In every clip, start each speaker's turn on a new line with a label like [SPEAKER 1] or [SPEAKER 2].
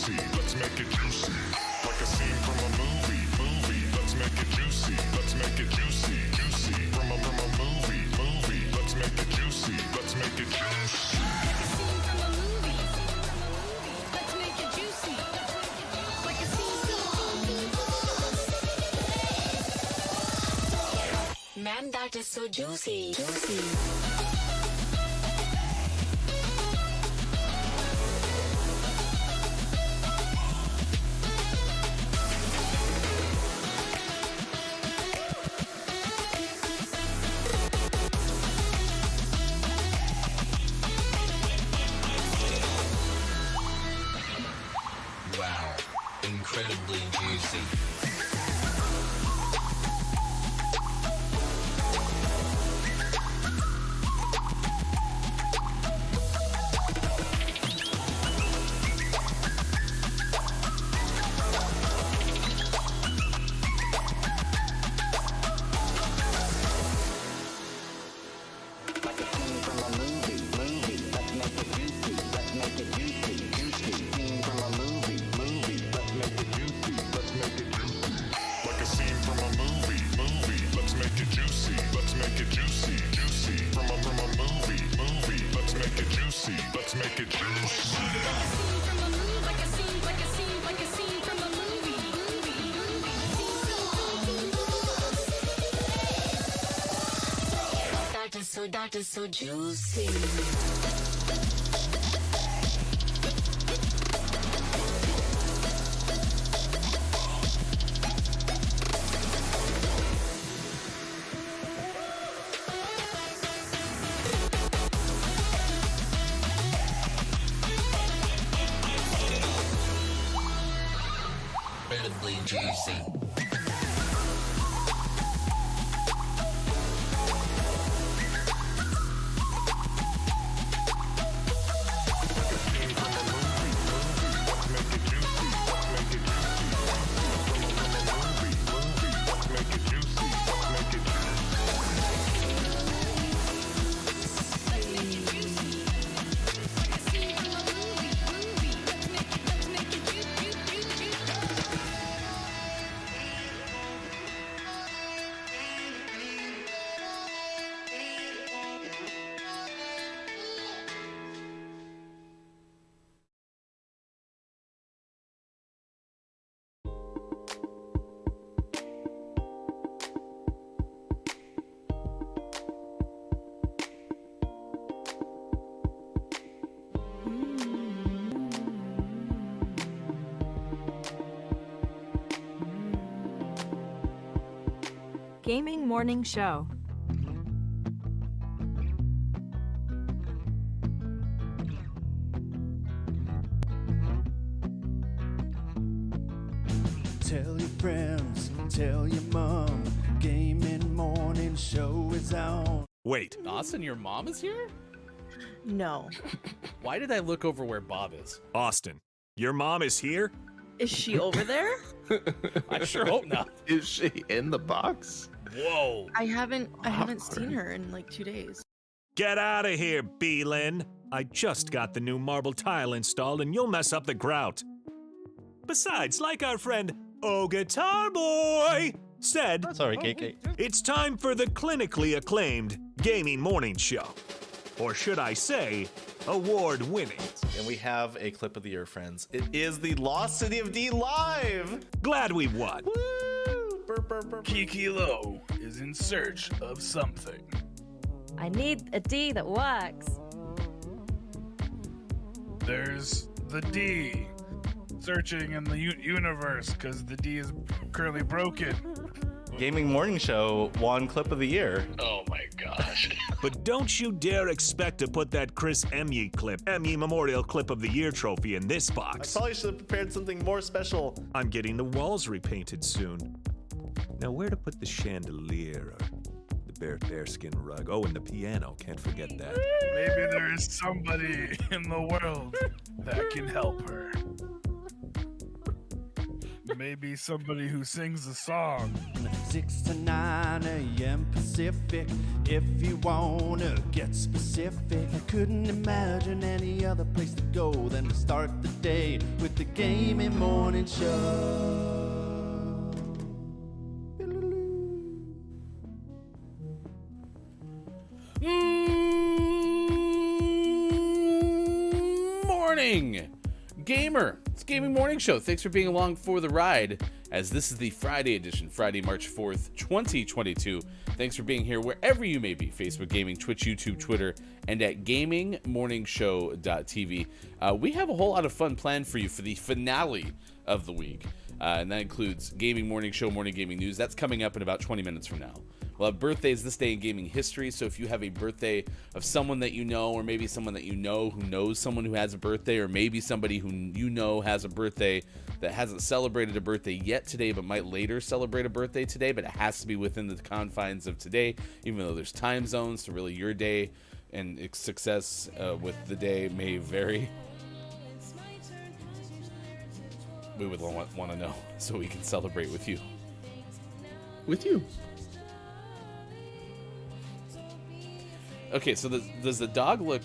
[SPEAKER 1] juicy. Let's make it juicy. Like a scene from a movie. Let's make it juicy. Let's make it juicy. Juicy. From a movie. Let's make it juicy. Let's make it juicy.
[SPEAKER 2] Like a scene from a movie. Let's make it juicy. Like a scene. Man, that is so juicy.
[SPEAKER 3] Wow, incredibly juicy.
[SPEAKER 1] Like a scene from a movie. Let's make it juicy. Let's make it juicy. Juicy. From a movie. Let's make it juicy. Let's make it juicy.
[SPEAKER 2] Like a scene from a movie. Like a scene from a movie. That is so juicy.
[SPEAKER 3] Incredibly juicy.
[SPEAKER 4] Gaming Morning Show.
[SPEAKER 5] Tell your friends, tell your mom, Gaming Morning Show is on.
[SPEAKER 6] Wait,
[SPEAKER 7] Austin, your mom is here?
[SPEAKER 8] No.
[SPEAKER 7] Why did I look over where Bob is?
[SPEAKER 6] Austin, your mom is here?
[SPEAKER 8] Is she over there?
[SPEAKER 7] I sure hope not.
[SPEAKER 9] Is she in the box?
[SPEAKER 7] Whoa.
[SPEAKER 8] I haven't seen her in like 2 days.
[SPEAKER 6] Get out of here, Beelin. I just got the new marble tile installed and you'll mess up the grout. Besides, like our friend Oh Guitar Boy said,
[SPEAKER 9] Sorry, KK.
[SPEAKER 6] it's time for the clinically acclaimed Gaming Morning Show. Or should I say, award-winning.
[SPEAKER 9] And we have a clip of the year, friends. It is the Lost City of D live.
[SPEAKER 6] Glad we won.
[SPEAKER 9] Woo! Burp, burp, burp.
[SPEAKER 10] Kiki Low is in search of something.
[SPEAKER 11] I need a D that works.
[SPEAKER 10] There's the D. Searching in the universe because the D is currently broken.
[SPEAKER 9] Gaming Morning Show won clip of the year.
[SPEAKER 10] Oh my gosh.
[SPEAKER 6] But don't you dare expect to put that Chris Emmy Memorial Clip of the Year trophy in this
[SPEAKER 9] I
[SPEAKER 6] box.
[SPEAKER 9] probably should have prepared something more special.
[SPEAKER 6] I'm getting the walls repainted soon. Now where to put the chandelier or the bearskin rug? Oh, and the piano, can't forget that.
[SPEAKER 10] Maybe there is somebody in the world that can help her. maybe somebody who sings a song.
[SPEAKER 5] 6 to 9 a.m. Pacific. If you wanna get specific, I couldn't imagine any other place to go than to start the day with the Gaming Morning Show.
[SPEAKER 7] Morning, gamer. It's Gaming Morning Show. Thanks for being along for the ride, as this is the Friday edition, Friday, March 4th, 2022. Thanks for being here wherever you may be, Facebook Gaming, Twitch, YouTube, Twitter, and at gamingmorningshow.tv. We have a whole lot of fun planned for you for the finale of the week, and that includes Gaming Morning Show, Morning Gaming News. That's coming up in about 20 minutes from now. We'll have birthdays this day in gaming history, so if you have a birthday of someone that you know, or maybe someone that you know who knows someone who has a birthday, or maybe somebody who you know has a birthday that hasn't celebrated a birthday yet today but might later celebrate a birthday today, but it has to be within the confines of today, even though there's time zones, so really your day and success with the day may vary. We would want to know so we can celebrate with you.
[SPEAKER 12] With you.
[SPEAKER 7] Okay, so does the dog look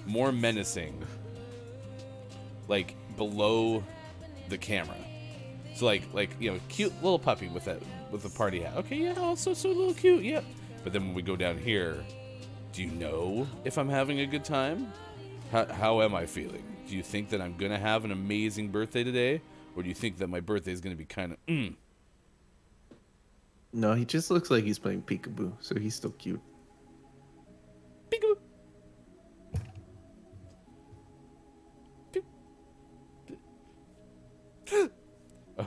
[SPEAKER 7] more menacing, like below the camera? So like you know, cute little puppy with a party hat. Okay, yeah, also so little cute, yep. But then when we go down here, do you know if I'm having a good time? How am I feeling? Do you think that I'm gonna have an amazing birthday today, or do you think that my birthday is gonna be kind of
[SPEAKER 12] No, he just looks like he's playing peekaboo, so he's still cute.
[SPEAKER 7] Peekaboo.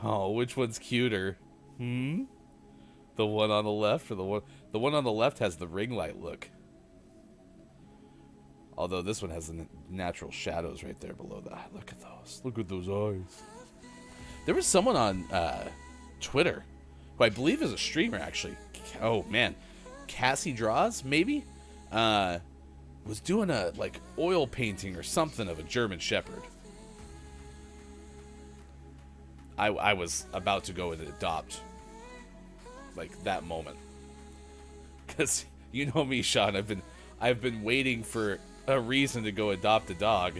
[SPEAKER 7] Oh, which one's cuter? The one on the left, or the one on the left has the ring light look. Although this one has the natural shadows right there below that. Look at those. Look at those eyes. There was someone on Twitter who I believe is a streamer, actually. Oh man, Cassie Draws, maybe. Was doing a like oil painting or something of a German Shepherd. I was about to go and adopt like that moment, because you know me, Sean. I've been waiting for a reason to go adopt a dog.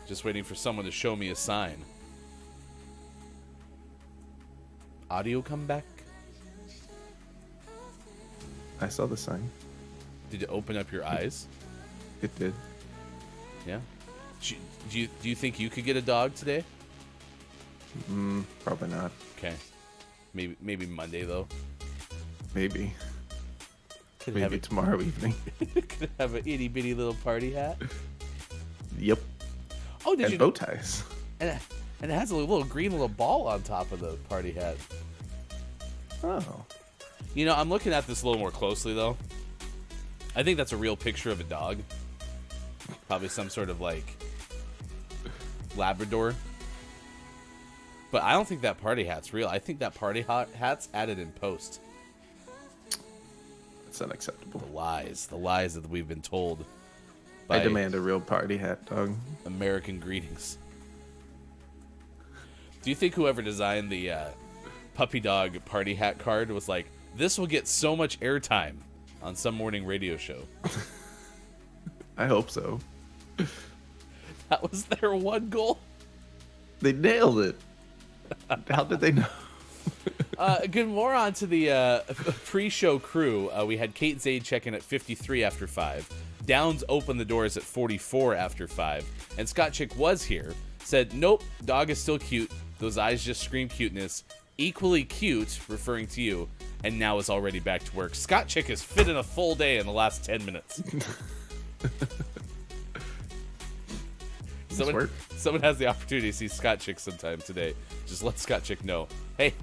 [SPEAKER 7] Just waiting for someone to show me a sign. Audio come back.
[SPEAKER 12] I saw the sign.
[SPEAKER 7] Did it open up your eyes?
[SPEAKER 12] It did.
[SPEAKER 7] Yeah. Do you think you could get a dog today?
[SPEAKER 12] Probably not.
[SPEAKER 7] Okay. Maybe Monday though.
[SPEAKER 12] Maybe.
[SPEAKER 7] Could
[SPEAKER 12] Maybe tomorrow evening.
[SPEAKER 7] Could have an itty bitty little party hat.
[SPEAKER 12] Yep.
[SPEAKER 7] Oh, did
[SPEAKER 12] and
[SPEAKER 7] you?
[SPEAKER 12] Bow ties.
[SPEAKER 7] And it has a little green little ball on top of the party hat.
[SPEAKER 12] Oh.
[SPEAKER 7] You know, I'm looking at this a little more closely though. I think that's a real picture of a dog. Probably some sort of like Labrador. But I don't think that party hat's real. I think that party hat's added in post.
[SPEAKER 12] That's unacceptable.
[SPEAKER 7] The lies that we've been told.
[SPEAKER 12] I demand a real party hat, dog.
[SPEAKER 7] American greetings. Do you think whoever designed the puppy dog party hat card was like, this will get so much airtime on some morning radio show?
[SPEAKER 12] I hope so.
[SPEAKER 7] That was their one goal.
[SPEAKER 12] They nailed it. How did they know?
[SPEAKER 7] Good. More on to the pre-show crew. We had Kate Zaid check in at 53 after 5. Downs opened the doors at 44 after 5. And Scott Chick was here. Said, nope, dog is still cute. Those eyes just scream cuteness. Equally cute, referring to you. And now is already back to work. Scott Chick has fit in a full day in the last 10 minutes. Someone has the opportunity to see Scott Chick sometime today. Just let Scott Chick know. Hey,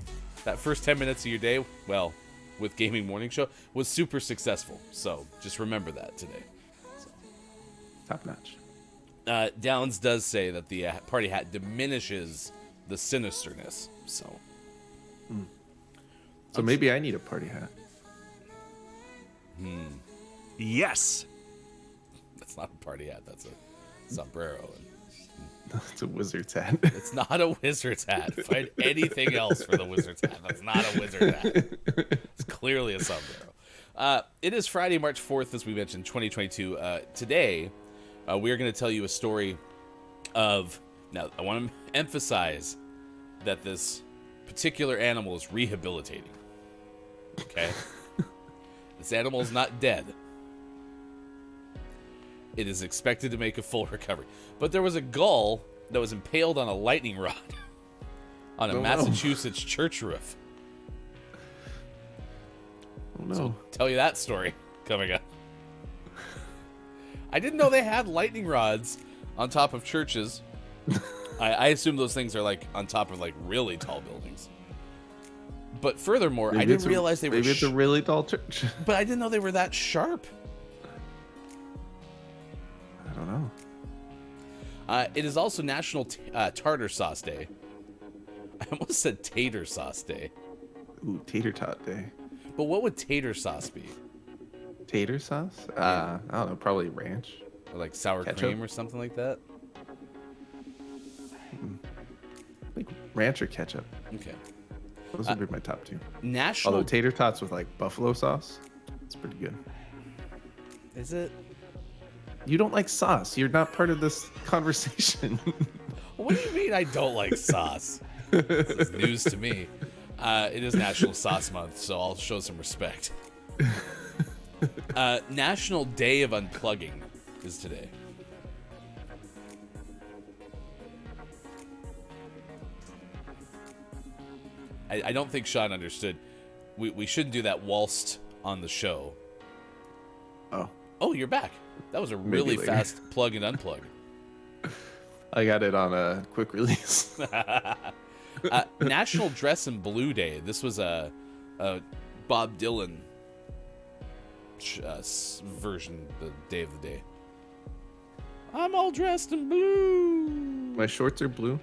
[SPEAKER 7] that first 10 minutes of your day, well, with Gaming Morning Show, was super successful. So just remember that today. So.
[SPEAKER 12] Top notch.
[SPEAKER 7] Downs does say that the party hat diminishes the sinisterness. So.
[SPEAKER 12] So maybe I need a party hat.
[SPEAKER 6] Yes.
[SPEAKER 7] That's not a party hat. That's a sombrero.
[SPEAKER 12] It's a wizard's hat.
[SPEAKER 7] It's not a wizard's hat. Find anything else for the wizard's hat. That's not a wizard's hat. It's clearly a sombrero. It is Friday, March 4th, as we mentioned, 2022. Today, we are going to tell you a story of... Now, I want to emphasize that this particular animal is rehabilitating. Okay? This animal is not dead. It is expected to make a full recovery. But there was a gull that was impaled on a lightning rod on a Massachusetts church roof.
[SPEAKER 12] Oh, no.
[SPEAKER 7] So tell you that story coming up. I didn't know they had lightning rods on top of churches. I assume those things are like on top of like really tall buildings. But furthermore, I didn't realize they were...
[SPEAKER 12] Maybe it's a really tall church.
[SPEAKER 7] But I didn't know they were that sharp.
[SPEAKER 12] I don't know.
[SPEAKER 7] It is also National Tartar Sauce Day. I almost said Tater Sauce Day.
[SPEAKER 12] Ooh, Tater Tot Day.
[SPEAKER 7] But what would tater sauce be?
[SPEAKER 12] Tater sauce? I don't know. Probably ranch.
[SPEAKER 7] Or like sour cream or something like that?
[SPEAKER 12] Like ranch or ketchup.
[SPEAKER 7] Okay.
[SPEAKER 12] Those would be my top two.
[SPEAKER 7] National...
[SPEAKER 12] Although tater tots with like buffalo sauce, it's pretty good.
[SPEAKER 7] Is it?
[SPEAKER 12] You don't like sauce. You're not part of this conversation.
[SPEAKER 7] What do you mean I don't like sauce? This is news to me. It is National Sauce Month, so I'll show some respect. National Day of Unplugging is today. I don't think Sean understood. We shouldn't do that whilst on the show. Oh, you're back. That was a really fast plug and unplug.
[SPEAKER 12] I got it on a quick release.
[SPEAKER 7] National Dress in Blue Day. This was a Bob Dylan version, the day of the day. I'm all dressed in blue.
[SPEAKER 12] My shorts are blue.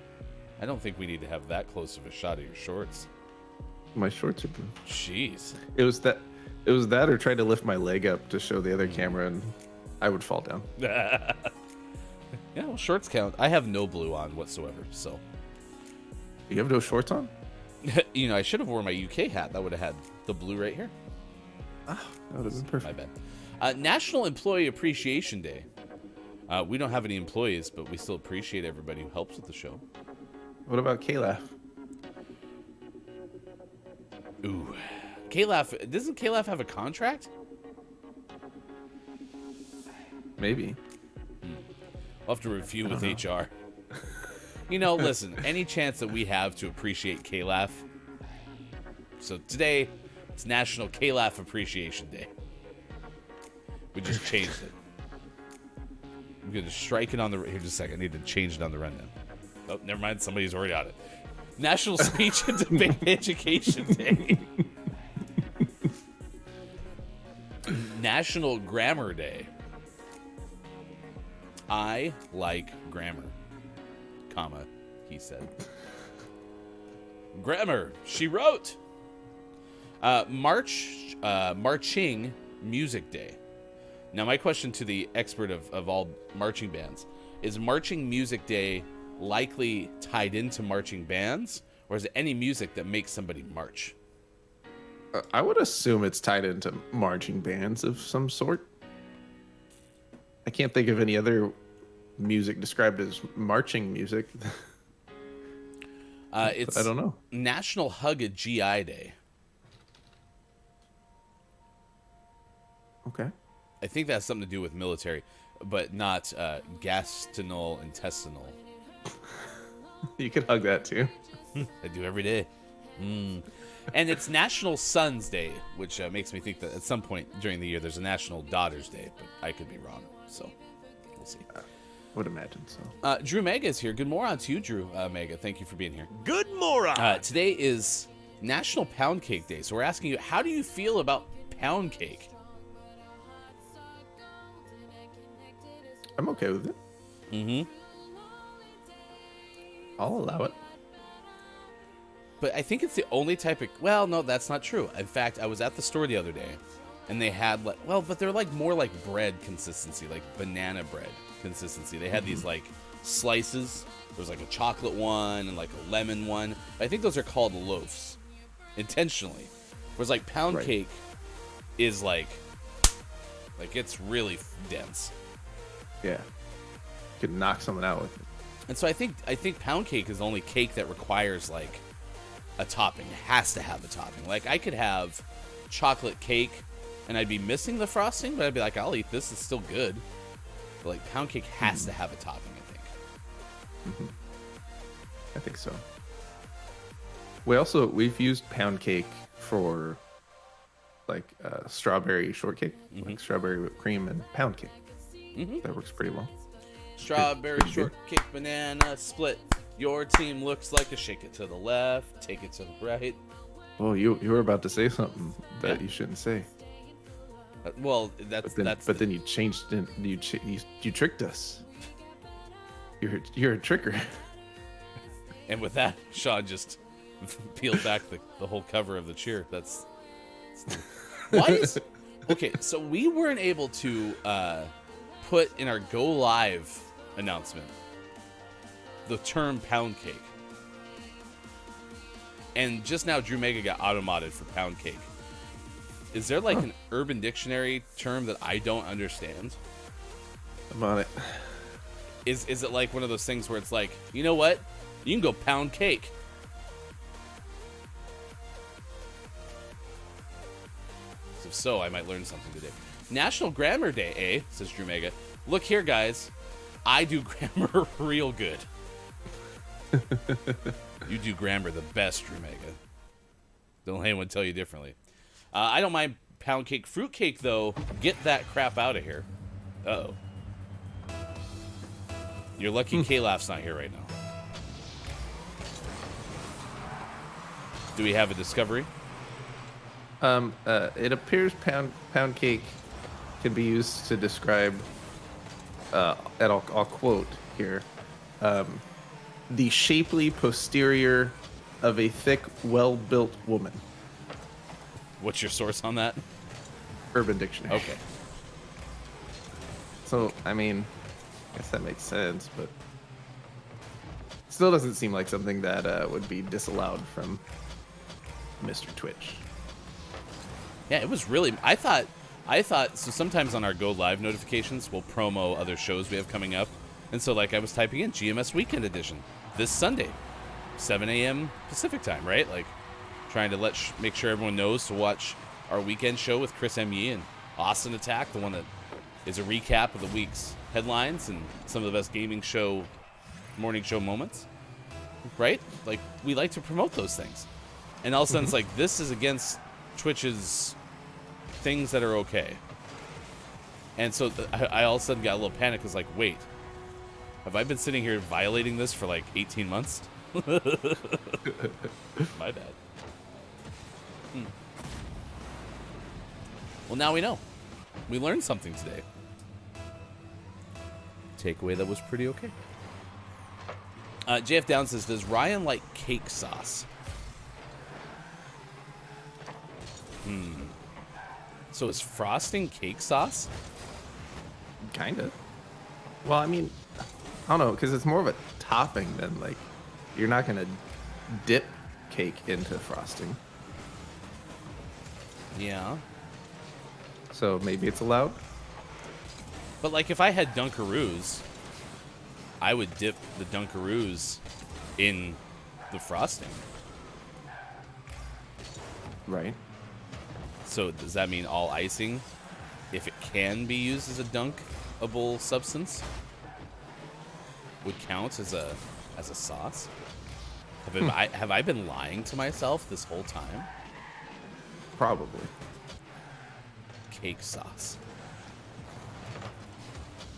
[SPEAKER 7] I don't think we need to have that close of a shot of your shorts.
[SPEAKER 12] My shorts are blue.
[SPEAKER 7] Jeez.
[SPEAKER 12] It was that or trying to lift my leg up to show the other camera, and I would fall down.
[SPEAKER 7] Yeah, well, shorts count. I have no blue on whatsoever, so.
[SPEAKER 12] You have no shorts on?
[SPEAKER 7] You know, I should have worn my UK hat. That would have had the blue right here.
[SPEAKER 12] Ah, that would have been perfect.
[SPEAKER 7] My bad. National Employee Appreciation Day. We don't have any employees, but we still appreciate everybody who helps with the show.
[SPEAKER 12] What about K-Laugh?
[SPEAKER 7] Ooh. K-Laugh, doesn't K-Laugh have a contract?
[SPEAKER 12] Maybe.
[SPEAKER 7] We'll have to review with HR. You know, listen, any chance that we have to appreciate K-Laugh. So today, it's National K-Laugh Appreciation Day. We just changed it. I'm going to strike it on the... Here, just a second. I need to change it on the rundown. Oh, never mind. Somebody's already on it. National Speech and Debate Education Day. National Grammar Day. I like grammar, comma, he said. Grammar, she wrote. Marching Music Day. Now, my question to the expert of all marching bands, is Marching Music Day likely tied into marching bands, or is it any music that makes somebody march?
[SPEAKER 12] I would assume it's tied into marching bands of some sort. I can't think of any other music described as marching music.
[SPEAKER 7] It's
[SPEAKER 12] I don't know.
[SPEAKER 7] National Hug a GI Day.
[SPEAKER 12] Okay.
[SPEAKER 7] I think that has something to do with military, but not gastrointestinal.
[SPEAKER 12] You could hug that too.
[SPEAKER 7] I do every day. And it's National Sons Day, which makes me think that at some point during the year there's a National Daughters Day, but I could be wrong. So we'll see.
[SPEAKER 12] Would imagine so.
[SPEAKER 7] Drew Mega is here. Good morning to you, Drew Mega. Thank you for being here.
[SPEAKER 6] Good morning.
[SPEAKER 7] Today is National Pound Cake Day. So we're asking you, how do you feel about pound cake?
[SPEAKER 12] I'm okay with it.
[SPEAKER 7] Mm-hmm.
[SPEAKER 12] I'll allow it.
[SPEAKER 7] But I think it's the only type of... Well, no, that's not true. In fact, I was at the store the other day, and they had like, well, but they're like more like bread consistency, like banana bread consistency. They had these like slices. There was like a chocolate one and like a lemon one. I think those are called loaves intentionally. Whereas like pound cake is like it's really dense.
[SPEAKER 12] Yeah. You could knock someone out with it.
[SPEAKER 7] And so I think pound cake is the only cake that requires like a topping. It has to have a topping. Like I could have chocolate cake and I'd be missing the frosting, but I'd be like, I'll eat this. It's still good. But like pound cake has to have a topping, I think.
[SPEAKER 12] I think so. We've used pound cake for like strawberry shortcake, like strawberry whipped cream and pound cake. That works pretty well.
[SPEAKER 7] Strawberry shortcake banana split. Your team looks like a shake it to the left, take it to the right.
[SPEAKER 12] Oh, you were about to say something that you shouldn't say.
[SPEAKER 7] Well,
[SPEAKER 12] but then you changed it. You tricked us. You're a tricker.
[SPEAKER 7] And with that, Sean just peeled back the whole cover of the cheer. Why is okay? So we weren't able to put in our go live announcement the term pound cake, and just now Drew Mega got auto-modded for pound cake. Is there like an Urban Dictionary term that I don't understand?
[SPEAKER 12] I'm on it.
[SPEAKER 7] Is it like one of those things where it's like, you know what? You can go pound cake. So I might learn something today. National Grammar Day, eh? Says Drew Mega. Look here, guys. I do grammar real good. You do grammar the best, Drew Mega. Don't let anyone tell you differently. I don't mind pound cake. Fruit cake, though, get that crap out of here. Uh-oh. You're lucky K-Laugh's not here right now. Do we have a discovery?
[SPEAKER 12] It appears pound cake can be used to describe, and I'll quote here, the shapely posterior of a thick, well-built woman.
[SPEAKER 7] What's your source on that?
[SPEAKER 12] Urban Dictionary.
[SPEAKER 7] Okay.
[SPEAKER 12] So, I mean, I guess that makes sense, but still doesn't seem like something that would be disallowed from Mr. Twitch.
[SPEAKER 7] Yeah, it was really. I thought. So sometimes on our Go Live notifications, we'll promo other shows we have coming up, and so like I was typing in GMS Weekend Edition this Sunday, 7 a.m. Pacific time, right? Like trying to make sure everyone knows to watch our weekend show with Chris M.E. and Austin Attack, the one that is a recap of the week's headlines and some of the best gaming show, morning show moments, right? Like we like to promote those things, and all of a sudden it's like this is against Twitch's things that are okay. And so I all of a sudden got a little panic. Was like, wait, have I been sitting here violating this for like 18 months? My bad. Well, now we know. We learned something today. Takeaway that was pretty okay. JF Down says, does Ryan like cake sauce? So is frosting cake sauce?
[SPEAKER 12] Kind of. Well, I mean, I don't know, because it's more of a topping than like, you're not going to dip cake into frosting.
[SPEAKER 7] Yeah.
[SPEAKER 12] So maybe it's allowed?
[SPEAKER 7] But like if I had Dunkaroos, I would dip the Dunkaroos in the frosting.
[SPEAKER 12] Right.
[SPEAKER 7] So does that mean all icing, if it can be used as a dunkable substance, would count as a sauce? Have I been lying to myself this whole time?
[SPEAKER 12] Probably.
[SPEAKER 7] Cake sauce.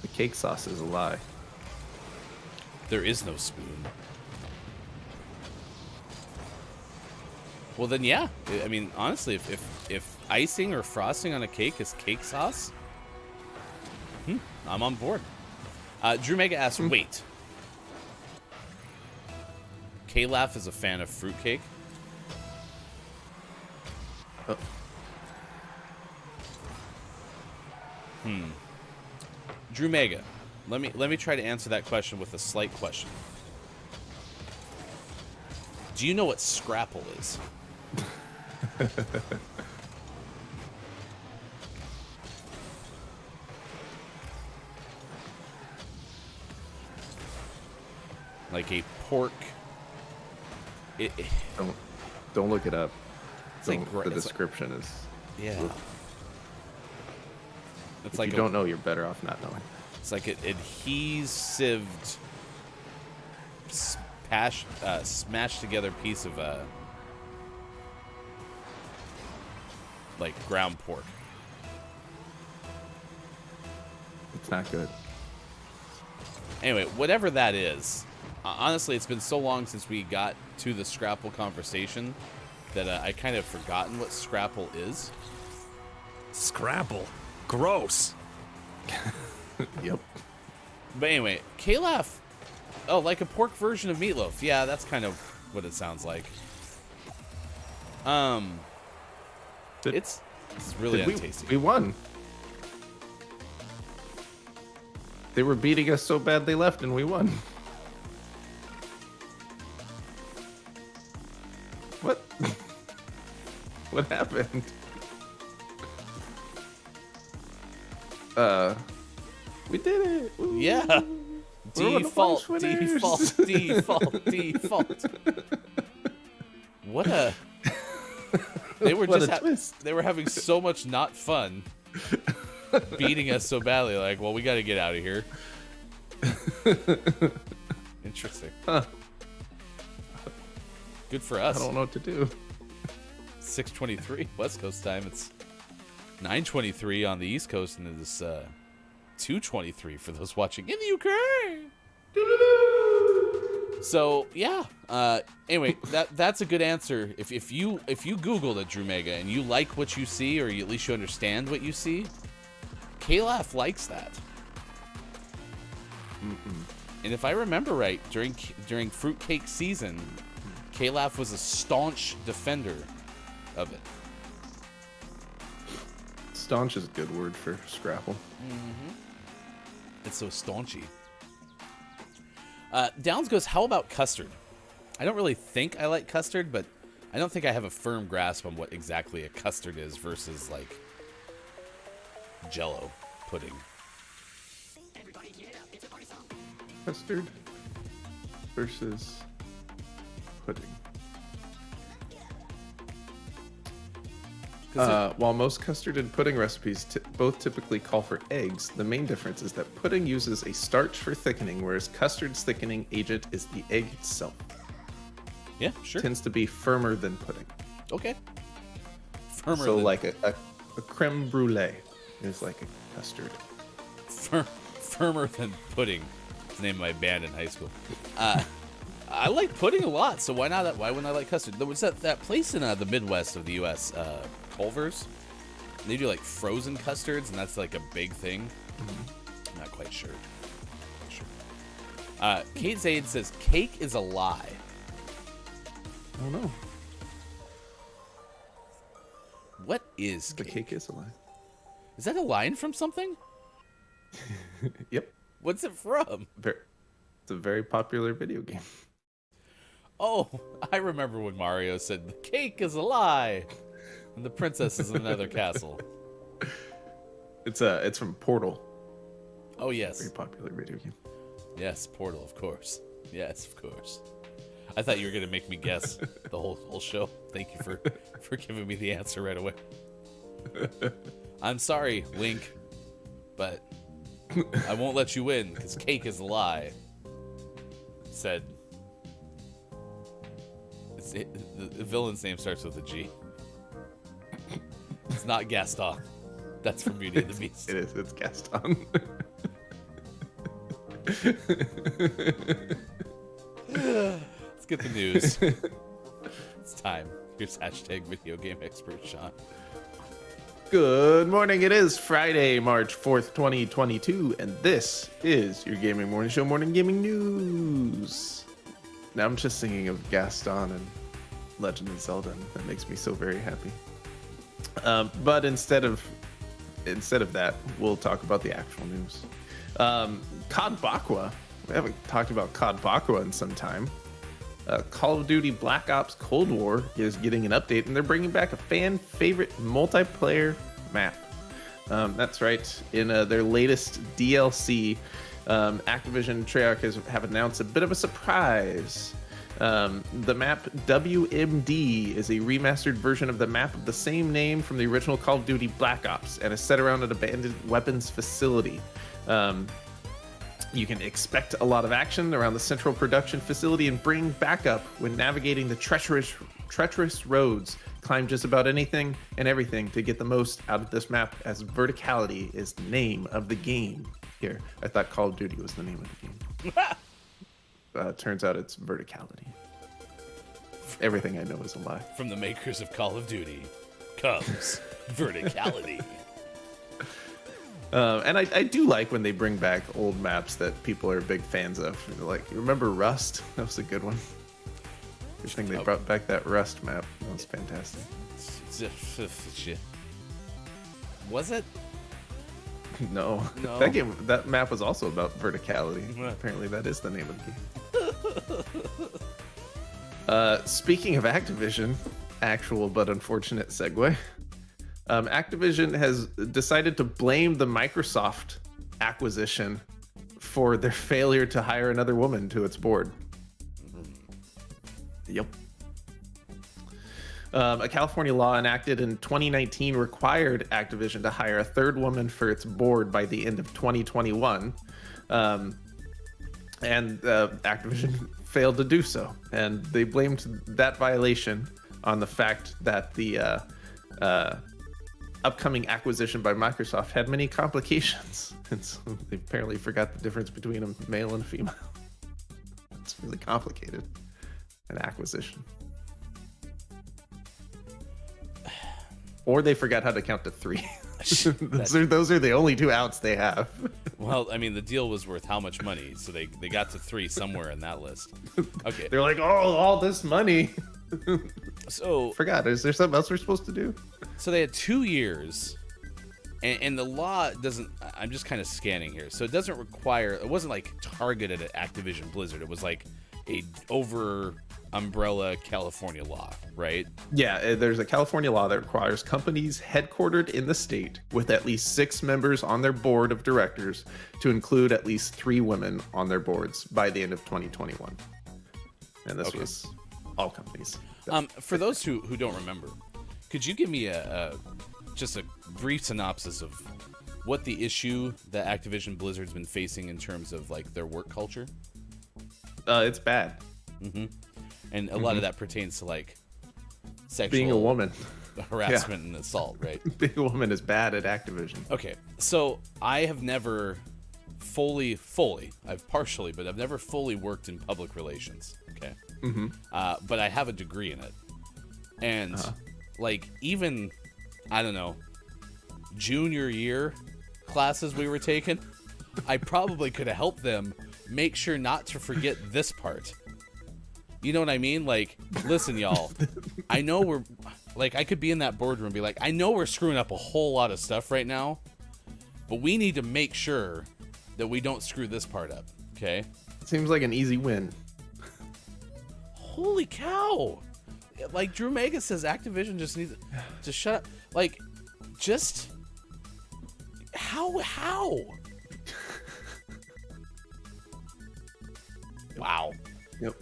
[SPEAKER 12] The cake sauce is a lie.
[SPEAKER 7] There is no spoon. Well then, yeah. I mean, honestly, if icing or frosting on a cake is cake sauce, I'm on board. Drew Mega asks, wait. K-Laugh is a fan of fruitcake? Drew Mega, let me try to answer that question with a slight question. Do you know what Scrapple is? Like a pork.
[SPEAKER 12] Don't look it up.
[SPEAKER 7] It's like
[SPEAKER 12] the description is.
[SPEAKER 7] Yeah. It's
[SPEAKER 12] If
[SPEAKER 7] like
[SPEAKER 12] you don't know, you're better off not knowing.
[SPEAKER 7] It's like an adhesived, smashed together piece of like ground pork.
[SPEAKER 12] It's not good.
[SPEAKER 7] Anyway, whatever that is, honestly, it's been so long since we got to the Scrapple conversation that I kind of forgotten what Scrapple is.
[SPEAKER 6] Scrapple? Gross.
[SPEAKER 12] Yep.
[SPEAKER 7] But anyway, Calaf. Oh, like a pork version of meatloaf. Yeah, that's kind of what it sounds like. It's really untasty.
[SPEAKER 12] We won. They were beating us so bad they left, and we won. What? What happened? We did it. Ooh.
[SPEAKER 7] Yeah.
[SPEAKER 12] We're
[SPEAKER 7] Default.
[SPEAKER 12] one of the
[SPEAKER 7] Default. What a. They were
[SPEAKER 12] What
[SPEAKER 7] just
[SPEAKER 12] a twist.
[SPEAKER 7] they were having so much not fun, beating us so badly. Like, well, we got to get out of here. Interesting.
[SPEAKER 12] Huh.
[SPEAKER 7] Good for us.
[SPEAKER 12] I don't know what to do.
[SPEAKER 7] 6:23 West Coast time. It's 9:23 on the East Coast, and it is 2:23 for those watching in the UK. So yeah. Anyway, that's a good answer. If you Googled it, Drew Mega, and you like what you see, or at least you understand what you see, Calaf likes that. And if I remember right, during fruitcake season, Calaf was a staunch defender of it.
[SPEAKER 12] Staunch is a good word for Scrapple.
[SPEAKER 7] It's so staunchy. Downs goes, how about custard? I don't really think I like custard, but I don't think I have a firm grasp on what exactly a custard is versus, like, Jell-O pudding.
[SPEAKER 12] Custard versus pudding. While most custard and pudding recipes both typically call for eggs, the main difference is that pudding uses a starch for thickening, whereas custard's thickening agent is the egg itself.
[SPEAKER 7] Yeah, sure.
[SPEAKER 12] Tends to be firmer than pudding.
[SPEAKER 7] Okay. Firmer
[SPEAKER 12] so
[SPEAKER 7] than...
[SPEAKER 12] like a creme brulee is like a custard.
[SPEAKER 7] Firmer than pudding. It's the name of my band in high school. I like pudding a lot, so why not? Why wouldn't I like custard? There was that place in the Midwest of the U.S., Culver's. They do like frozen custards, and that's like a big thing. I'm not quite sure. Kate Zaid says cake is a lie.
[SPEAKER 12] I don't know.
[SPEAKER 7] What is
[SPEAKER 12] the cake is a lie?
[SPEAKER 7] Is that a line from something?
[SPEAKER 12] Yep.
[SPEAKER 7] What's it from?
[SPEAKER 12] It's a very popular video game.
[SPEAKER 7] Oh, I remember when Mario said the cake is a lie, and the princess is in another castle.
[SPEAKER 12] It's from Portal.
[SPEAKER 7] Oh yes.
[SPEAKER 12] Very popular video game.
[SPEAKER 7] Yes, Portal, of course. Yes, of course. I thought you were gonna make me guess the whole show. Thank you for giving me the answer right away. I'm sorry, Link, but I won't let you win because cake is a lie. Said. The villain's name starts with a G. It's not Gaston. That's from Beauty and the Beast.
[SPEAKER 12] It is. It's Gaston.
[SPEAKER 7] Let's get the news. It's time. Here's hashtag video game expert Sean.
[SPEAKER 12] Good morning. It is Friday, March 4th, 2022, and this is your Gaming Morning Show Morning Gaming News. Now I'm just thinking of Gaston and Legend of Zelda, and that makes me so very happy. But instead of instead of that, we'll talk about the actual news. COD Bakwa. We haven't talked about COD Bakwa in some time. Call of Duty Black Ops Cold War is getting an update, and they're bringing back a fan favorite multiplayer map. That's right. In their latest DLC, Activision and Treyarch have announced a bit of a surprise. The map WMD is a remastered version of the map of the same name from the original Call of Duty Black Ops and is set around an abandoned weapons facility. You can expect a lot of action around the central production facility and bring backup when navigating the treacherous roads. Climb just about anything and everything to get the most out of this map, as verticality is the name of the game. Here, I thought Call of Duty was the name of the game. Turns out it's verticality. Everything I know is a lie.
[SPEAKER 7] From the makers of Call of Duty comes verticality.
[SPEAKER 12] And I do like when they bring back old maps that people are big fans of. Like, remember Rust? That was a good one. Good thing they brought back that Rust map. That was fantastic.
[SPEAKER 7] Was it?
[SPEAKER 12] No. That map was also about verticality. Apparently that is the name of the game. Speaking of Activision, actual but unfortunate segue. Activision has decided to blame the Microsoft acquisition for their failure to hire another woman to its board. Yep. A California law enacted in 2019 required Activision to hire a third woman for its board by the end of 2021. And Activision failed to do so. And they blamed that violation on the fact that the upcoming acquisition by Microsoft had many complications. And so they apparently forgot the difference between a male and a female. It's really complicated. An acquisition. Or they forgot how to count to 3. those are the only 2 outs they have.
[SPEAKER 7] Well, I mean, the deal was worth how much money? So they got to 3 somewhere in that list. Okay.
[SPEAKER 12] They're like, oh, all this money.
[SPEAKER 7] So
[SPEAKER 12] forgot. Is there something else we're supposed to do?
[SPEAKER 7] So they had 2 years, and the law doesn't. I'm just kind of scanning here. So it doesn't require. It wasn't like targeted at Activision Blizzard. It was like a over umbrella California law, right?
[SPEAKER 12] Yeah, there's a California law that requires companies headquartered in the state with at least 6 members on their board of directors to include at least 3 women on their boards by the end of 2021. And this was all companies.
[SPEAKER 7] For those who don't remember, could you give me just a brief synopsis of what the issue that Activision Blizzard's been facing in terms of like their work culture?
[SPEAKER 12] It's bad.
[SPEAKER 7] Mm-hmm. And a lot of that pertains to like sexual
[SPEAKER 12] being a woman,
[SPEAKER 7] harassment and assault, right?
[SPEAKER 12] Being a woman is bad at Activision.
[SPEAKER 7] Okay, so I have never I've partially, but I've never fully worked in public relations. Okay, but I have a degree in it, and like even I don't know, junior year classes we were taking, I probably could have helped them make sure not to forget this part. You know what I mean? Like, listen, y'all, I know we're, like, I could be in that boardroom and be like, I know we're screwing up a whole lot of stuff right now, but we need to make sure that we don't screw this part up, okay?
[SPEAKER 12] Seems like an easy win.
[SPEAKER 7] Holy cow. Like, Drew Mega says Activision just needs to shut up. Like, just, how? Wow.
[SPEAKER 12] Yep.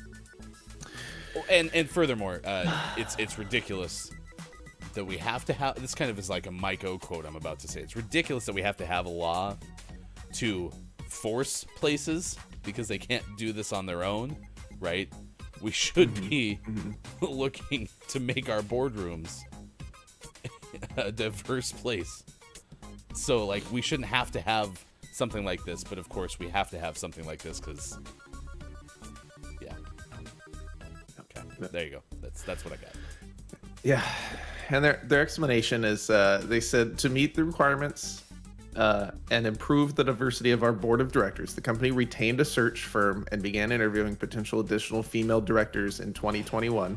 [SPEAKER 7] And furthermore, it's ridiculous that we have to have this. Kind of is like a Mike O quote I'm about to say. It's ridiculous that we have to have a law to force places because they can't do this on their own, right? We should be looking to make our boardrooms a diverse place. So like we shouldn't have to have something like this, but of course we have to have something like this because. There you go. That's what I got.
[SPEAKER 12] Yeah, and their explanation is they said to meet the requirements and improve the diversity of our board of directors, the company retained a search firm and began interviewing potential additional female directors in 2021.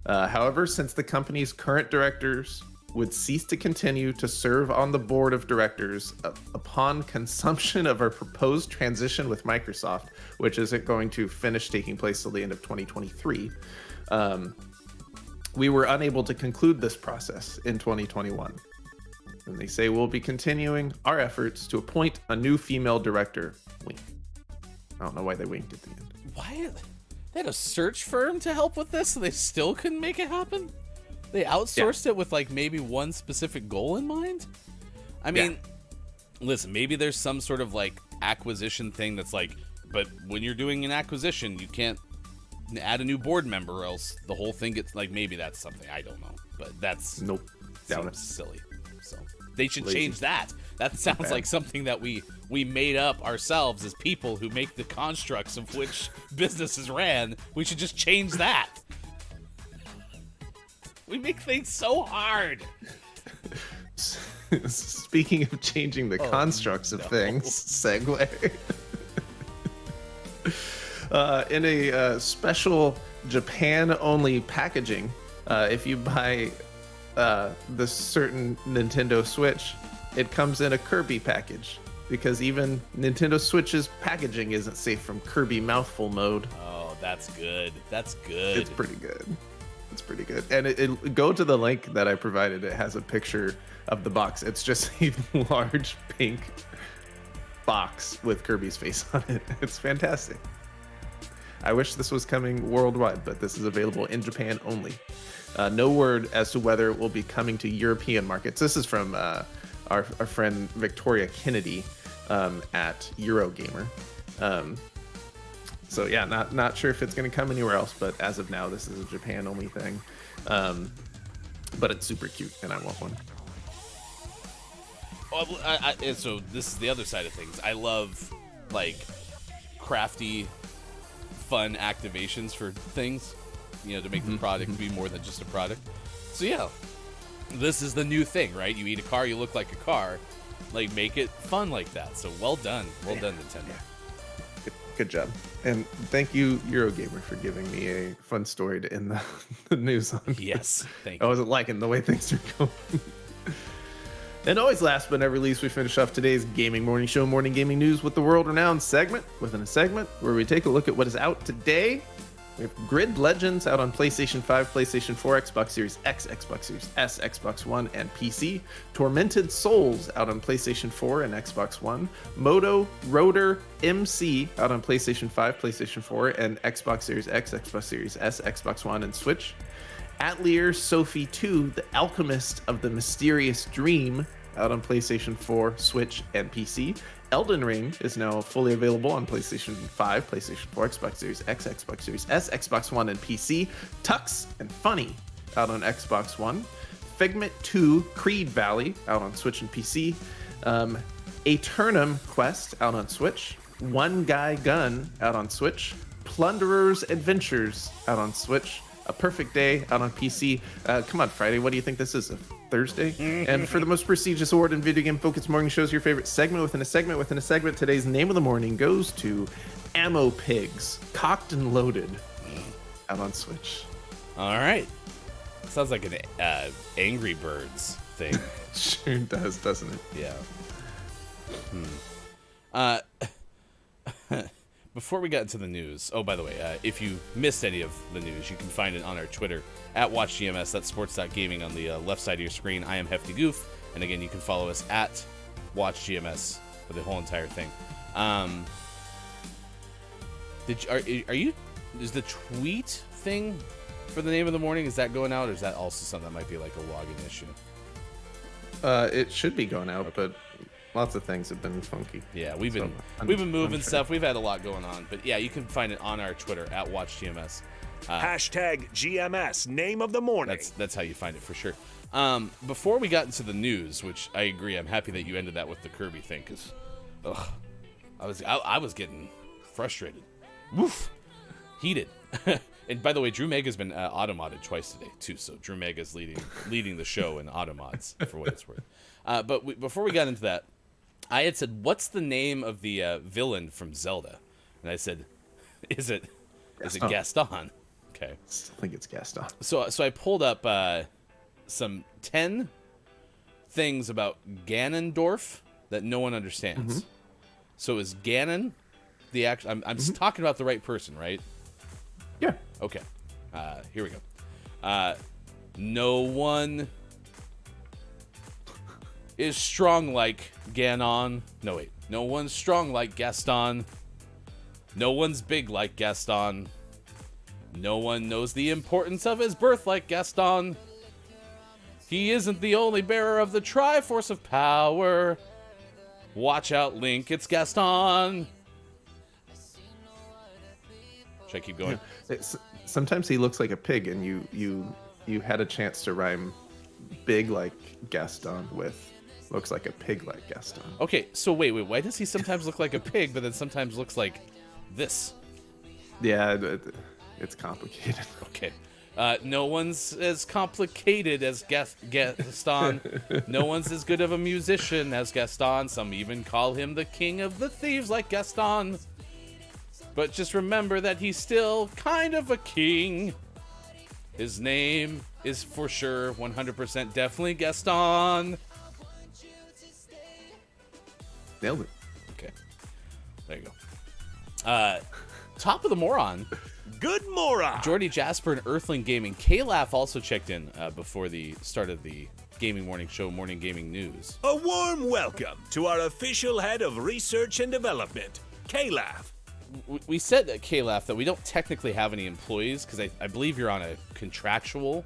[SPEAKER 12] However, since the company's current directors would cease to continue to serve on the board of directors upon consumption of our proposed transition with Microsoft, which isn't going to finish taking place till the end of 2023. We were unable to conclude this process in 2021. And they say we'll be continuing our efforts to appoint a new female director. Wink. I don't know why they winked at the end.
[SPEAKER 7] Why? They had a search firm to help with this, so they still couldn't make it happen? They outsourced it with, like, maybe one specific goal in mind? I mean, listen, maybe there's some sort of, like, acquisition thing that's like, but when you're doing an acquisition, you can't add a new board member or else the whole thing gets, like, maybe that's something. I don't know. But that's...
[SPEAKER 12] Nope.
[SPEAKER 7] Seems silly. So they should change that. That sounds like something that we made up ourselves as people who make the constructs of which businesses ran. We should just change that. We make things so hard.
[SPEAKER 12] Speaking of changing the constructs of things, segue. In a special Japan-only packaging, if you buy the certain Nintendo Switch, it comes in a Kirby package, because even Nintendo Switch's packaging isn't safe from Kirby mouthful mode.
[SPEAKER 7] Oh, that's good. That's good.
[SPEAKER 12] It's pretty good. It's pretty good. And it go to the link that I provided. It has a picture of the box. It's just a large pink box with Kirby's face on it. It's fantastic. I wish this was coming worldwide, but this is available in Japan only. No word as to whether it will be coming to European markets. This is from our friend Victoria Kennedy at Eurogamer. So yeah, not sure if it's going to come anywhere else, but as of now, this is a Japan only thing. But it's super cute, and I want one.
[SPEAKER 7] Well, and so this is the other side of things. I love, like, crafty, fun activations for things, you know, to make the product be more than just a product. So yeah, this is the new thing, right? You eat a car, you look like a car. Like, make it fun like that. So well done. Well done, Nintendo.
[SPEAKER 12] Yeah. Good job. And thank you, Eurogamer, for giving me a fun story to end the news on.
[SPEAKER 7] Yes, thank you.
[SPEAKER 12] I wasn't liking the way things are going. And always last but never least, we finish off today's Gaming Morning Show morning gaming news with the world-renowned segment within a segment where we take a look at what is out today. We have Grid Legends out on PlayStation 5, PlayStation 4, Xbox Series X, Xbox Series S, Xbox One, and PC. Tormented Souls out on PlayStation 4 and Xbox One. Moto Rotor MC out on PlayStation 5, PlayStation 4, and Xbox Series X, Xbox Series S, Xbox One, and Switch. Atelier Sophie 2, The Alchemist of the Mysterious Dream out on PlayStation 4, Switch, and PC. Elden Ring is now fully available on PlayStation 5, PlayStation 4, Xbox Series X, Xbox Series S, Xbox One, and PC. Tux and Funny out on Xbox One. Figment 2 Creed Valley out on Switch and PC. Aeternum Quest out on Switch. One Guy Gun out on Switch. Plunderer's Adventures out on Switch. A Perfect Day out on PC. Come on, Friday. What do you think this is? A Thursday? And for the most prestigious award in video game focused morning shows, your favorite segment within a segment within a segment, today's name of the morning goes to Ammo Pigs, Cocked and Loaded out on Switch.
[SPEAKER 7] All right. Sounds like an Angry Birds thing.
[SPEAKER 12] Sure does, doesn't it?
[SPEAKER 7] Yeah. Before we got into the news, oh, by the way, if you missed any of the news, you can find it on our Twitter, at WatchGMS, that's sports.gaming on the left side of your screen. I am Hefty Goof, and again, you can follow us at WatchGMS for the whole entire thing. Is the tweet thing for the name of the morning, is that going out, or is that also something that might be like a login issue?
[SPEAKER 12] It should be going out, but lots of things have been funky.
[SPEAKER 7] Yeah, we've been moving stuff. We've had a lot going on, but yeah, you can find it on our Twitter at WatchGMS.
[SPEAKER 6] Hashtag GMS, name of the morning.
[SPEAKER 7] That's how you find it for sure. Before we got into the news, which I agree, I'm happy that you ended that with the Kirby thing, because I was getting frustrated, heated. And by the way, Drew Mega's been automodded twice today too, so Drew Mega's leading the show in automods for what it's worth. But before we got into that, I had said, "What's the name of the villain from Zelda?" And I said, "Is it Gaston?" Okay,
[SPEAKER 12] I still think it's Gaston.
[SPEAKER 7] So I pulled up some 10 things about Ganondorf that no one understands. So is Ganon the actual... I'm talking about the right person, right?
[SPEAKER 12] Yeah.
[SPEAKER 7] Okay. Here we go. No one is strong like Ganon. No, wait. No one's strong like Gaston. No one's big like Gaston. No one knows the importance of his birth like Gaston. He isn't the only bearer of the Triforce of Power. Watch out, Link. It's Gaston. Should I keep going?
[SPEAKER 12] Sometimes he looks like a pig, and you had a chance to rhyme big like Gaston with looks like a pig like Gaston.
[SPEAKER 7] Okay, so wait. Why does he sometimes look like a pig, but then sometimes looks like this?
[SPEAKER 12] Yeah, it's complicated.
[SPEAKER 7] Okay. No one's as complicated as Gaston. No one's as good of a musician as Gaston. Some even call him the king of the thieves like Gaston. But just remember that he's still kind of a king. His name is for sure 100% definitely Gaston.
[SPEAKER 12] Nailed it.
[SPEAKER 7] Okay. There you go. Top of the moron.
[SPEAKER 6] Good moron.
[SPEAKER 7] Jordy Jasper and Earthling Gaming. K-Laugh also checked in before the start of the Gaming Morning Show, Morning Gaming News.
[SPEAKER 6] A warm welcome to our official head of research and development, K-Laugh.
[SPEAKER 7] We said at K-Laugh that we don't technically have any employees because I believe you're on a contractual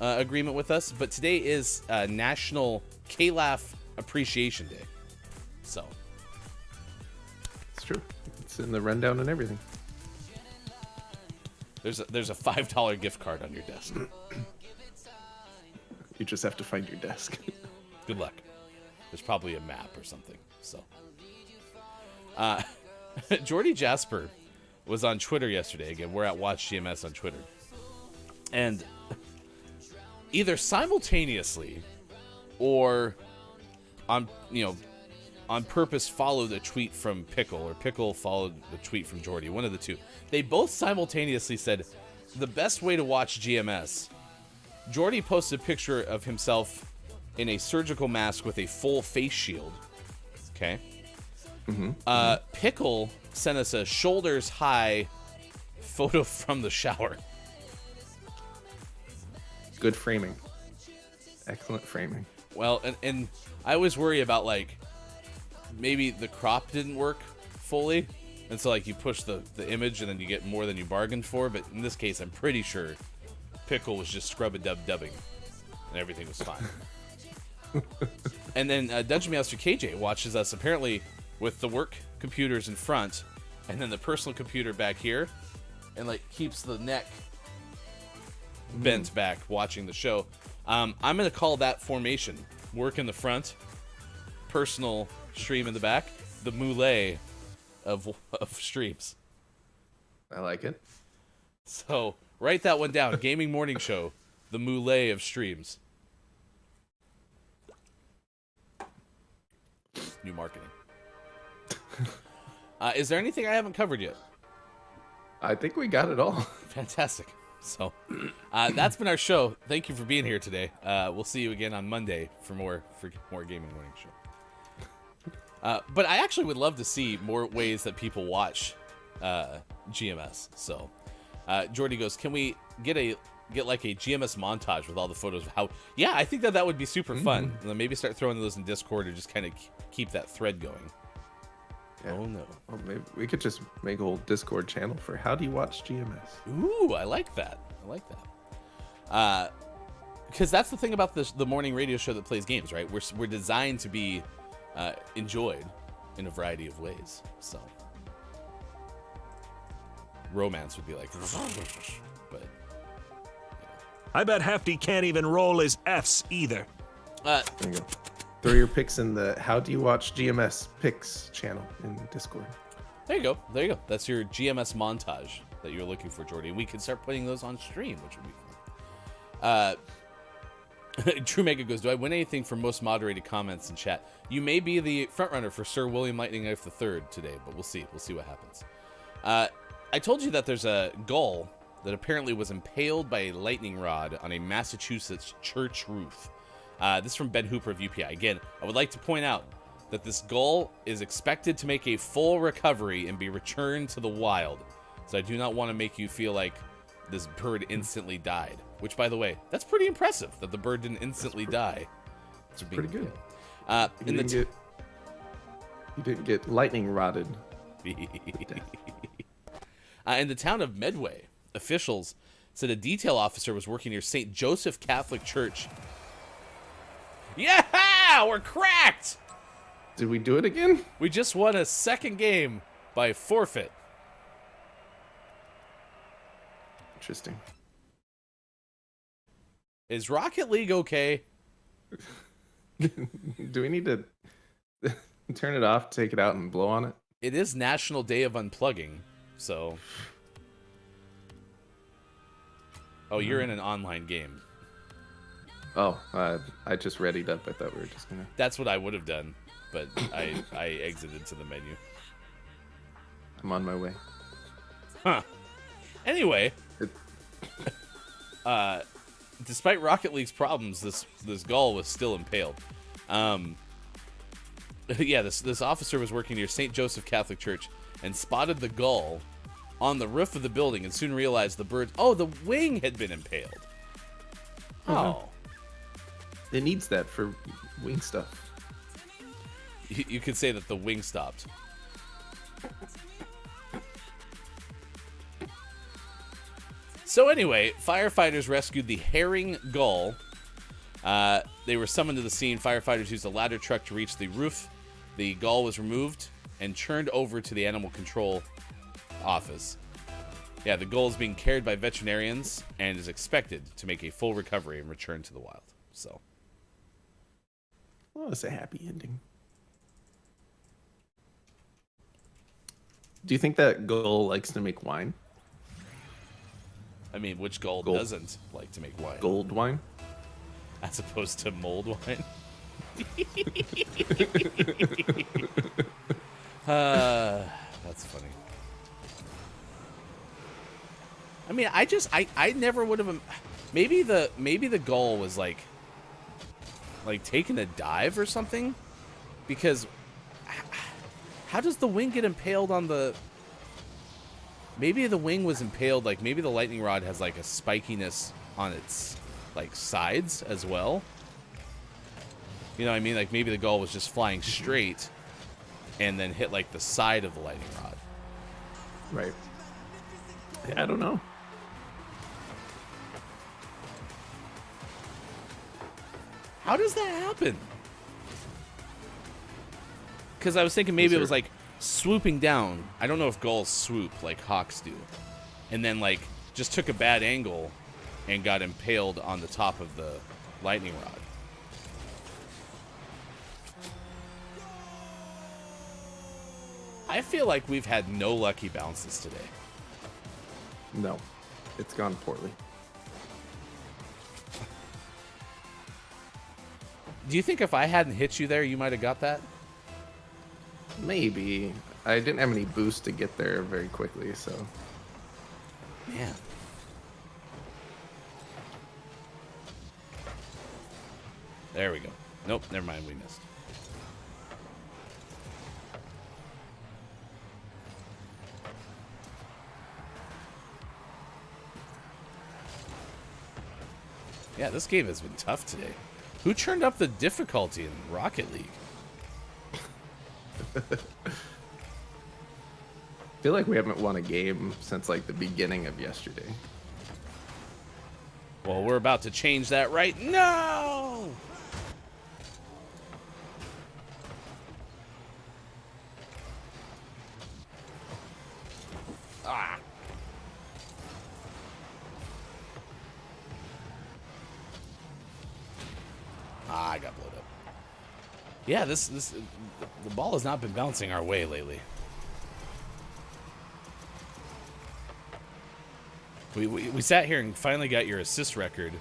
[SPEAKER 7] agreement with us, but today is National K-Laugh Appreciation Day. So.
[SPEAKER 12] It's true. It's in the rundown and everything.
[SPEAKER 7] There's a $5 gift card on your desk.
[SPEAKER 12] You just have to find your desk.
[SPEAKER 7] Good luck. There's probably a map or something. So, Jordy Jasper was on Twitter yesterday. Again, we're at Watch GMS on Twitter, and either simultaneously or on purpose followed a tweet from Pickle, or Pickle followed the tweet from Jordy. One of the two. They both simultaneously said, the best way to watch GMS. Jordy posted a picture of himself in a surgical mask with a full face shield. Okay. Pickle sent us a shoulders high photo from the shower.
[SPEAKER 12] Good framing. Excellent framing.
[SPEAKER 7] Well, and I always worry about, like, maybe the crop didn't work fully, and so, like, you push the image and then you get more than you bargained for, but in this case, I'm pretty sure Pickle was just scrub-a-dub-dubbing, and everything was fine. And then Dungeon Master KJ watches us, apparently, with the work computers in front, and then the personal computer back here, and, like, keeps the neck bent back watching the show. I'm going to call that formation. Work in the front, personal stream in the back, the moulet of streams.
[SPEAKER 12] I like it.
[SPEAKER 7] So write that one down. Gaming Morning Show, the moulet of streams. New marketing. Is there anything I haven't covered yet?
[SPEAKER 12] I think we got it all.
[SPEAKER 7] Fantastic. So that's been our show. Thank you for being here today. We'll see you again on Monday for more Gaming Morning Show. But I actually would love to see more ways that people watch GMS. So Jordy goes, can we get like a GMS montage with all the photos of how... Yeah, I think that would be super fun. And then maybe start throwing those in Discord or just kind of keep that thread going.
[SPEAKER 12] Yeah.
[SPEAKER 7] Oh, no.
[SPEAKER 12] Well, maybe we could just make a whole Discord channel for how do you watch GMS?
[SPEAKER 7] Ooh, I like that. Because that's the thing about the morning radio show that plays games, right? We're designed to be enjoyed in a variety of ways. So romance would be like, but
[SPEAKER 6] I bet Hefty can't even roll his F's either.
[SPEAKER 12] There you go. Throw your picks in the How Do You Watch GMS Picks channel in Discord.
[SPEAKER 7] There you go. That's your GMS montage that you're looking for, Jordy. We can start putting those on stream, which would be fun. True Mega goes, do I win anything for most moderated comments in chat? You may be the frontrunner for Sir William Lightning Knife III today, but we'll see. We'll see what happens. I told you that there's a gull that apparently was impaled by a lightning rod on a Massachusetts church roof. This is from Ben Hooper of UPI. Again, I would like to point out that this gull is expected to make a full recovery and be returned to the wild. So I do not want to make you feel like this bird instantly died. Which, by the way, that's pretty impressive that the bird didn't instantly die.
[SPEAKER 12] It's pretty good.
[SPEAKER 7] You
[SPEAKER 12] You didn't get lightning rotted.
[SPEAKER 7] In the town of Medway, officials said a detail officer was working near St. Joseph Catholic Church. Yeah, we're cracked!
[SPEAKER 12] Did we do it again?
[SPEAKER 7] We just won a second game by forfeit.
[SPEAKER 12] Interesting.
[SPEAKER 7] Is Rocket League okay?
[SPEAKER 12] Do we need to turn it off, take it out, and blow on it?
[SPEAKER 7] It is National Day of Unplugging, so... Oh, you're in an online game.
[SPEAKER 12] Oh, I just readied up. I thought we were just gonna...
[SPEAKER 7] That's what I would have done, but I exited to the menu.
[SPEAKER 12] I'm on my way.
[SPEAKER 7] Huh. Anyway... despite Rocket League's problems, this gull was still impaled. Yeah, this officer was working near St. Joseph Catholic Church and spotted the gull on the roof of the building and soon realized the bird... Oh, the wing had been impaled. Oh.
[SPEAKER 12] It needs that for wing stuff.
[SPEAKER 7] You could say that the wing stopped. So anyway, firefighters rescued the herring gull. They were summoned to the scene. Firefighters used a ladder truck to reach the roof. The gull was removed and turned over to the animal control office. Yeah, the gull is being cared by veterinarians and is expected to make a full recovery and return to the wild. So,
[SPEAKER 12] well, it's a happy ending. Do you think that gull likes to make wine?
[SPEAKER 7] I mean, which gull doesn't like to make wine?
[SPEAKER 12] Gold wine?
[SPEAKER 7] As opposed to mold wine? That's funny. I mean, I never would have... Maybe the gull was like taking a dive or something? Because how does the wing get impaled on the... Maybe the wing was impaled, like maybe the lightning rod has like a spikiness on its like sides as well. You know what I mean? Like maybe the gull was just flying straight and then hit like the side of the lightning rod.
[SPEAKER 12] Right. Yeah, I don't know.
[SPEAKER 7] How does that happen? Because I was thinking maybe it was like swooping down. I don't know if gulls swoop like hawks do. And then like just took a bad angle and got impaled on the top of the lightning rod. I feel like we've had no lucky bounces today.
[SPEAKER 12] No, it's gone poorly.
[SPEAKER 7] Do you think if I hadn't hit you there, you might have got that?
[SPEAKER 12] Maybe. I didn't have any boost to get there very quickly, so...
[SPEAKER 7] Man. There we go. Nope, never mind, we missed. Yeah, this game has been tough today. Who turned up the difficulty in Rocket League?
[SPEAKER 12] I feel like we haven't won a game since like the beginning of yesterday.
[SPEAKER 7] Well, we're about to change that right now. Ah. I got blowed up. Yeah, the ball has not been bouncing our way lately. We sat here and finally got your assist record,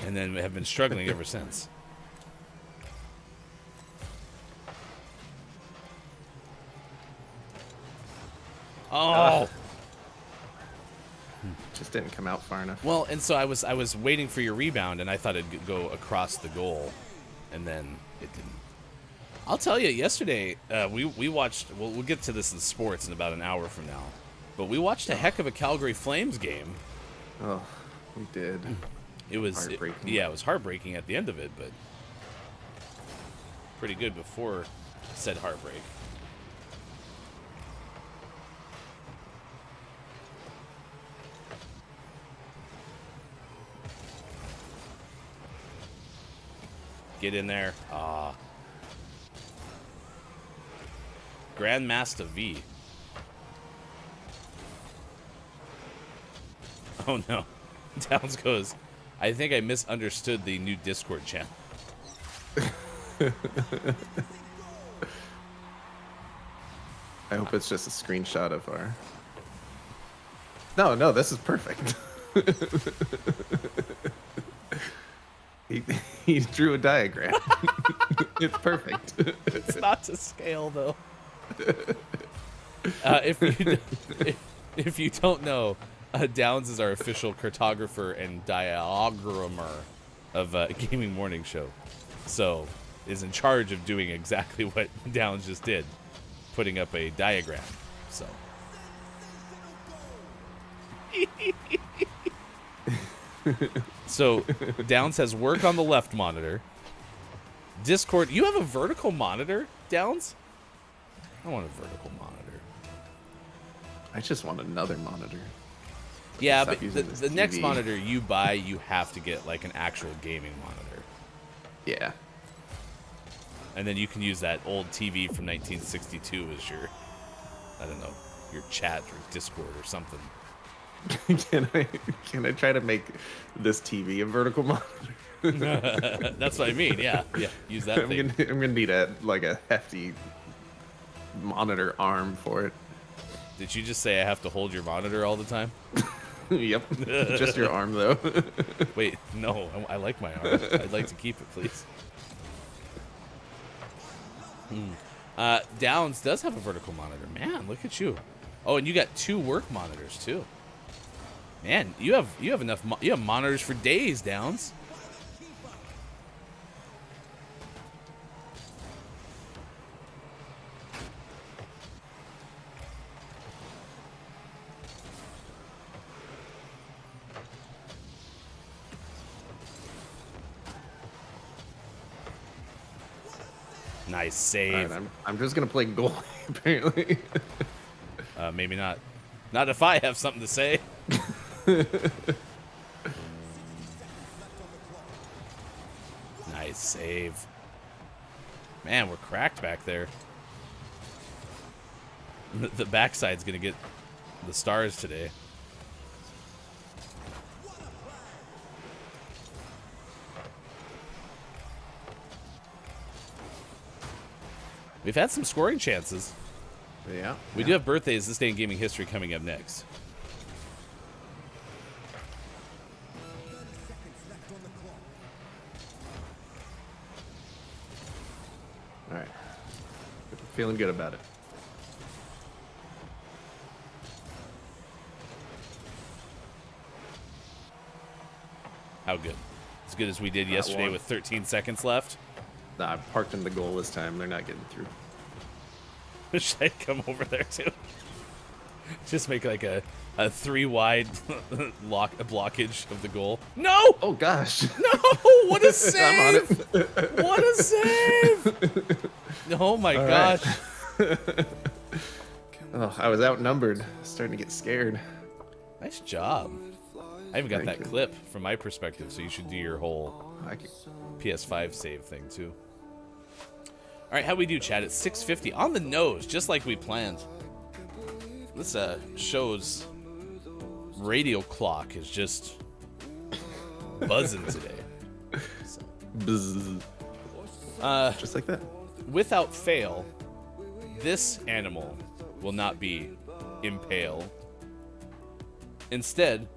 [SPEAKER 7] and then have been struggling ever since. Oh!
[SPEAKER 12] Just didn't come out far enough.
[SPEAKER 7] Well, and so I was waiting for your rebound, and I thought it'd go across the goal, and then it didn't. I'll tell you, yesterday we watched. Well, we'll get to this in sports in about an hour from now, but we watched a heck of a Calgary Flames game.
[SPEAKER 12] Oh, we did.
[SPEAKER 7] It was
[SPEAKER 12] heartbreaking.
[SPEAKER 7] it was heartbreaking at the end of it, but pretty good before said heartbreak. Get in there. Grandmaster V. Oh no. Downs goes, I think I misunderstood the new Discord channel.
[SPEAKER 12] I hope it's just a screenshot of our... No, this is perfect. He drew a diagram. It's perfect.
[SPEAKER 7] It's not to scale, though. If you don't know, Downs is our official cartographer and diagrammer of Gaming Morning Show. So, is in charge of doing exactly what Downs just did, putting up a diagram. So. So, Downs has work on the left monitor. Discord, you have a vertical monitor, Downs? I want a vertical monitor.
[SPEAKER 12] I just want another monitor.
[SPEAKER 7] Yeah,
[SPEAKER 12] Stop
[SPEAKER 7] but
[SPEAKER 12] using
[SPEAKER 7] the
[SPEAKER 12] this
[SPEAKER 7] next
[SPEAKER 12] TV.
[SPEAKER 7] monitor you buy, you have to get like an actual gaming monitor.
[SPEAKER 12] Yeah.
[SPEAKER 7] And then you can use that old TV from 1962 as your, I don't know, your chat or Discord or something.
[SPEAKER 12] Can I try to make this TV a vertical monitor?
[SPEAKER 7] That's what I mean. Yeah. Use that thing.
[SPEAKER 12] I'm gonna need a hefty monitor arm for it.
[SPEAKER 7] Did you just say I have to hold your monitor all the time?
[SPEAKER 12] Yep. Just your arm though.
[SPEAKER 7] Wait, no. I like my arm. I'd like to keep it, please. Downs does have a vertical monitor. Man, look at you. Oh, and you got 2 work monitors too. Man, you have enough. You have monitors for days, Downs. Nice save.
[SPEAKER 12] All right, I'm just gonna play goalie apparently.
[SPEAKER 7] Maybe not. Not if I have something to say. Nice save. Man, we're cracked back there. The backside's gonna get the stars today. We've had some scoring chances.
[SPEAKER 12] Yeah.
[SPEAKER 7] We do have birthdays this day in gaming history coming up next.
[SPEAKER 12] All right. Feeling good about it.
[SPEAKER 7] How good? As good as we did yesterday with 13 seconds left?
[SPEAKER 12] Nah, I parked in the goal this time. They're not getting through.
[SPEAKER 7] Should I come over there too? Just make like a 3-wide blockage of the goal. No!
[SPEAKER 12] Oh gosh.
[SPEAKER 7] No! What a save!
[SPEAKER 12] I'm on it.
[SPEAKER 7] What a save! Oh my
[SPEAKER 12] All
[SPEAKER 7] gosh.
[SPEAKER 12] right. Oh, I was outnumbered. Starting to get scared.
[SPEAKER 7] Nice job. I even got
[SPEAKER 12] Thank
[SPEAKER 7] that
[SPEAKER 12] you.
[SPEAKER 7] clip from my perspective, so you should do your whole PS5 save thing too. All right, how we do, chat? It's 6:50 on the nose, just like we planned. This show's radio clock is just buzzing today. So.
[SPEAKER 12] Bzz. Just like that.
[SPEAKER 7] Without fail, this animal will not be impaled. Instead,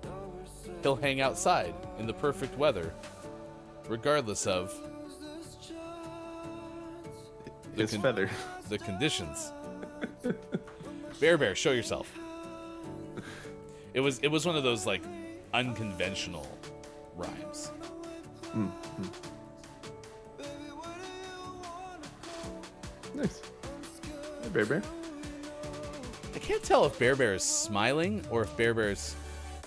[SPEAKER 7] he'll hang outside in the perfect weather, regardless of
[SPEAKER 12] His feather.
[SPEAKER 7] the conditions. Bear, show yourself. It was one of those like unconventional rhymes.
[SPEAKER 12] Nice. Hey, Bear Bear.
[SPEAKER 7] I can't tell if Bear Bear is smiling or if Bear Bear's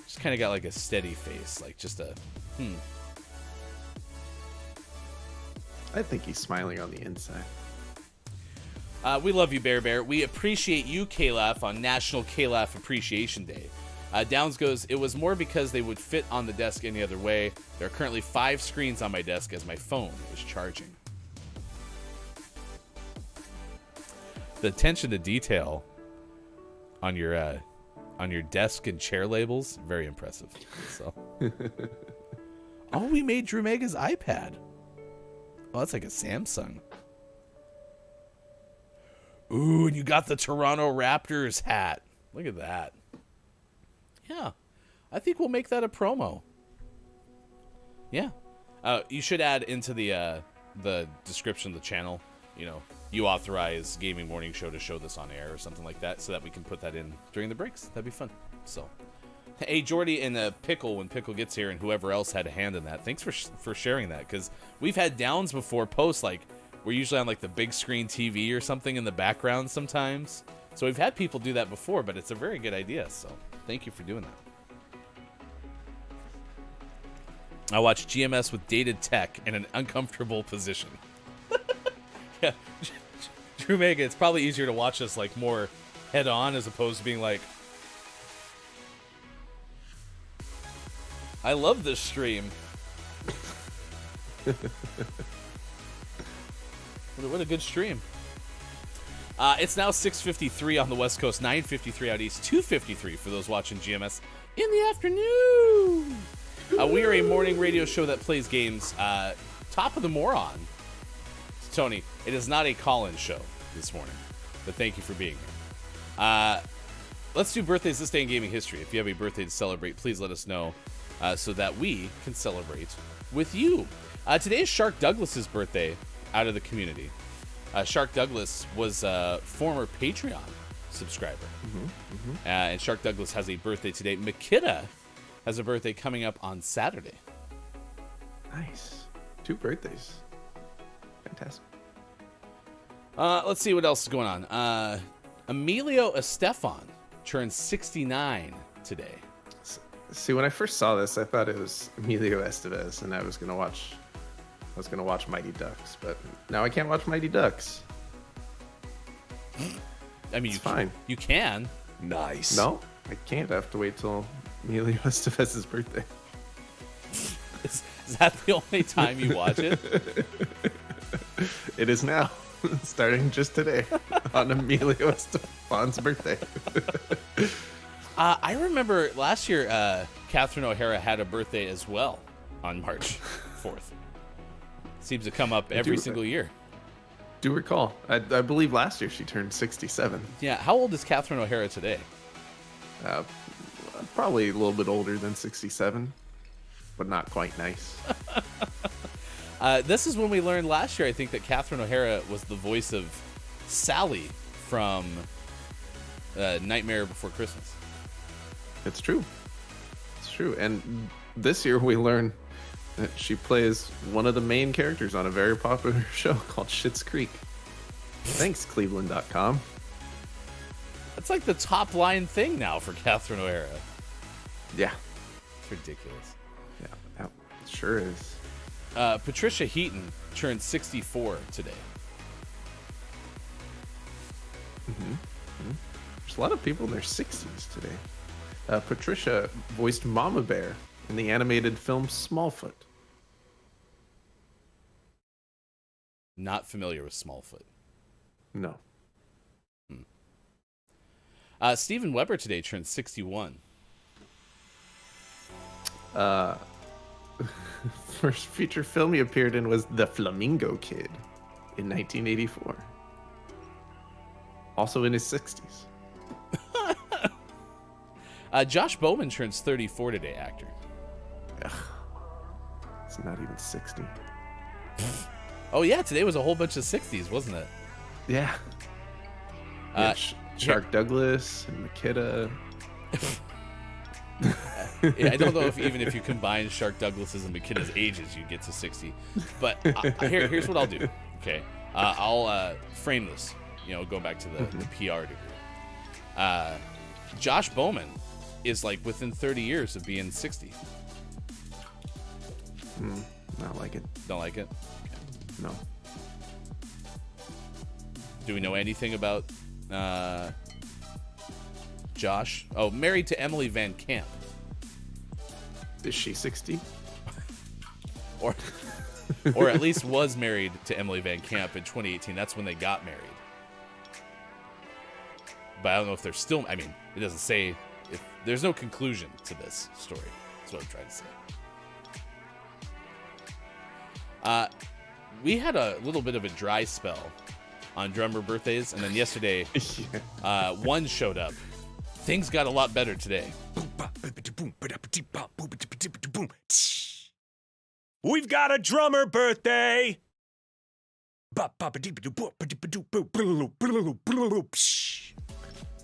[SPEAKER 7] just kind of got like a steady face, like just a
[SPEAKER 12] I think he's smiling on the inside.
[SPEAKER 7] We love you, Bear Bear. We appreciate you, K-Laugh, on National K-Laugh Appreciation Day. Downs goes, it was more because they would fit on the desk any other way. There are currently 5 screens on my desk as my phone is charging. The attention to detail on your desk and chair labels, very impressive. So, oh, we made Drew Mega's iPad. Oh, that's like a Samsung. Ooh, and you got the Toronto Raptors hat. Look at that. Yeah, I think we'll make that a promo. Yeah, you should add into the description of the channel. You know, you authorize Gaming Morning Show to show this on air or something like that, so that we can put that in during the breaks. That'd be fun. So, hey, Jordy and Pickle, when Pickle gets here, and whoever else had a hand in that, thanks for sharing that, because we've had Downs before post like we're usually on like the big screen TV or something in the background sometimes. So we've had people do that before, but it's a very good idea. So thank you for doing that. I watched GMS with dated tech in an uncomfortable position. Yeah, Drew Mega, it's probably easier to watch us like more head on as opposed to being like, I love this stream. What a good stream. It's now 6:53 on the West Coast, 9:53 out east, 2:53 for those watching GMS in the afternoon. We are a morning radio show that plays games. Top of the Moron. Tony, it is not a call-in show this morning, but thank you for being here. Let's do birthdays this day in gaming history. If you have a birthday to celebrate, please let us know so that we can celebrate with you. Today is Shark Douglas's birthday out of the community. Shark Douglas was a former Patreon subscriber. And Shark Douglas has a birthday today. mckidda has a birthday coming up on Saturday.
[SPEAKER 12] Nice. 2 birthdays. Fantastic.
[SPEAKER 7] Let's see what else is going on. Emilio Estefan turns 69 today.
[SPEAKER 12] See, when I first saw this, I thought it was Emilio Estevez, and I was gonna watch Mighty Ducks, but now I can't watch Mighty Ducks.
[SPEAKER 7] I mean,
[SPEAKER 12] it's fine.
[SPEAKER 7] You can. Nice.
[SPEAKER 12] No, I can't. I have to wait till Emilio Estevez's birthday.
[SPEAKER 7] Is that the only time you watch it?
[SPEAKER 12] It is now, starting just today on Emilio Estefan's birthday.
[SPEAKER 7] I remember last year, Catherine O'Hara had a birthday as well on March 4th. Seems to come up every single year.
[SPEAKER 12] Do recall. I believe last year she turned 67.
[SPEAKER 7] Yeah. How old is Catherine O'Hara today?
[SPEAKER 12] Probably a little bit older than 67, but not quite nice.
[SPEAKER 7] This is when we learned last year, I think, that Catherine O'Hara was the voice of Sally from Nightmare Before Christmas.
[SPEAKER 12] It's true. It's true. And this year we learned that she plays one of the main characters on a very popular show called Schitt's Creek. Thanks, Cleveland.com.
[SPEAKER 7] That's like the top line thing now for Catherine O'Hara.
[SPEAKER 12] Yeah.
[SPEAKER 7] It's ridiculous.
[SPEAKER 12] Yeah, it sure is.
[SPEAKER 7] Patricia Heaton turned 64 today.
[SPEAKER 12] There's a lot of people in their 60s today. Patricia voiced Mama Bear in the animated film Smallfoot.
[SPEAKER 7] Not familiar with Smallfoot.
[SPEAKER 12] No.
[SPEAKER 7] Steven Weber today turned 61.
[SPEAKER 12] First feature film he appeared in was The Flamingo Kid in 1984. Also in his 60s.
[SPEAKER 7] Josh Bowman turns 34 today, actor.
[SPEAKER 12] Ugh. It's not even 60.
[SPEAKER 7] Oh, yeah, today was a whole bunch of 60s, wasn't it?
[SPEAKER 12] Yeah. Shark Douglas and mckidda.
[SPEAKER 7] I don't know if even if you combine Shark Douglas's and McKidda's ages, you get to 60. But here's what I'll do. Okay, I'll frame this. Going back to the PR degree. Josh Bowman is like within 30 years of being 60.
[SPEAKER 12] Not like it.
[SPEAKER 7] Don't like it?
[SPEAKER 12] No.
[SPEAKER 7] Do we know anything about Josh? Oh, married to Emily Van Camp.
[SPEAKER 12] Is she 60?
[SPEAKER 7] Or at least was married to Emily Van Camp in 2018. That's when they got married. But I don't know if they're still... I mean, it doesn't say... There's no conclusion to this story. That's what I'm trying to say. We had a little bit of a dry spell on drummer birthdays, and then yesterday, one showed up. Things got a lot better today.
[SPEAKER 6] We've got a drummer birthday.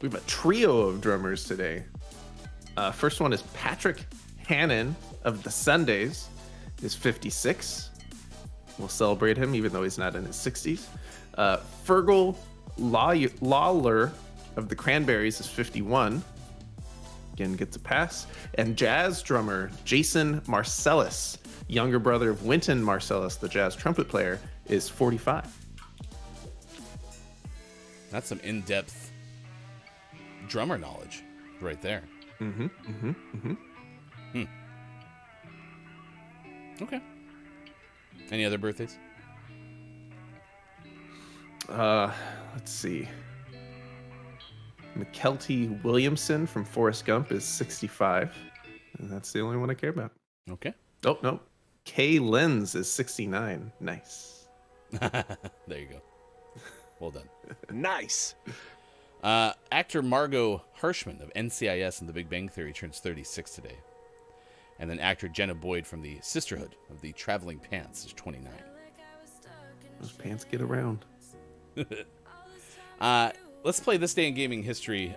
[SPEAKER 12] We have a trio of drummers today. First one is Patrick Hannon of the Sundays. Is 56. We'll celebrate him even though he's not in his 60s. Fergal Lawler of the Cranberries is 51. Again, gets a pass. And jazz drummer Jason Marcellus, younger brother of Wynton Marcellus, the jazz trumpet player, is 45.
[SPEAKER 7] That's some in-depth drummer knowledge right there. Okay. Any other birthdays?
[SPEAKER 12] Let's see. McKelty Williamson from Forrest Gump is 65. And that's the only one I care about.
[SPEAKER 7] Okay.
[SPEAKER 12] Oh, no. Kay Lenz is 69. Nice.
[SPEAKER 7] There you go. Well done.
[SPEAKER 6] Nice.
[SPEAKER 7] Actor Margot Hirschman of NCIS and The Big Bang Theory turns 36 today. And then actor Jenna Boyd from the Sisterhood of the Traveling Pants is 29.
[SPEAKER 12] Those pants get around.
[SPEAKER 7] Let's play This Day in Gaming History.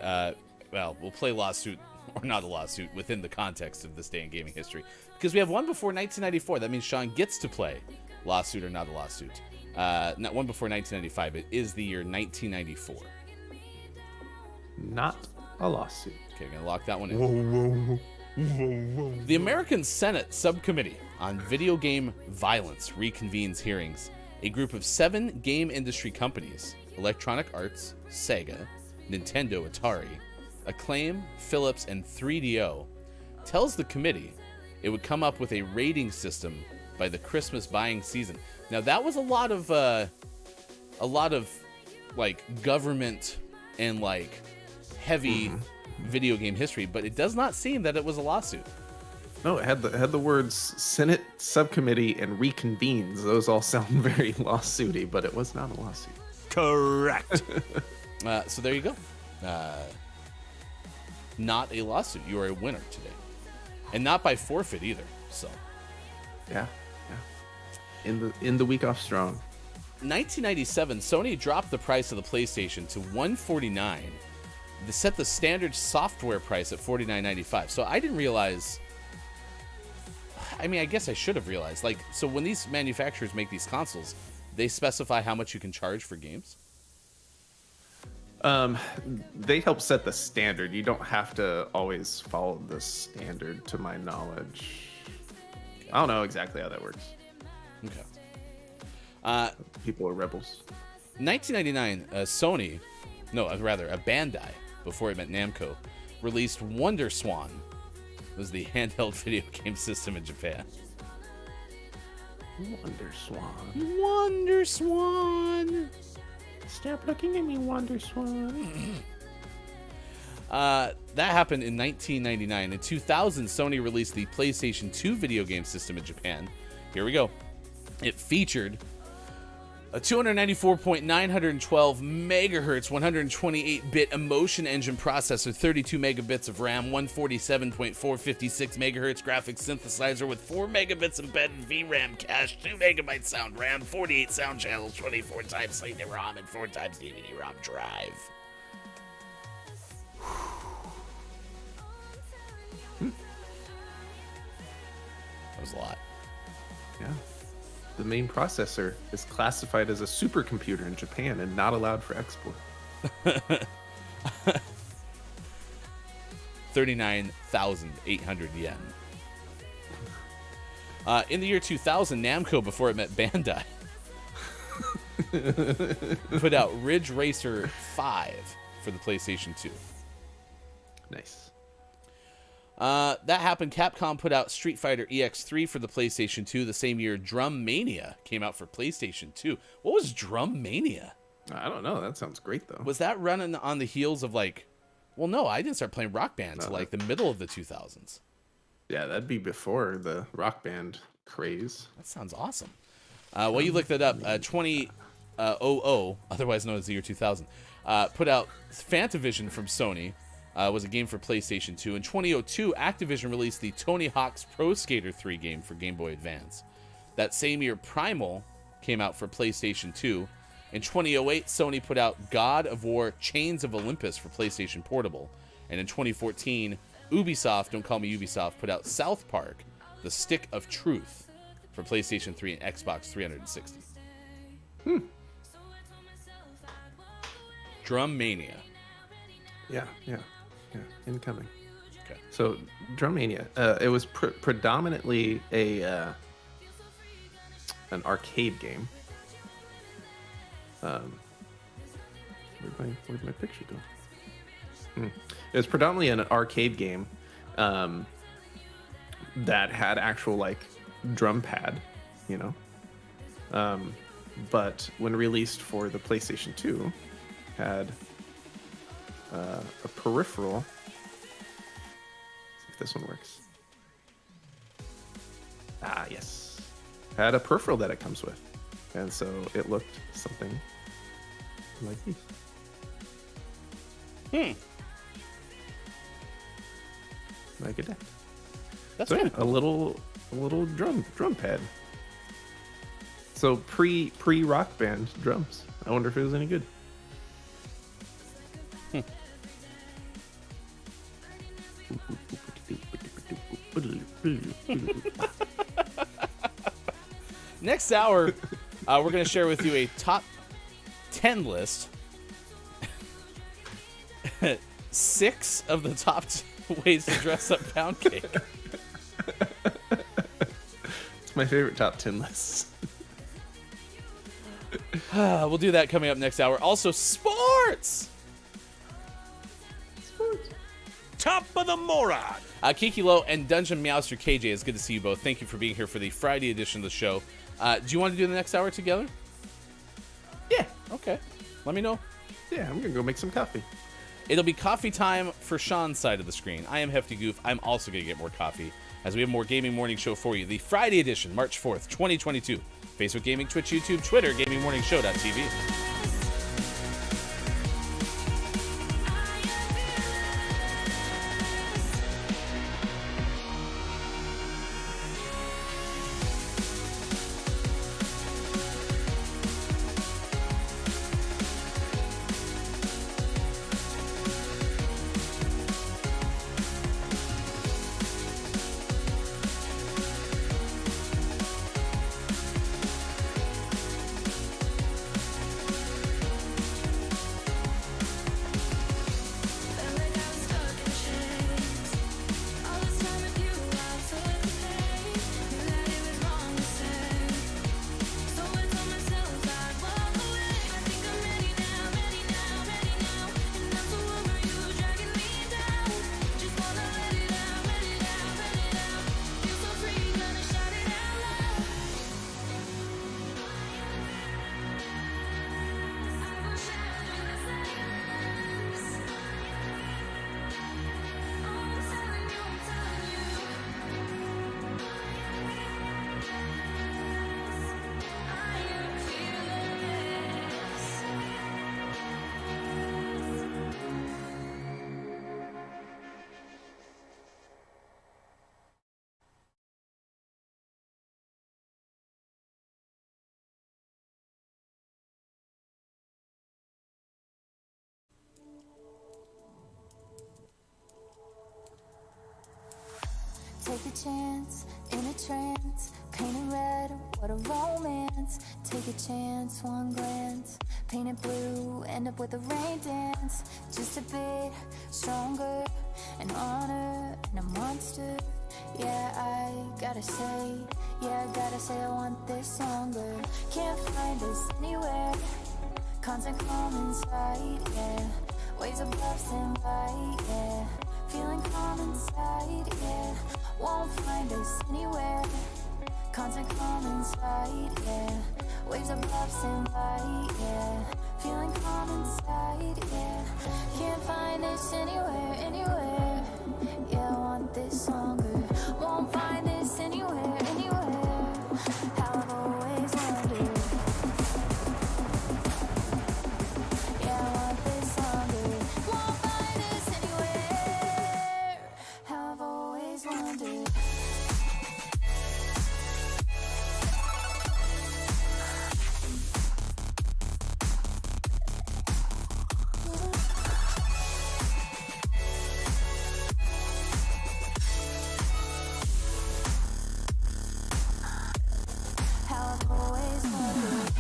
[SPEAKER 7] We'll play Lawsuit or not a lawsuit within the context of This Day in Gaming History. Because we have one before 1994. That means Sean gets to play Lawsuit or not a lawsuit. Not one before 1995. It is the year 1994.
[SPEAKER 12] Not a lawsuit.
[SPEAKER 7] Okay, I'm going to lock that one in. The American Senate Subcommittee on Video Game Violence reconvenes hearings. A group of 7 game industry companies, Electronic Arts, Sega, Nintendo, Atari, Acclaim, Philips, and 3DO, tells the committee it would come up with a rating system by the Christmas buying season. Now that was a lot of like government and like heavy video game history, but it does not seem that it was a lawsuit.
[SPEAKER 12] No, it had the words Senate Subcommittee and reconvenes. Those all sound very lawsuity, but it was not a lawsuit.
[SPEAKER 6] Correct.
[SPEAKER 7] So there you go. Not a lawsuit. You are a winner today, and not by forfeit either. So,
[SPEAKER 12] yeah. In the week off strong.
[SPEAKER 7] 1997, Sony dropped the price of the PlayStation to $149. They set the standard software price at $49.95. So I didn't realize. I mean, I guess I should have realized. Like, so when these manufacturers make these consoles, they specify how much you can charge for games?
[SPEAKER 12] They help set the standard. You don't have to always follow the standard, to my knowledge. Okay. I don't know exactly how that works.
[SPEAKER 7] Okay.
[SPEAKER 12] People are rebels.
[SPEAKER 7] 1999, a Bandai, before it meant Namco, released Wonder Swan. It was the handheld video game system in Japan.
[SPEAKER 12] Wonder Swan. Stop looking at me, Wonder Swan.
[SPEAKER 7] That happened in 1999. In 2000, Sony released the PlayStation 2 video game system in Japan. Here we go. It featured a 294.912 megahertz 128-bit Emotion Engine processor, 32 megabits of RAM, 147.456 megahertz graphics synthesizer with 4 megabits embedded VRAM cache, 2 megabytes sound RAM, 48 sound channels, 24 times CD-ROM, and 4 times DVD-ROM drive. That was a lot.
[SPEAKER 12] Yeah. The main processor is classified as a supercomputer in Japan and not allowed for export.
[SPEAKER 7] 39,800 yen. In the year 2000, Namco, before it met Bandai, put out Ridge Racer 5 for the PlayStation 2.
[SPEAKER 12] Nice.
[SPEAKER 7] That happened. Capcom put out Street Fighter EX3 for the PlayStation 2. The same year, Drum Mania came out for PlayStation 2. What was Drum Mania?
[SPEAKER 12] I don't know. That sounds great, though.
[SPEAKER 7] Was that running on the heels of like... Well, no, I didn't start playing Rock Band until like the middle of the 2000s.
[SPEAKER 12] Yeah, that'd be before the Rock Band craze.
[SPEAKER 7] That sounds awesome. Well, you looked that up. 2000, otherwise known as the year 2000, put out Fantavision from Sony. Was a game for PlayStation 2. In 2002, Activision released the Tony Hawk's Pro Skater 3 game for Game Boy Advance. That same year, Primal came out for PlayStation 2. In 2008, Sony put out God of War Chains of Olympus for PlayStation Portable. And in 2014, Ubisoft, don't call me Ubisoft, put out South Park, The Stick of Truth for PlayStation 3 and Xbox 360. Drum Mania.
[SPEAKER 12] Yeah. Incoming.
[SPEAKER 7] Okay.
[SPEAKER 12] So, Drum Mania, it was predominantly an arcade game. Where'd my picture go? It was predominantly an arcade game that had actual like drum pad, you know. But when released for the PlayStation 2, had a peripheral. Let's see if this one works. Ah, yes. Had a peripheral that it comes with, and so it looked something like these. Like it.
[SPEAKER 7] That's
[SPEAKER 12] so, yeah,
[SPEAKER 7] cool.
[SPEAKER 12] a little drum pad. So pre Rock Band drums. I wonder if it was any good.
[SPEAKER 7] Next hour, we're going to share with you a top 10 list. 6 of the top ways to dress up pound cake.
[SPEAKER 12] It's my favorite top 10 lists.
[SPEAKER 7] We'll do that coming up next hour. Also, sports!
[SPEAKER 6] Top of the moron!
[SPEAKER 7] Kiki Low and Dungeon Meowster KJ, it's good to see you both. Thank you for being here for the Friday edition of the show. Do you want to do the next hour together?
[SPEAKER 12] Yeah.
[SPEAKER 7] Okay. Let me know.
[SPEAKER 12] Yeah, I'm going to go make some coffee.
[SPEAKER 7] It'll be coffee time for Sean's side of the screen. I am Hefty Goof. I'm also going to get more coffee as we have more Gaming Morning Show for you. The Friday edition, March 4th, 2022. Facebook Gaming, Twitch, YouTube, Twitter, GamingMorningShow.tv.
[SPEAKER 13] Take a chance in a trance, painted red, what a romance. Take a chance, one glance, painted blue, end up with a rain dance. Just a bit stronger, an honor and a monster. Yeah, I gotta say I want this longer. Can't find this anywhere, constant calm inside, yeah. Waves above stand by, yeah. Feeling calm inside, yeah. Won't find us anywhere, constant calm inside, yeah. Waves above stand by, yeah. Feeling calm inside, yeah. Can't find us anywhere, anywhere. Yeah, I want this longer. Won't find this anywhere, anywhere. How I've always wondered. Yeah, I want this longer. Won't find this anywhere. How I've always wondered. How I've always wondered.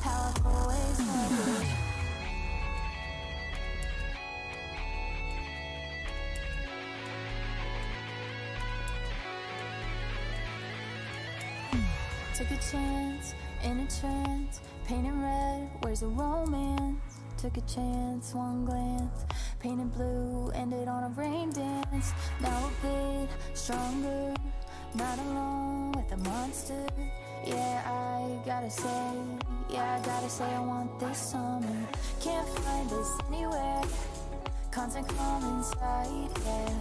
[SPEAKER 13] How I've always wondered. Took a chance in a trance, painted red, where's the romance? Took a chance, one glance, painted blue, ended on a rain dance. Now a bit stronger, not alone with a monster. Yeah, I gotta say I want this summer. Can't find this anywhere, constant calm inside, yeah.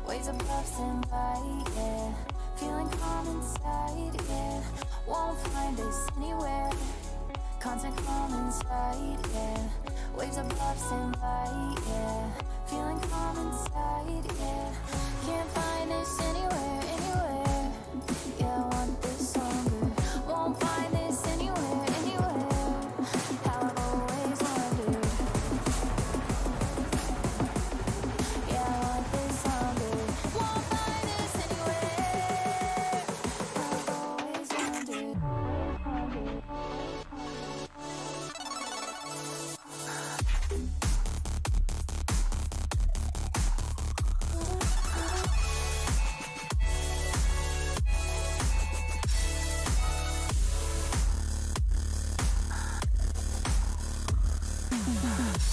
[SPEAKER 13] Waves above stand by, yeah. Feeling calm inside, yeah. Won't find us anywhere, constant calm inside, yeah. Waves above stand by, yeah. Feeling calm inside, yeah. Can't find us anywhere, anywhere. Yeah, I want this longer. Won't find this anywhere, anywhere. How I've always wondered. Yeah, I want this longer. Won't find this anywhere. How I've always wondered.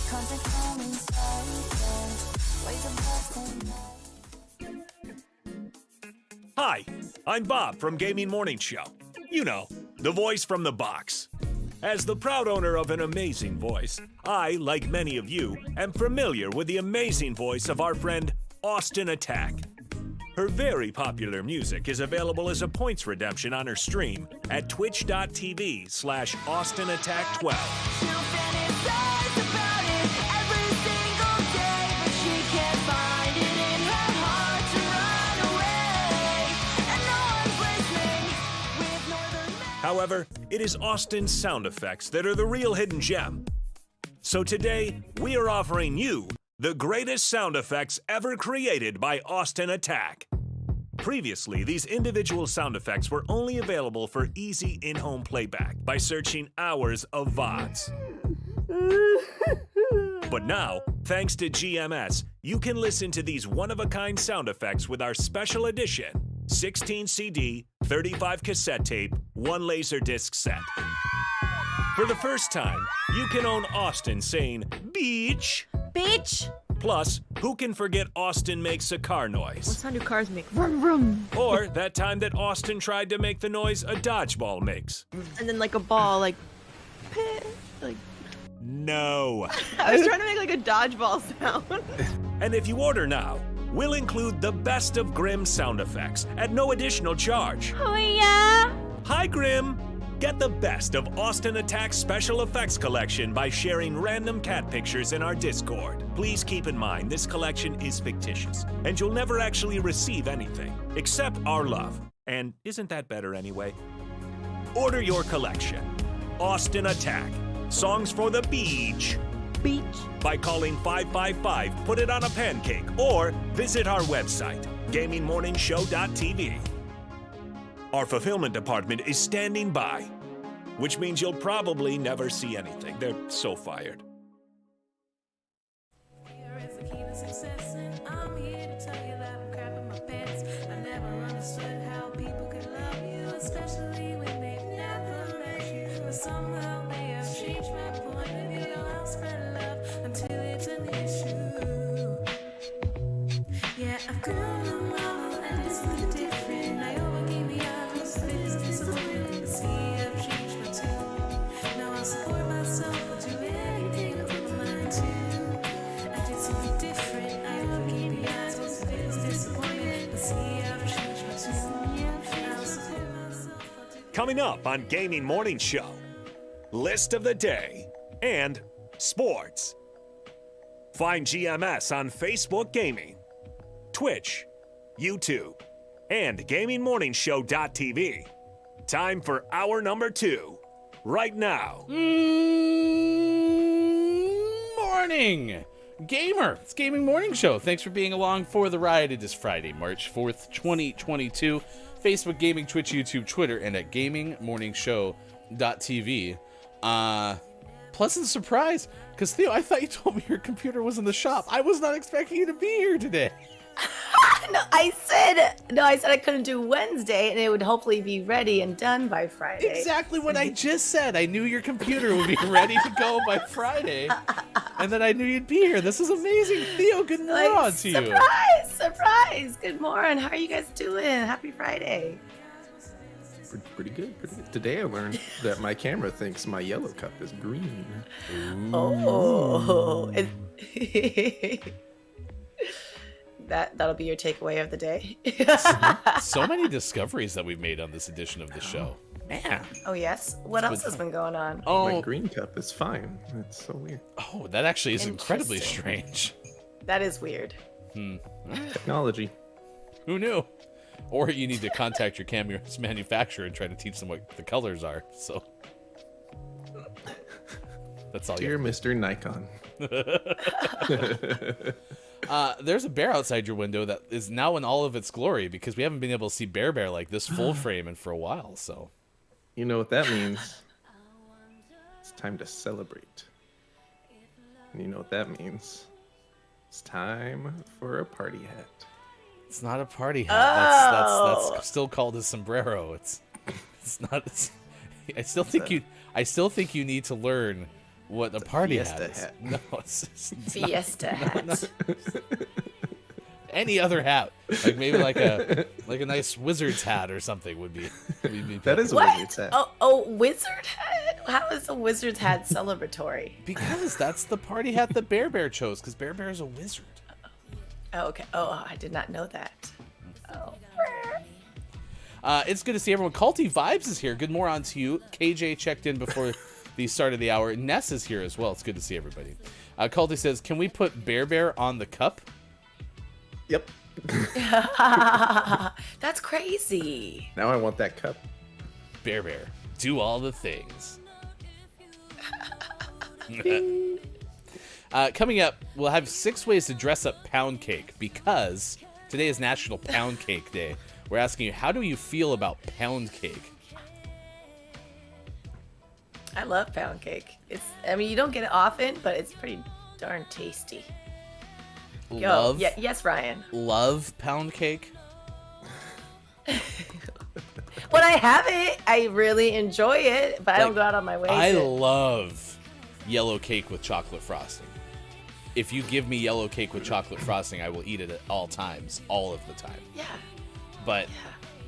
[SPEAKER 13] Constant calm inside, yeah. Waves above stand by.
[SPEAKER 6] Hi, I'm Bob from Gaming Morning Show. You know, the voice from the box. As the proud owner of an amazing voice, I, like many of you, am familiar with the amazing voice of our friend Austin Attack. Her very popular music is available as a points redemption on her stream at twitch.tv/AustinAttack12. However, it is Austin's sound effects that are the real hidden gem. So today, we are offering you the greatest sound effects ever created by Austin Attack. Previously, these individual sound effects were only available for easy in-home playback by searching hours of VODs. But now, thanks to GMS, you can listen to these one-of-a-kind sound effects with our special edition 16 CD, 35 cassette tape, 1 Laserdisc set. For the first time, you can own Austin saying, "Beach."
[SPEAKER 11] Beach.
[SPEAKER 6] Plus, who can forget Austin makes a car noise?
[SPEAKER 11] What sound do cars make? Vroom, vroom.
[SPEAKER 6] Or that time that Austin tried to make the noise a dodgeball makes.
[SPEAKER 8] And then like a ball, like, like.
[SPEAKER 6] No.
[SPEAKER 8] I was trying to make like a dodgeball sound.
[SPEAKER 6] And if you order now, we'll include the best of Grimm sound effects at no additional charge.
[SPEAKER 11] Oh yeah.
[SPEAKER 6] Hi, Grimm. Get the best of Austin Attack's special effects collection by sharing random cat pictures in our Discord. Please keep in mind this collection is fictitious, and you'll never actually receive anything, except our love. And isn't that better anyway? Order your collection. Austin Attack. Songs for the beach.
[SPEAKER 8] Beach.
[SPEAKER 6] By calling 555, put it on a pancake, or visit our website, gamingmorningshow.tv. Our fulfillment department is standing by, which means you'll probably never see anything. They're so fired.
[SPEAKER 13] Somehow they have changed my point of view. I'll spread love until it's an issue. Yeah, I've grown up and it's a different. I overcame the obvious business. See, I've changed my tune. Now I support myself, but do anything with my mind too. I did something different. I overcame the obvious business. Disappointed, but see, I've changed my tune. I'll support myself.
[SPEAKER 6] Coming up on Gaming Morning Show, List of the Day and Sports. Find GMS on Facebook Gaming, Twitch, YouTube, and GamingMorningshow.tv. Time for hour number 2, right now.
[SPEAKER 7] Morning, gamer. It's Gaming Morning Show. Thanks for being along for the ride. It is Friday, March 4th, 2022. Facebook Gaming, Twitch, YouTube, Twitter, and at GamingMorningshow.tv. Pleasant surprise, because Theo, I thought you told me your computer was in the shop. I was not expecting you to be here today.
[SPEAKER 11] No, I said I couldn't do Wednesday, and it would hopefully be ready and done by Friday.
[SPEAKER 7] Exactly what I just said. I knew your computer would be ready to go by Friday, and then I knew you'd be here. This is amazing. Theo, good morning to you.
[SPEAKER 11] Surprise! Good morning. How are you guys doing? Happy Friday.
[SPEAKER 12] Pretty good. Today I learned that my camera thinks my yellow cup is green.
[SPEAKER 11] Oh. That'll be your takeaway of the day.
[SPEAKER 7] So many discoveries that we've made on this edition of the show. Man.
[SPEAKER 11] Oh, yes? What else has been going on?
[SPEAKER 12] Oh, my green cup is fine. It's so weird.
[SPEAKER 7] Oh, that actually is incredibly strange.
[SPEAKER 11] That is weird.
[SPEAKER 12] Technology.
[SPEAKER 7] Who knew? Or you need to contact your camera's manufacturer and try to teach them what the colors are. So that's all.
[SPEAKER 12] Dear Mr. Nikon.
[SPEAKER 7] There's a bear outside your window that is now in all of its glory because we haven't been able to see Bear like this full frame in for a while. So
[SPEAKER 12] you know what that means? It's time to celebrate. And you know what that means? It's time for a party hat.
[SPEAKER 7] It's not a party hat. That's still called a sombrero. It's not. I still think you need to learn what a party hat is. No, it's
[SPEAKER 11] Fiesta hat.
[SPEAKER 7] Any other hat, like maybe like a nice wizard's hat or something would be
[SPEAKER 12] that is a wizard's hat.
[SPEAKER 11] Oh, wizard hat? How is a wizard's hat celebratory?
[SPEAKER 7] Because that's the party hat that Bear chose. Because Bear is a wizard.
[SPEAKER 11] Oh, okay. Oh, I did not know that. Oh.
[SPEAKER 7] It's good to see everyone. Culty Vibes is here. Good morning to you. KJ checked in before the start of the hour. Ness is here as well. It's good to see everybody. Culty says, "Can we put Bear on the cup?"
[SPEAKER 12] Yep.
[SPEAKER 11] That's crazy.
[SPEAKER 12] Now I want that cup.
[SPEAKER 7] Bear, do all the things. Coming up, we'll have 6 ways to dress up pound cake because today is National Pound Cake Day. We're asking you, how do you feel about pound cake?
[SPEAKER 11] I love pound cake. You don't get it often, but it's pretty darn tasty.
[SPEAKER 7] Love?
[SPEAKER 11] Yes, Ryan.
[SPEAKER 7] Love pound cake?
[SPEAKER 11] When I have it, I really enjoy it, but I don't go out on my way.
[SPEAKER 7] I love yellow cake with chocolate frosting. If you give me yellow cake with chocolate frosting, I will eat it at all times, all of the time.
[SPEAKER 11] Yeah.
[SPEAKER 7] But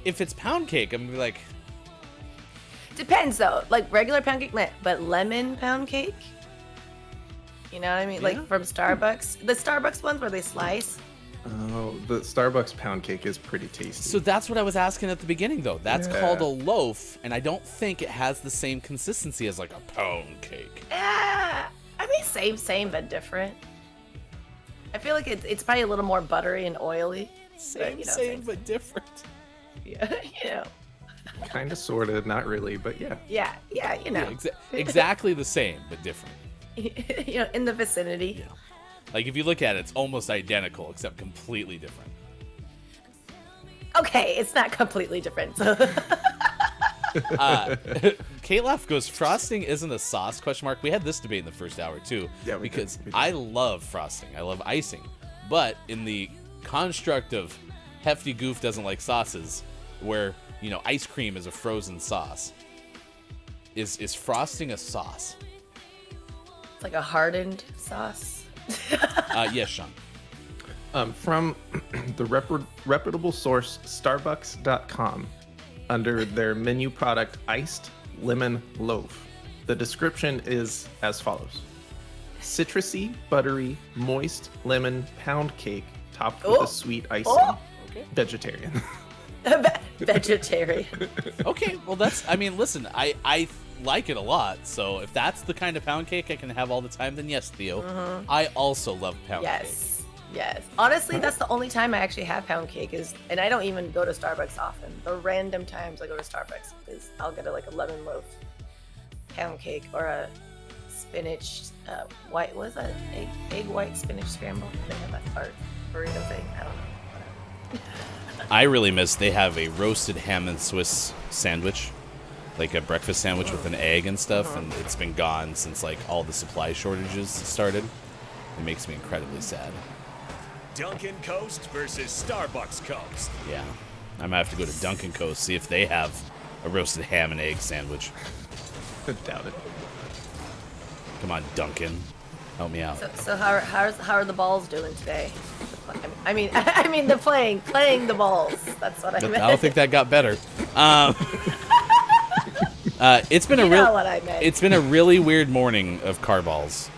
[SPEAKER 7] if it's pound cake, I'm gonna be like...
[SPEAKER 11] Depends, though. Like, regular pound cake, but lemon pound cake? You know what I mean?
[SPEAKER 7] Yeah.
[SPEAKER 11] Like, from Starbucks. The Starbucks ones where they slice.
[SPEAKER 12] Oh, the Starbucks pound cake is pretty tasty.
[SPEAKER 7] So that's what I was asking at the beginning, though. That's called a loaf, and I don't think it has the same consistency as like a pound cake.
[SPEAKER 11] I mean, same, but different. I feel like it's probably a little more buttery and oily.
[SPEAKER 7] Same, but different.
[SPEAKER 11] Yeah,
[SPEAKER 12] Kind of, sort of, not really, but yeah.
[SPEAKER 11] Yeah,
[SPEAKER 7] exactly the same, but different.
[SPEAKER 11] In the vicinity.
[SPEAKER 7] Yeah. Like, if you look at it, it's almost identical, except completely different.
[SPEAKER 11] Okay, it's not completely different. So.
[SPEAKER 7] K-Laf goes, frosting isn't a sauce, ? We had this debate in the first hour, too.
[SPEAKER 12] Yeah,
[SPEAKER 7] because I love frosting. I love icing. But in the construct of Hefty Goof doesn't like sauces, where, ice cream is a frozen sauce, is frosting a sauce?
[SPEAKER 11] It's like a hardened sauce.
[SPEAKER 7] Yes, Sean.
[SPEAKER 12] From the reputable source Starbucks.com, under their menu product Iced Lemon Loaf, the description is as follows: citrusy, buttery, moist lemon pound cake topped with a sweet icing.
[SPEAKER 7] Okay.
[SPEAKER 12] Vegetarian.
[SPEAKER 11] Vegetarian.
[SPEAKER 7] Okay, well listen, I like it a lot, so if that's the kind of pound cake I can have all the time, then yes, Theo.
[SPEAKER 11] Mhm.
[SPEAKER 7] I also love pound cake.
[SPEAKER 11] Yes. Honestly, that's the only time I actually have pound cake and I don't even go to Starbucks often. The random times I go to Starbucks is I'll get a lemon loaf pound cake or a spinach white, what is that? Egg white spinach scramble. They have that burrito thing. I don't know.
[SPEAKER 7] I really miss, they have a roasted ham and Swiss sandwich, like a breakfast sandwich with an egg and stuff, and it's been gone since like all the supply shortages started. It makes me incredibly sad.
[SPEAKER 6] Dunkin' Coast versus Starbucks Coast.
[SPEAKER 7] Yeah, I might have to go to Dunkin' Coast, see if they have a roasted ham and egg sandwich.
[SPEAKER 12] Doubt it.
[SPEAKER 7] Come on, Dunkin', help me out.
[SPEAKER 11] So how are the balls doing today? I mean the playing the balls. That's what I meant.
[SPEAKER 7] I don't think that got better. It's been it's been a really weird morning of car balls.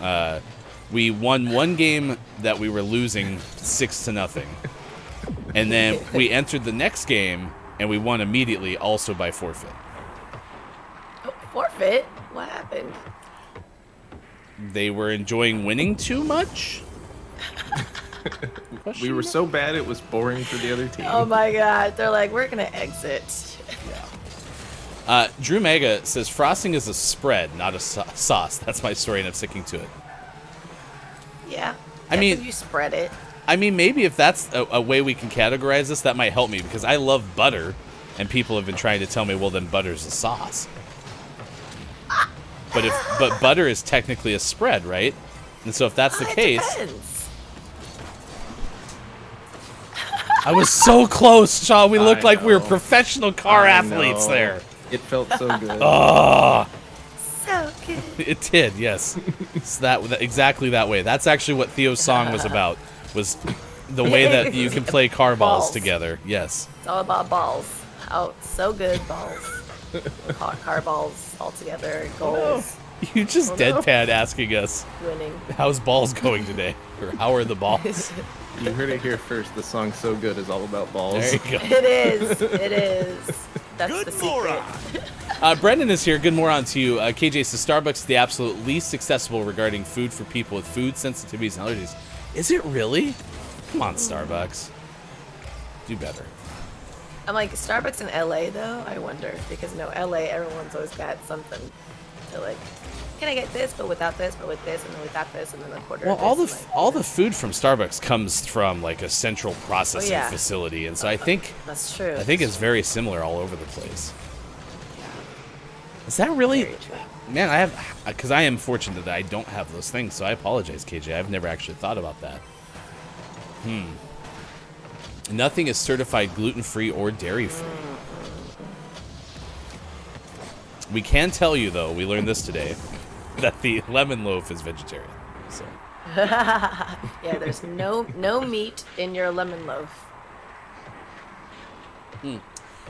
[SPEAKER 7] We won one game that we were losing 6-0, and then we entered the next game and we won immediately, also by forfeit.
[SPEAKER 11] Oh, forfeit? What happened?
[SPEAKER 7] They were enjoying winning too much.
[SPEAKER 12] We were so bad it was boring for the other team.
[SPEAKER 11] Oh my god, they're like, we're gonna exit.
[SPEAKER 7] Drew Mega says frosting is a spread, not a sauce. That's my story, and I'm sticking to it.
[SPEAKER 11] Yeah.
[SPEAKER 7] I mean,
[SPEAKER 11] you spread it.
[SPEAKER 7] I mean, maybe if that's a way we can categorize this, that might help me, because I love butter, and people have been trying to tell me, well, then butter's a sauce. But butter is technically a spread, right? And so if that's the case,
[SPEAKER 11] depends.
[SPEAKER 7] I was so close, Shaw. We looked like we were professional car athletes
[SPEAKER 12] know.
[SPEAKER 7] there.
[SPEAKER 12] It felt so good.
[SPEAKER 7] Oh,
[SPEAKER 11] so good.
[SPEAKER 7] it did, yes. It's that exactly that way. That's actually what Theo's song was about. Was the way that you can play car balls together. Yes.
[SPEAKER 11] It's all about balls. Oh, so good balls. Car balls all together. Goals.
[SPEAKER 7] You just deadpan asking us,
[SPEAKER 11] Winning.
[SPEAKER 7] how's balls going today? Or how are the balls?
[SPEAKER 12] You heard it here first. The song "So Good" is all about balls.
[SPEAKER 7] There you go.
[SPEAKER 11] It is. It is. That's
[SPEAKER 6] Good
[SPEAKER 11] the secret.
[SPEAKER 7] Brendan is here. Good morning to you. KJ says Starbucks is the absolute least accessible regarding food for people with food sensitivities and allergies. Is it really? Come on, Starbucks. Do better.
[SPEAKER 11] I'm like, Starbucks in LA though, I wonder. Because LA, everyone's always got something to like, can I get this, but without this, but with this, and then without this, and then a quarter
[SPEAKER 7] Well,
[SPEAKER 11] of this.
[SPEAKER 7] all the food from Starbucks comes from like a central processing facility, and so I think
[SPEAKER 11] that's true.
[SPEAKER 7] I think it's very similar all over the place. Is that really? Man, I have, because I am fortunate that I don't have those things, so I apologize, KJ. I've never actually thought about that. Nothing is certified gluten-free or dairy-free. We can tell you, though, we learned this today, that the lemon loaf is vegetarian. So.
[SPEAKER 11] Yeah, there's no meat in your lemon loaf.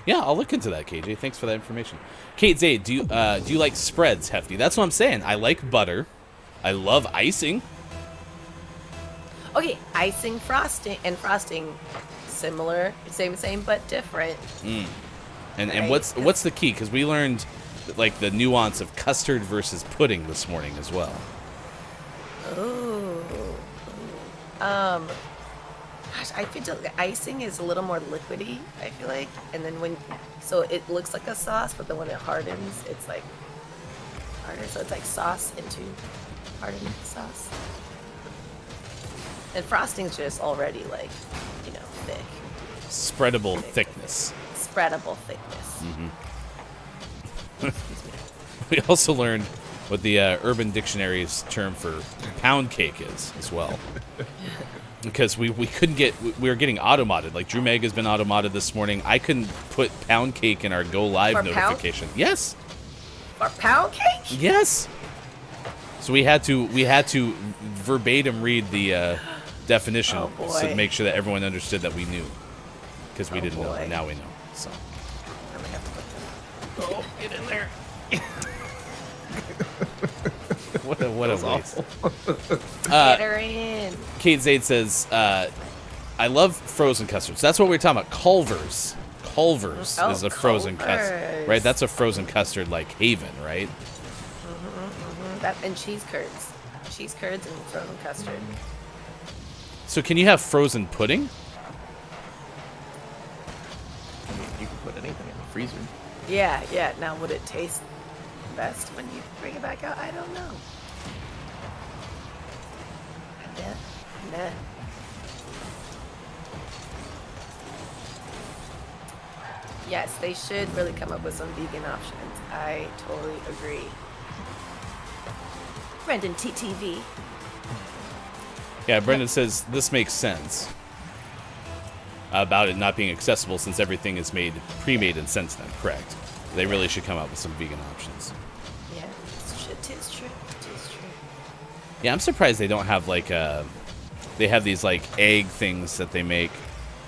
[SPEAKER 7] Yeah, I'll look into that, KJ. Thanks for that information. Kate Zaid, do you like spreads, Hefty? That's what I'm saying. I like butter. I love icing.
[SPEAKER 11] Okay, icing, frosting, similar, same, but different.
[SPEAKER 7] And
[SPEAKER 11] Right.
[SPEAKER 7] what's the key? Because we learned like the nuance of custard versus pudding this morning as well.
[SPEAKER 11] Ooh. Gosh, I feel like icing is a little more liquidy, I feel like. And then so it looks like a sauce, but then when it hardens, it's like harder. So it's like sauce into hardened sauce. And frosting's just already like, thick.
[SPEAKER 7] Spreadable thickness.
[SPEAKER 11] Spreadable thickness.
[SPEAKER 7] We also learned what the Urban Dictionary's term for pound cake is as well. Because we couldn't we were getting automated. Like Drew Meg has been automated this morning. I couldn't put pound cake in our go live
[SPEAKER 11] For
[SPEAKER 7] notification. Yes.
[SPEAKER 11] For pound cake?
[SPEAKER 7] Yes. So we had to verbatim read the definition to make sure that everyone understood that we knew. Because we didn't know. And now we know. So.
[SPEAKER 11] Oh, get in there.
[SPEAKER 7] What a waste.
[SPEAKER 11] Get her in.
[SPEAKER 7] Kate Zaid says, I love frozen custards. That's what we were talking about. Culver's. Culver's is a frozen custard. Right? That's a frozen custard like haven, right?
[SPEAKER 11] And cheese curds. Cheese curds and frozen custard.
[SPEAKER 7] So can you have frozen pudding?
[SPEAKER 12] I mean, you can put anything in the freezer.
[SPEAKER 11] Yeah. Now, would it taste best when you bring it back out? I don't know. Nah. Yes, they should really come up with some vegan options. I totally agree. Brendan TTV.
[SPEAKER 7] Yeah, Brendan says this makes sense about it not being accessible since everything is pre-made and sent to them. Correct. They really should come up with some vegan options.
[SPEAKER 11] Yeah, it is true.
[SPEAKER 7] Yeah, I'm surprised they don't have like they have these like egg things that they make.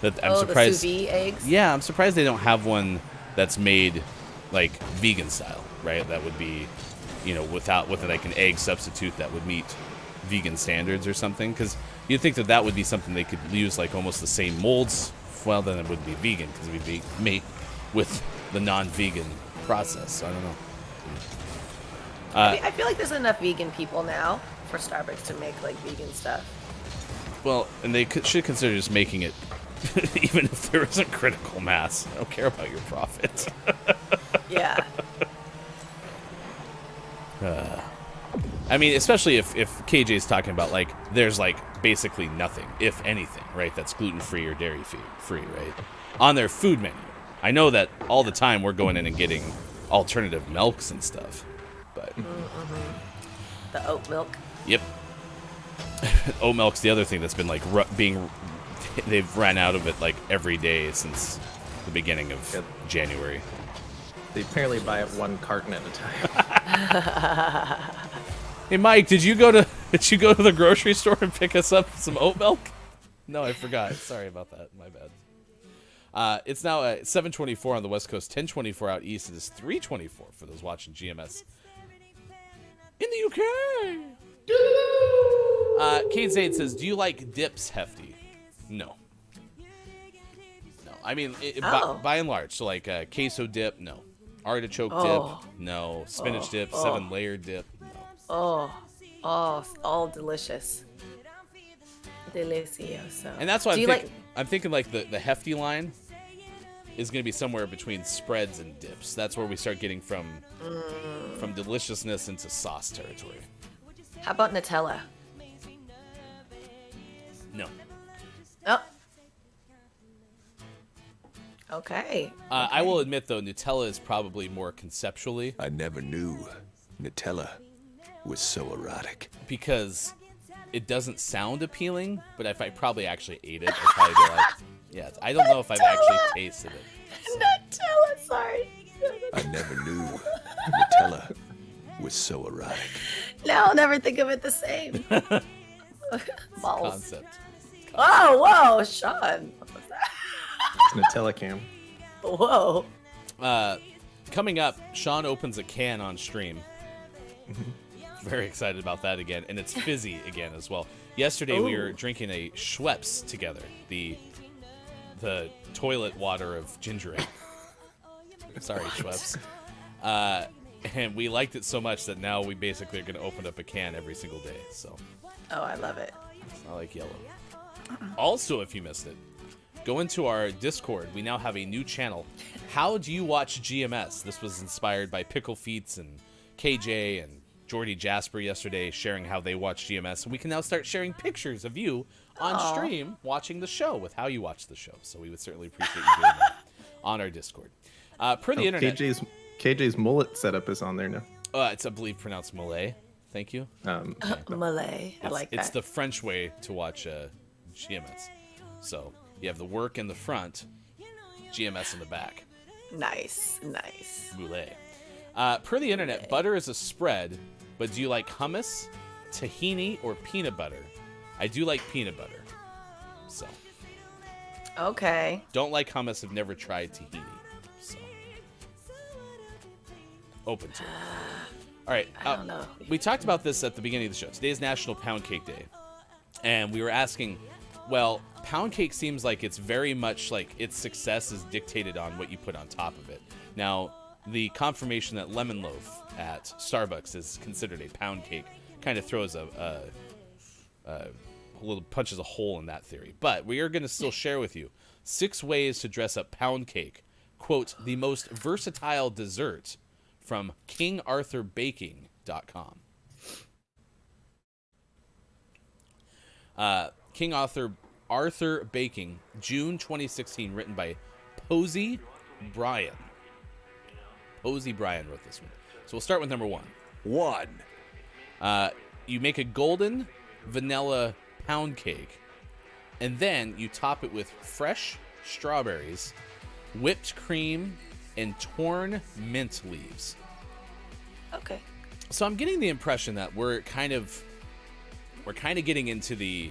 [SPEAKER 7] That I'm surprised.
[SPEAKER 11] The sous vide eggs.
[SPEAKER 7] Yeah, I'm surprised they don't have one that's made like vegan style, right? That would be, with like an egg substitute that would meet vegan standards or something. Because you'd think that would be something they could use like almost the same molds. Well, then it wouldn't be vegan because it would be made with the non-vegan process. So I don't know.
[SPEAKER 11] I feel like there's enough vegan people now for Starbucks to make like vegan stuff.
[SPEAKER 7] Well, and they should consider just making it, even if there isn't critical mass. I don't care about your profits.
[SPEAKER 11] Yeah.
[SPEAKER 7] I mean, especially if KJ's talking about like there's like basically nothing, if anything, right? That's gluten-free or dairy-free, right? On their food menu. I know that all the time we're going in and getting alternative milks and stuff, but
[SPEAKER 11] the oat milk.
[SPEAKER 7] Yep. Oat milk's the other thing that's been like they've ran out of it like every day since the beginning of January.
[SPEAKER 12] They apparently buy it one carton at a time.
[SPEAKER 7] Hey Mike, did you go to the grocery store and pick us up some oat milk? No, I forgot. Sorry about that. My bad. It's now 7:24 on the West Coast, 10:24 out east. It is 3:24 for those watching GMS in the UK. Kate Zaid says, "Do you like dips, Hefty?" No. I mean, by and large, so like queso dip, no. Artichoke dip, no. Spinach dip, 7-layer dip, no.
[SPEAKER 11] All delicious. Delicioso.
[SPEAKER 7] And that's why I'm thinking like the Hefty line is going to be somewhere between spreads and dips. That's where we start getting from deliciousness into sauce territory.
[SPEAKER 11] How about Nutella?
[SPEAKER 7] No.
[SPEAKER 11] Oh. Okay.
[SPEAKER 7] I will admit, though, Nutella is probably more conceptually.
[SPEAKER 14] I never knew Nutella was so erotic.
[SPEAKER 7] Because it doesn't sound appealing, but if I probably actually ate it, I'd probably be like, yeah, I don't know if I've actually tasted it. So.
[SPEAKER 11] Nutella, sorry.
[SPEAKER 14] I never knew Nutella was so erotic.
[SPEAKER 11] Now I'll never think of it the same. Balls.
[SPEAKER 7] Concept.
[SPEAKER 11] Oh, whoa, Sean. What was that?
[SPEAKER 12] Nutella cam.
[SPEAKER 11] Whoa.
[SPEAKER 7] Coming up, Sean opens a can on stream. Very excited about that again, and it's fizzy again as well. Yesterday we were drinking a Schweppes together, the toilet water of ginger ale. Sorry, Schweppes. And we liked it so much that now we basically are going to open up a can every single day. So.
[SPEAKER 11] Oh, I love it.
[SPEAKER 7] I like yellow. Also, if you missed it, go into our Discord. We now have a new channel. How do you watch GMS? This was inspired by Pickle Feats and KJ and Jordy Jasper yesterday sharing how they watch GMS. And we can now start sharing pictures of you on stream watching the show with how you watch the show. So we would certainly appreciate you doing that on our Discord. Per the internet.
[SPEAKER 12] KJ's mullet setup is on there now.
[SPEAKER 7] It's, I believe, pronounced Malay. Thank you.
[SPEAKER 11] Malay. I like that.
[SPEAKER 7] It's the French way to watch GMS. So you have the work in the front, GMS in the back.
[SPEAKER 11] Nice.
[SPEAKER 7] Moulet. Per the internet, butter is a spread, but do you like hummus, tahini, or peanut butter? I do like peanut butter. So.
[SPEAKER 11] Okay.
[SPEAKER 7] Don't like hummus, have never tried tahini. So. Open to it. All right.
[SPEAKER 11] I don't know.
[SPEAKER 7] We talked about this at the beginning of the show. Today is National Pound Cake Day. And we were asking, well, pound cake seems like it's very much like its success is dictated on what you put on top of it. Now, the confirmation that lemon loaf at Starbucks is considered a pound cake kind of throws a little punches a hole in that theory. But we are going to still share with you 6 ways to dress up pound cake. Quote, the most versatile dessert from KingArthurBaking.com. King Arthur Baking, June 2016, written by Posey Bryan. Posey Bryan wrote this one. So we'll start with number 1. You make a golden vanilla pound cake, and then you top it with fresh strawberries, whipped cream, and torn mint leaves.
[SPEAKER 11] Okay.
[SPEAKER 7] So I'm getting the impression that we're kind of getting into the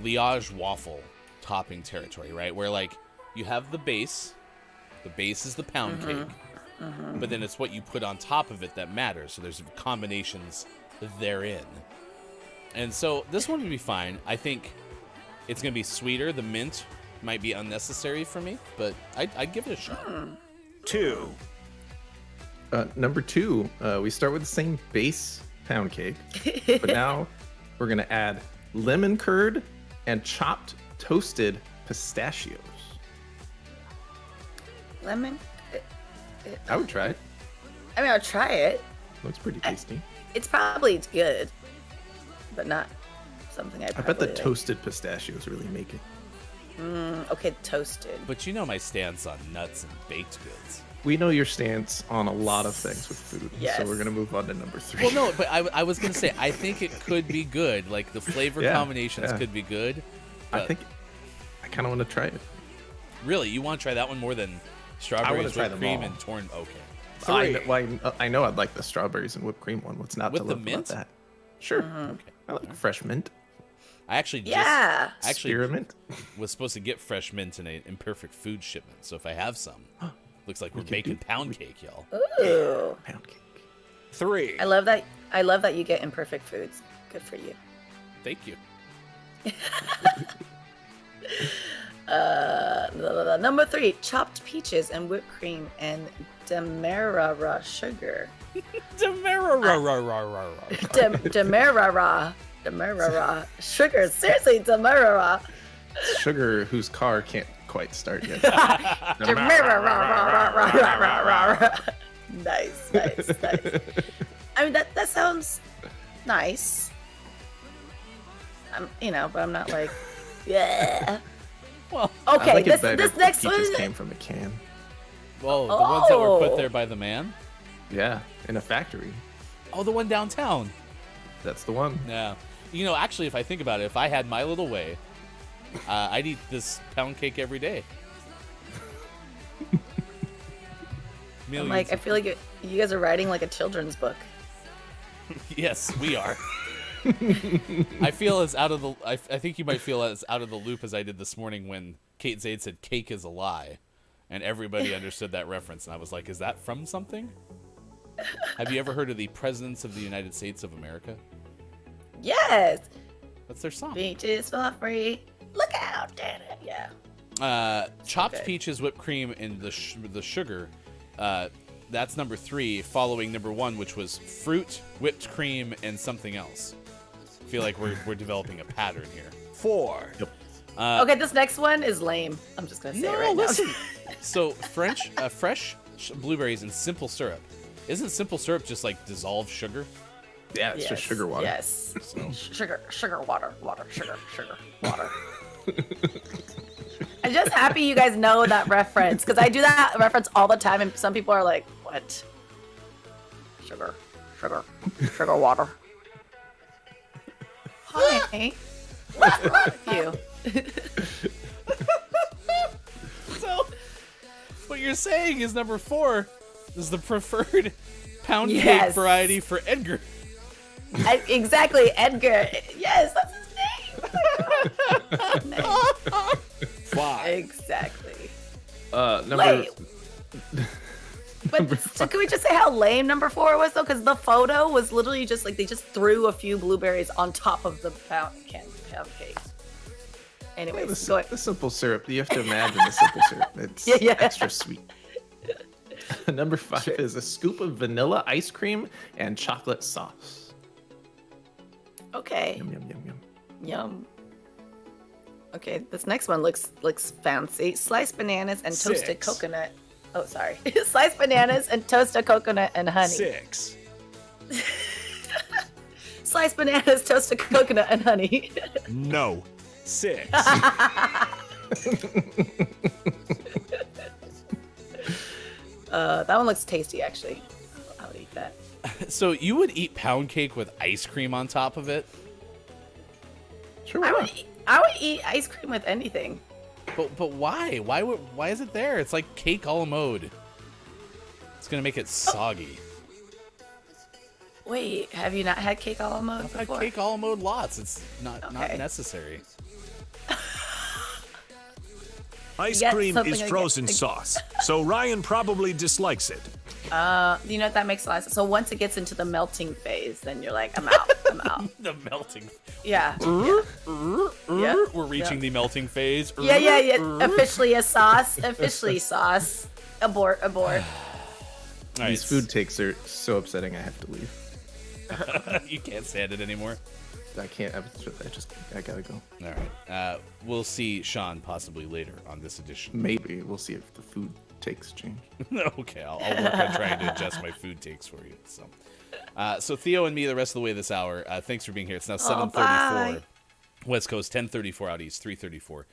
[SPEAKER 7] Liège waffle topping territory, right? Where like you have the base is the pound cake, but then it's what you put on top of it that matters. So there's combinations therein. And so this one would be fine. I think it's going to be sweeter. The mint might be unnecessary for me, but I'd give it a shot.
[SPEAKER 6] 2.
[SPEAKER 12] Number 2, we start with the same base pound cake, but now we're going to add lemon curd and chopped toasted pistachios.
[SPEAKER 11] Lemon?
[SPEAKER 12] I would try it.
[SPEAKER 11] I mean, I'll try it.
[SPEAKER 12] Looks pretty tasty.
[SPEAKER 11] It's probably good, but not something I
[SPEAKER 12] bet
[SPEAKER 11] probably
[SPEAKER 12] the toasted pistachios really make it.
[SPEAKER 11] Okay, toasted.
[SPEAKER 7] But you know my stance on nuts and baked goods.
[SPEAKER 12] We know your stance on a lot of things with food,
[SPEAKER 11] Yes.
[SPEAKER 12] so we're going to move on to number 3.
[SPEAKER 7] Well, no, but I was going to say, I think it could be good. Like, the flavor combinations could be good.
[SPEAKER 12] I think I kind of want to try it.
[SPEAKER 7] Really? You want to try that one more than strawberries,
[SPEAKER 12] try
[SPEAKER 7] whipped
[SPEAKER 12] them
[SPEAKER 7] cream,
[SPEAKER 12] all.
[SPEAKER 7] and torn? Okay.
[SPEAKER 6] 3.
[SPEAKER 12] I know I'd like the strawberries and whipped cream one. What's not
[SPEAKER 7] With
[SPEAKER 12] to
[SPEAKER 7] the
[SPEAKER 12] love
[SPEAKER 7] mint?
[SPEAKER 12] about that? Sure.
[SPEAKER 7] Okay.
[SPEAKER 12] I like fresh mint.
[SPEAKER 7] I actually
[SPEAKER 12] Spearmint.
[SPEAKER 7] was supposed to get fresh mint in an imperfect food shipment. So if I have some, looks like we're baking pound cake, y'all.
[SPEAKER 11] Ooh.
[SPEAKER 12] Pound cake.
[SPEAKER 6] 3.
[SPEAKER 11] I love that you get imperfect foods. Good for you.
[SPEAKER 7] Thank you.
[SPEAKER 11] Number 3, chopped peaches and whipped cream and demerara sugar. Demerara sugar. Seriously, demerara.
[SPEAKER 12] Sugar whose car can't quite start yet.
[SPEAKER 11] Nice. I mean, that sounds nice. But I'm not like, yeah.
[SPEAKER 7] Well,
[SPEAKER 11] okay,
[SPEAKER 12] I like it
[SPEAKER 11] this
[SPEAKER 12] better if
[SPEAKER 11] next
[SPEAKER 12] the
[SPEAKER 11] one.
[SPEAKER 12] peaches came from a can.
[SPEAKER 7] Well, the ones that were put
[SPEAKER 11] Oh.
[SPEAKER 7] there by the man?
[SPEAKER 12] Yeah, in a factory.
[SPEAKER 7] Oh, the one downtown.
[SPEAKER 12] That's the one.
[SPEAKER 7] Yeah. Actually, if I think about it, if I had my little way, I'd eat this pound cake every day.
[SPEAKER 11] I'm like, I feel like you guys are writing like a children's book.
[SPEAKER 7] Yes, we are. I feel as out of the. I think you might feel as out of the loop as I did this morning when Kate Zaid said "cake is a lie," and everybody understood that reference, and I was like, "Is that from something?" Have you ever heard of the Presidents of the United States of America?
[SPEAKER 11] Yes.
[SPEAKER 7] That's their song.
[SPEAKER 11] Peaches for free. Look out, damn it. Yeah.
[SPEAKER 7] Chopped peaches, whipped cream, and the sugar. That's number 3, following number 1, which was fruit, whipped cream, and something else. I feel like we're developing a pattern here.
[SPEAKER 6] 4.
[SPEAKER 12] Yep.
[SPEAKER 11] Okay, this next one is lame. I'm just gonna say it right
[SPEAKER 7] listen.
[SPEAKER 11] now.
[SPEAKER 7] So fresh blueberries and simple syrup. Isn't simple syrup just like dissolved sugar?
[SPEAKER 12] Yeah, it's just sugar water.
[SPEAKER 11] Yes. Sugar, water, sugar, water. I'm just happy you guys know that reference, because I do that reference all the time, and some people are like, what? Sugar, water. Hi. What's wrong with you?
[SPEAKER 7] So, what you're saying is number 4 is the preferred pound cake
[SPEAKER 11] Yes.
[SPEAKER 7] variety for Edgar.
[SPEAKER 11] Exactly, Edgar. Yes, that's his name.
[SPEAKER 6] 5.
[SPEAKER 11] Exactly.
[SPEAKER 12] Number.
[SPEAKER 11] Wait. But so can we just say how lame number 4 was though? Because the photo was literally just like they just threw a few blueberries on top of the pound cake. Anyways, go ahead.
[SPEAKER 12] The simple syrup. You have to imagine the simple syrup. It's
[SPEAKER 11] Yeah.
[SPEAKER 12] extra sweet. Number 5 is a scoop of vanilla ice cream and chocolate sauce.
[SPEAKER 11] Okay.
[SPEAKER 12] Yum, yum, yum, yum.
[SPEAKER 11] Yum. Okay, this next one looks fancy. Sliced bananas and toasted
[SPEAKER 6] 6.
[SPEAKER 11] coconut. Oh, sorry. Sliced bananas and toasted coconut and honey.
[SPEAKER 6] 6.
[SPEAKER 11] Sliced bananas, toasted coconut, and honey.
[SPEAKER 6] No. 6.
[SPEAKER 11] That one looks tasty, actually. I would eat that.
[SPEAKER 7] So you would eat pound cake with ice cream on top of it?
[SPEAKER 12] Sure.
[SPEAKER 11] I would eat ice cream with anything.
[SPEAKER 7] But why? Why is it there? It's like cake a la mode. It's gonna make it soggy.
[SPEAKER 11] Wait, have you not had cake a la mode
[SPEAKER 7] I've had
[SPEAKER 11] before?
[SPEAKER 7] cake a la mode lots. It's not
[SPEAKER 11] Okay.
[SPEAKER 7] necessary.
[SPEAKER 6] Ice
[SPEAKER 11] You got
[SPEAKER 6] cream
[SPEAKER 11] something
[SPEAKER 6] is
[SPEAKER 11] against-
[SPEAKER 6] frozen sauce, so Ryan probably dislikes it.
[SPEAKER 11] You know what, that makes a lot of sense. So once it gets into the melting phase, then you're like, I'm out. I'm out.
[SPEAKER 7] The melting.
[SPEAKER 11] Yeah.
[SPEAKER 7] We're reaching the melting phase.
[SPEAKER 11] Yeah. Officially a sauce. Officially sauce. Abort.
[SPEAKER 12] These food takes are so upsetting. I have to leave.
[SPEAKER 7] You can't stand it anymore.
[SPEAKER 12] I can't. I gotta go.
[SPEAKER 7] All right. We'll see Sean possibly later on this edition.
[SPEAKER 12] Maybe we'll see if the food takes change.
[SPEAKER 7] Okay, I'll work on trying to adjust my food takes for you. So Theo and me the rest of the way this hour. Thanks for being here. It's now 7:34 West Coast, 10:34 out East, 3:34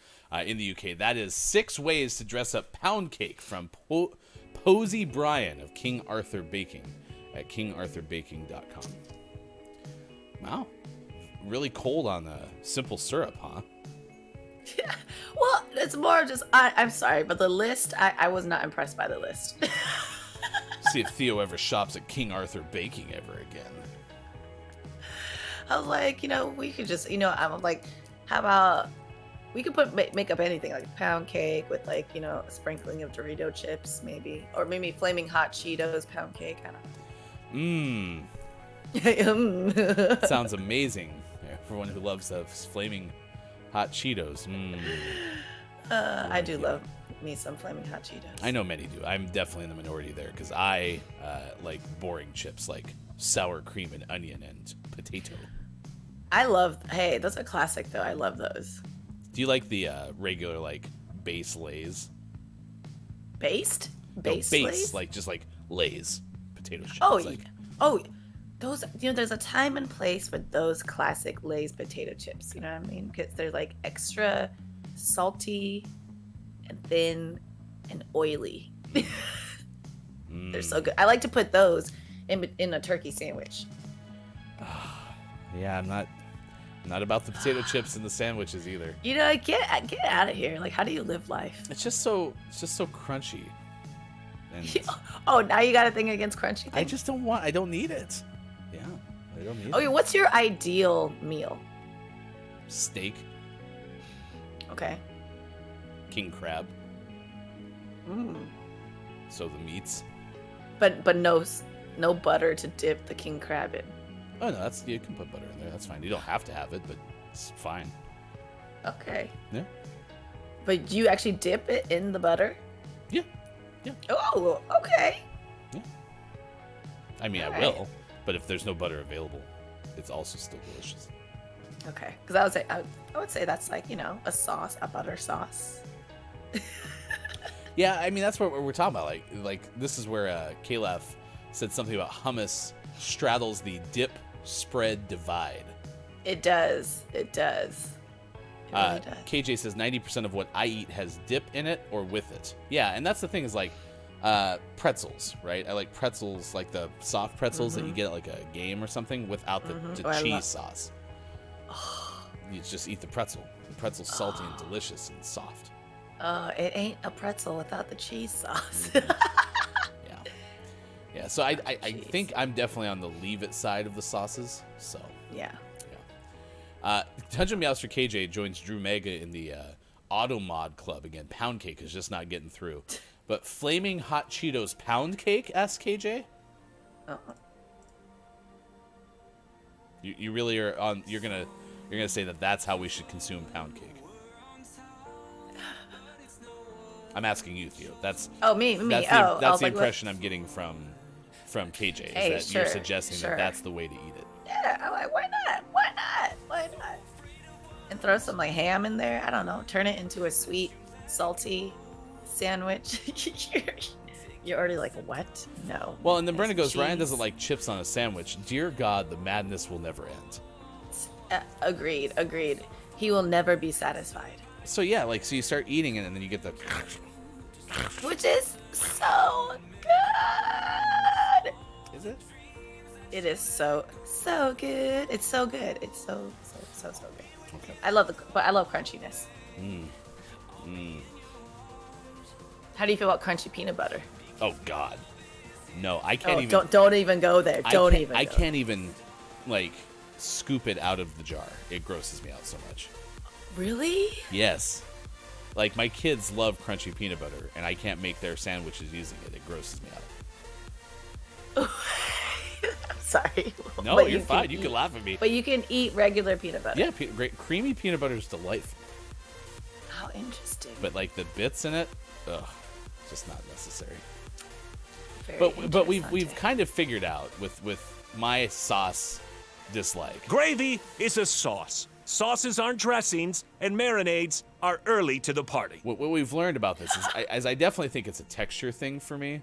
[SPEAKER 7] in the UK. That is 6 ways to dress up pound cake from Posey Bryan of King Arthur Baking at kingarthurbaking.com. Wow. Really cold on the simple syrup, huh?
[SPEAKER 11] Well, it's more just, I'm sorry, but the list, I was not impressed by the list.
[SPEAKER 7] See if Theo ever shops at King Arthur Baking ever again.
[SPEAKER 11] I was like, we could just, I'm like, how about we could make up anything, like pound cake with like, a sprinkling of Dorito chips, maybe, or maybe flaming hot Cheetos pound cake. I don't know.
[SPEAKER 7] Sounds amazing. Yeah, for one who loves those flaming hot Cheetos.
[SPEAKER 11] I do love me some flaming hot Cheetos.
[SPEAKER 7] I know many do. I'm definitely in the minority there because I like boring chips like sour cream and onion and potato.
[SPEAKER 11] Hey, those are classic though. I love those.
[SPEAKER 7] Do you like the regular like base Lay's?
[SPEAKER 11] Based?
[SPEAKER 7] Base
[SPEAKER 11] Lay's?
[SPEAKER 7] like just like Lay's potato chips.
[SPEAKER 11] Those, there's a time and place for those classic Lay's potato chips. You know what I mean? Because they're like extra salty and thin and oily. They're so good. I like to put those in a turkey sandwich.
[SPEAKER 7] Yeah, I'm not about the potato chips and the sandwiches either.
[SPEAKER 11] Get out of here. Like, how do you live life?
[SPEAKER 7] It's just so crunchy. And
[SPEAKER 11] Oh, now you got a thing against crunchy things?
[SPEAKER 7] I just don't want. I don't need it. Yeah, I don't need it.
[SPEAKER 11] Okay, what's your ideal meal?
[SPEAKER 7] Steak,
[SPEAKER 11] Okay.
[SPEAKER 7] king crab.
[SPEAKER 11] Mm.
[SPEAKER 7] So the meats.
[SPEAKER 11] But no butter to dip the king crab in.
[SPEAKER 7] Oh no, you can put butter in there. That's fine. You don't have to have it, but It's fine.
[SPEAKER 11] Okay.
[SPEAKER 7] Yeah.
[SPEAKER 11] But do you actually dip it in the butter?
[SPEAKER 7] Yeah. Yeah.
[SPEAKER 11] Oh, okay.
[SPEAKER 7] I mean, I will, but if there's no butter available, it's also still delicious.
[SPEAKER 11] Okay. Because I would say that's like, a sauce, a butter sauce.
[SPEAKER 7] Yeah, I mean, that's what we're talking about. Like this is where Calaf said something about hummus straddles the dip spread divide.
[SPEAKER 11] It does. It does. It really does.
[SPEAKER 7] KJ says 90% of what I eat has dip in it or with it. Yeah, and that's the thing is like pretzels, right? I like pretzels, like the soft pretzels that you get at like a game or something without the cheese sauce. You just eat the pretzel. The pretzel's salty and delicious and soft.
[SPEAKER 11] It ain't a pretzel without the cheese sauce.
[SPEAKER 7] Yeah, so I think I'm definitely on the leave it side of the sauces. So
[SPEAKER 11] yeah.
[SPEAKER 7] Dungeon Meows for KJ joins Drew Mega in the Auto Mod Club again. Pound Cake is just not getting through. But Flaming Hot Cheetos Pound Cake, asks KJ? You really are on. You're gonna say that that's how we should consume pound cake. I'm asking you, Theo. That's
[SPEAKER 11] me.
[SPEAKER 7] That's the impression I'm getting from KJ. Is that you're suggesting that that's the way to eat it?
[SPEAKER 11] Yeah, I'm like, why not? And throw some like ham in there. I don't know. Turn it into a sweet, salty sandwich. You're already like, what? No.
[SPEAKER 7] Well, and then Brenda goes, Ryan doesn't like chips on a sandwich. Dear God, the madness will never end.
[SPEAKER 11] Agreed. He will never be satisfied.
[SPEAKER 7] So yeah, so you start eating it and then you get the...
[SPEAKER 11] Which is so good.
[SPEAKER 7] Is it?
[SPEAKER 11] It is so good. It's so good. It's so good.
[SPEAKER 7] Okay.
[SPEAKER 11] I love crunchiness. How do you feel about crunchy peanut butter?
[SPEAKER 7] Oh God, no! I can't even.
[SPEAKER 11] Don't even go there.
[SPEAKER 7] I can't even scoop it out of the jar. It grosses me out so much.
[SPEAKER 11] Really?
[SPEAKER 7] Yes. Like my kids love crunchy peanut butter, and I can't make their sandwiches using it. It grosses me out.
[SPEAKER 11] I'm sorry.
[SPEAKER 7] No, you're fine. You can laugh at me.
[SPEAKER 11] But you can eat regular peanut butter.
[SPEAKER 7] Yeah, great. Creamy peanut butter is delightful.
[SPEAKER 11] How interesting.
[SPEAKER 7] But the bits in it, just not necessary. But we've kind of figured out with my sauce dislike.
[SPEAKER 6] Gravy is a sauce. Sauces aren't dressings, and marinades are early to the party.
[SPEAKER 7] What we've learned about this is I definitely think it's a texture thing for me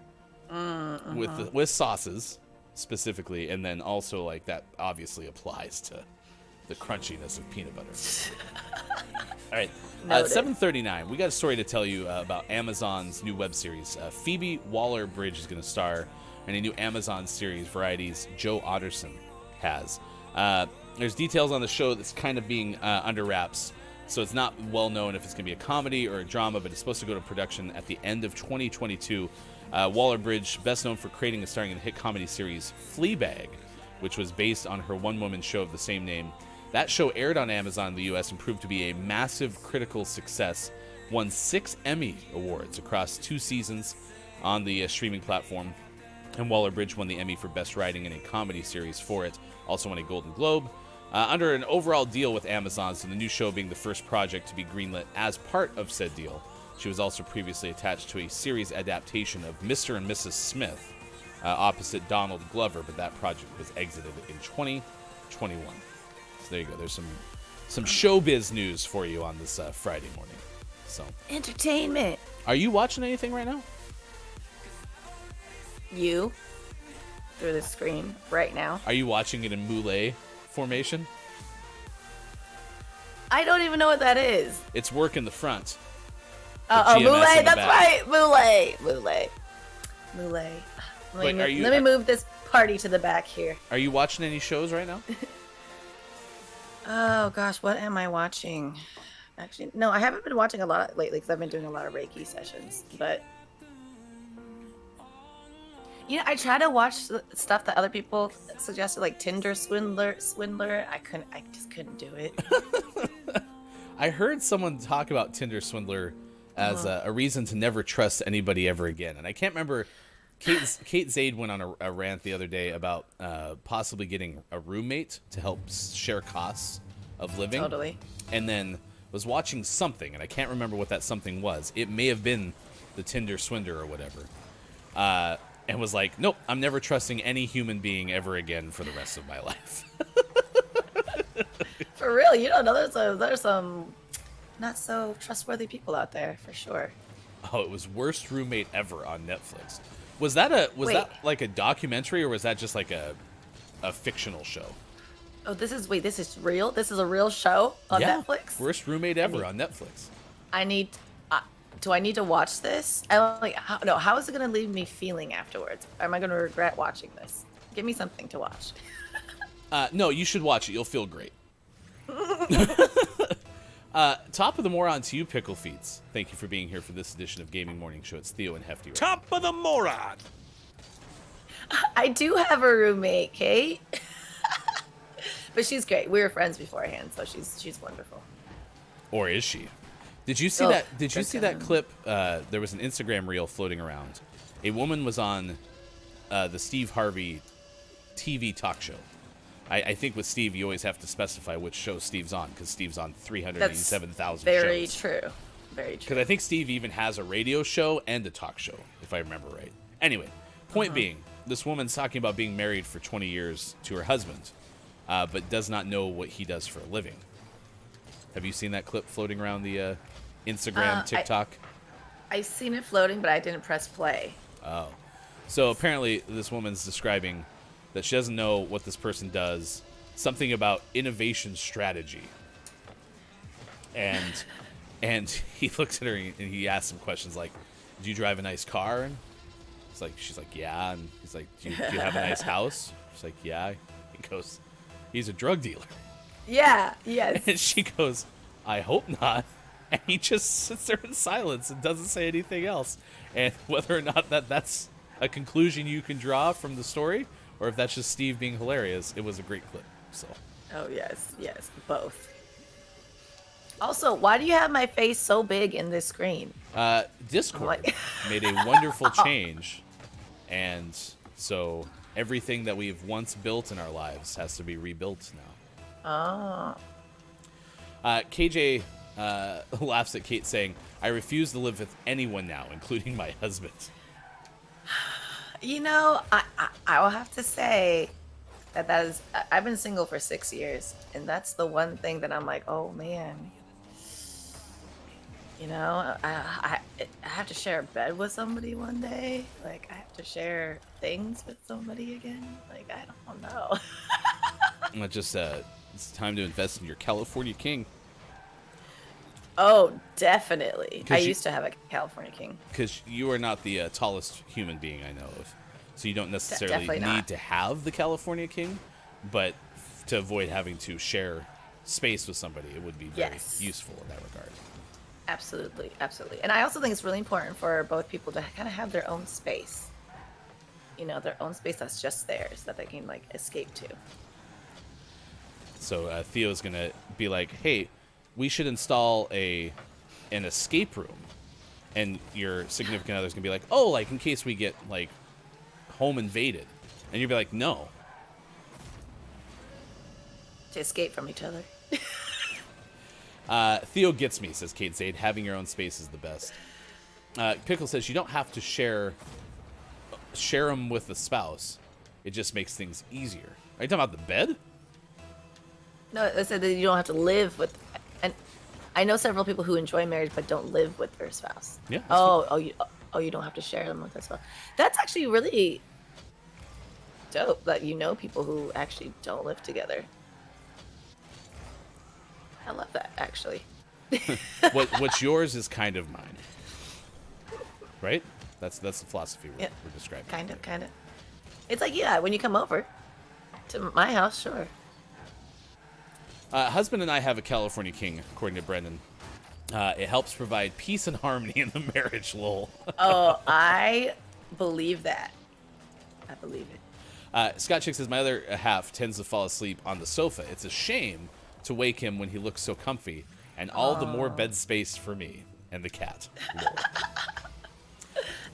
[SPEAKER 7] with sauces specifically, and then also that obviously applies to the crunchiness of peanut butter. All right, 7:39. We got a story to tell you about Amazon's new web series. Phoebe Waller-Bridge is going to star in a new Amazon series, Variety's Joe Otterson has. There's details on the show that's kind of being under wraps, so it's not well known if it's going to be a comedy or a drama, but it's supposed to go to production at the end of 2022. Waller-Bridge, best known for creating and starring in the hit comedy series Fleabag, which was based on her one-woman show of the same name. That show aired on Amazon in the U.S. and proved to be a massive critical success, won 6 Emmy Awards across 2 seasons on the streaming platform, and Waller-Bridge won the Emmy for Best Writing in a Comedy Series for it, also won a Golden Globe. Under an overall deal with Amazon, so the new show being the first project to be greenlit as part of said deal, she was also previously attached to a series adaptation of Mr. and Mrs. Smith opposite Donald Glover, but that project was exited in 2021. So there you go. There's some showbiz news for you on this Friday morning. So
[SPEAKER 11] entertainment.
[SPEAKER 7] Are you watching anything right now?
[SPEAKER 11] You through the screen right now.
[SPEAKER 7] Are you watching it in Moulet formation?
[SPEAKER 11] I don't even know what that is.
[SPEAKER 7] It's work in the front.
[SPEAKER 11] Moulet. That's right. Moulet. Let me move this party to the back here.
[SPEAKER 7] Are you watching any shows right now?
[SPEAKER 11] Oh gosh, what am I watching? Actually, no, I haven't been watching a lot lately because I've been doing a lot of Reiki sessions. But I try to watch stuff that other people suggested, like Tinder Swindler. I just couldn't do it.
[SPEAKER 7] I heard someone talk about Tinder Swindler as a reason to never trust anybody ever again, and I can't remember. Kate Zaid went on a rant the other day about possibly getting a roommate to help share costs of living.
[SPEAKER 11] Totally.
[SPEAKER 7] And then was watching something, and I can't remember what that something was. It may have been the Tinder Swindler or whatever. And was like, nope, I'm never trusting any human being ever again for the rest of my life.
[SPEAKER 11] For real, you don't know. There's some not so trustworthy people out there for sure.
[SPEAKER 7] Oh, it was Worst Roommate Ever on Netflix. Was that like a documentary, or was that just like a fictional show?
[SPEAKER 11] Oh, this is real? This is a real show on Netflix?
[SPEAKER 7] Worst Roommate Ever on Netflix.
[SPEAKER 11] Do I need to watch this? How is it going to leave me feeling afterwards? Am I going to regret watching this? Give me something to watch.
[SPEAKER 7] No, you should watch it. You'll feel great. Top of the moron to you, Pickle Feets. Thank you for being here for this edition of Gaming Morning Show. It's Theo and Hefty.
[SPEAKER 6] Top of the moron!
[SPEAKER 11] I do have a roommate, Kate. But she's great. We were friends beforehand, so she's wonderful.
[SPEAKER 7] Or is she? Did you see that? Did you see that clip? There was an Instagram reel floating around. A woman was on the Steve Harvey TV talk show. I think with Steve, you always have to specify which show Steve's on, because Steve's on 387,000 shows.
[SPEAKER 11] Very true. Very true.
[SPEAKER 7] Because I think Steve even has a radio show and a talk show, if I remember right. Anyway, point being, this woman's talking about being married for 20 years to her husband, but does not know what he does for a living. Have you seen that clip floating around the Instagram, TikTok?
[SPEAKER 11] I've seen it floating, but I didn't press play.
[SPEAKER 7] Oh. So apparently this woman's describing that she doesn't know what this person does, something about innovation strategy. And he looks at her and he asks some questions like, do you drive a nice car? And she's like, yeah. And he's like, do you have a nice house? She's like, yeah. He goes, he's a drug dealer.
[SPEAKER 11] Yeah, yes.
[SPEAKER 7] And she goes, I hope not. And he just sits there in silence and doesn't say anything else. And whether or not that's a conclusion you can draw from the story, or if that's just Steve being hilarious, it was a great clip. So.
[SPEAKER 11] Oh, yes, both. Also, why do you have my face so big in this screen?
[SPEAKER 7] Discord made a wonderful change, and so everything that we've once built in our lives has to be rebuilt now. KJ laughs at Kate saying, I refuse to live with anyone now, including my husband.
[SPEAKER 11] You know, I will have to say that is, I've been single for 6 years, and that's the one thing that I'm like, oh man, you know, I have to share a bed with somebody one day. Like, I have to share things with somebody again. Like, I don't know.
[SPEAKER 7] It's time to invest in your California King.
[SPEAKER 11] Oh, definitely. I used to have a California King.
[SPEAKER 7] Because you are not the tallest human being I know of. So you don't necessarily need to have the California King, but to avoid having to share space with somebody, it would be very useful in that regard.
[SPEAKER 11] Absolutely, absolutely. And I also think it's really important for both people to kind of have their own space. You know, their own space that's just theirs, that they can, like, escape to.
[SPEAKER 7] So Theo's going to be like, hey, we should install an escape room. And your significant other's going to be like, oh, like, in case we get, like, home invaded. And you'll be like, no.
[SPEAKER 11] To escape from each other.
[SPEAKER 7] Theo gets me, says Kate Zaid. Having your own space is the best. Pickle says you don't have to share them with a spouse. It just makes things easier. Are you talking about the bed?
[SPEAKER 11] No, I said that you don't have to live with. And I know several people who enjoy marriage but don't live with their spouse.
[SPEAKER 7] Yeah.
[SPEAKER 11] You don't have to share them with a spouse. That's actually really dope. That you know people who actually don't live together. I love that, actually.
[SPEAKER 7] What's yours is kind of mine. Right? That's the philosophy we're describing.
[SPEAKER 11] Kind of. It's like, yeah, when you come over to my house, sure.
[SPEAKER 7] Husband and I have a California King, according to Brendan. It helps provide peace and harmony in the marriage, lol.
[SPEAKER 11] Oh, I believe that. I believe it.
[SPEAKER 7] Scott Chick says, my other half tends to fall asleep on the sofa. It's a shame to wake him when he looks so comfy, and all the more bed space for me and the cat.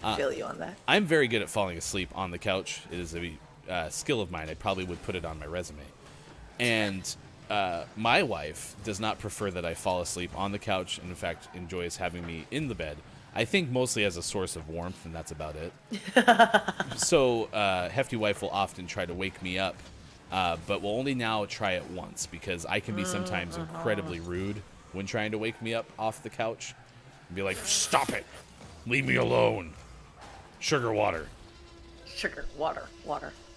[SPEAKER 11] I feel you on that.
[SPEAKER 7] I'm very good at falling asleep on the couch. It is a skill of mine. I probably would put it on my resume. And my wife does not prefer that I fall asleep on the couch, and in fact enjoys having me in the bed. I think mostly as a source of warmth, and that's about it. So Hefty Wife will often try to wake me up, but will only now try it once, because I can be sometimes incredibly rude when trying to wake me up off the couch. And be like, stop it! Leave me alone! Sugar water.
[SPEAKER 11] Sugar, water,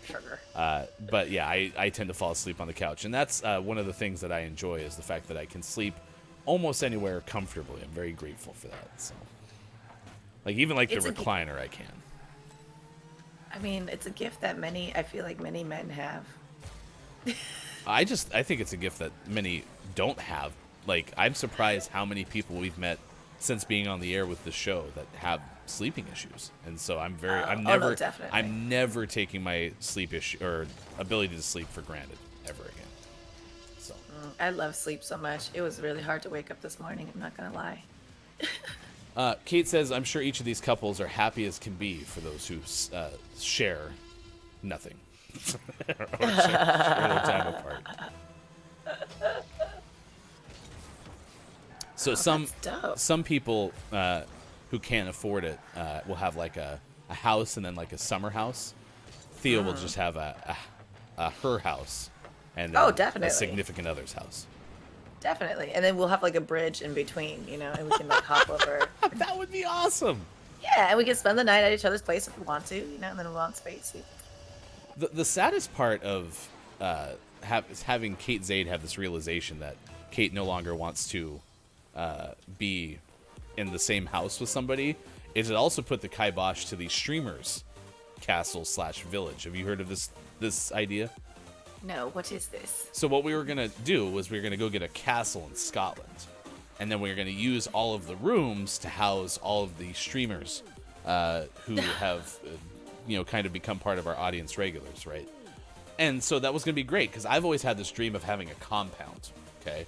[SPEAKER 11] sugar.
[SPEAKER 7] But yeah, I tend to fall asleep on the couch, and that's one of the things that I enjoy, is the fact that I can sleep almost anywhere comfortably. I'm very grateful for that. So, like, even like the recliner, I can.
[SPEAKER 11] I mean, it's a gift that I feel like many men have.
[SPEAKER 7] I think it's a gift that many don't have. Like, I'm surprised how many people we've met since being on the air with the show that have sleeping issues, and so I'm never taking my sleep issue or ability to sleep for granted ever again. So
[SPEAKER 11] I love sleep so much. It was really hard to wake up this morning, I'm not gonna lie.
[SPEAKER 7] Kate says, I'm sure each of these couples are happy as can be for those who share nothing or share their time apart. So some people who can't afford it will have like a house and then like a summer house. Theo will just have a her house and then
[SPEAKER 11] definitely
[SPEAKER 7] a significant other's house.
[SPEAKER 11] Definitely, and then we'll have like a bridge in between, and we can like hop over.
[SPEAKER 7] That would be awesome.
[SPEAKER 11] Yeah, and we can spend the night at each other's place if we want to, and then we'll on space.
[SPEAKER 7] The saddest part of having Kate Zaid have this realization that Kate no longer wants to be in the same house with somebody is it also put the kibosh to the streamers castle / village. Have you heard of this idea?
[SPEAKER 11] No, what is this?
[SPEAKER 7] So what we were gonna do was we were gonna go get a castle in Scotland, and then we were gonna use all of the rooms to house all of the streamers who have kind of become part of our audience regulars, right? And so that was gonna be great, because I've always had this dream of having a compound. Okay.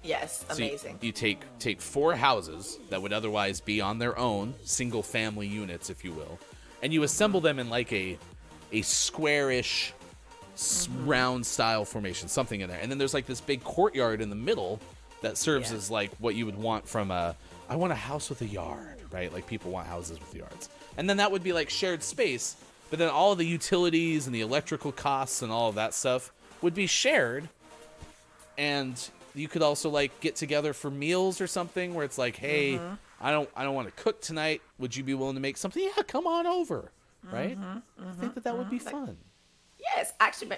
[SPEAKER 11] Yes, amazing.
[SPEAKER 7] So you take 4 houses that would otherwise be on their own, single family units, if you will, and you assemble them in like a squarish, round style formation, something in there. And then there's like this big courtyard in the middle that serves as like what you would want from I want a house with a yard, right? Like people want houses with yards. And then that would be like shared space, but then all the utilities and the electrical costs and all of that stuff would be shared. And you could also like get together for meals or something where it's like, hey, I don't want to cook tonight. Would you be willing to make something? Yeah, come on over, right? I think that would be fun.
[SPEAKER 11] Yes, actually,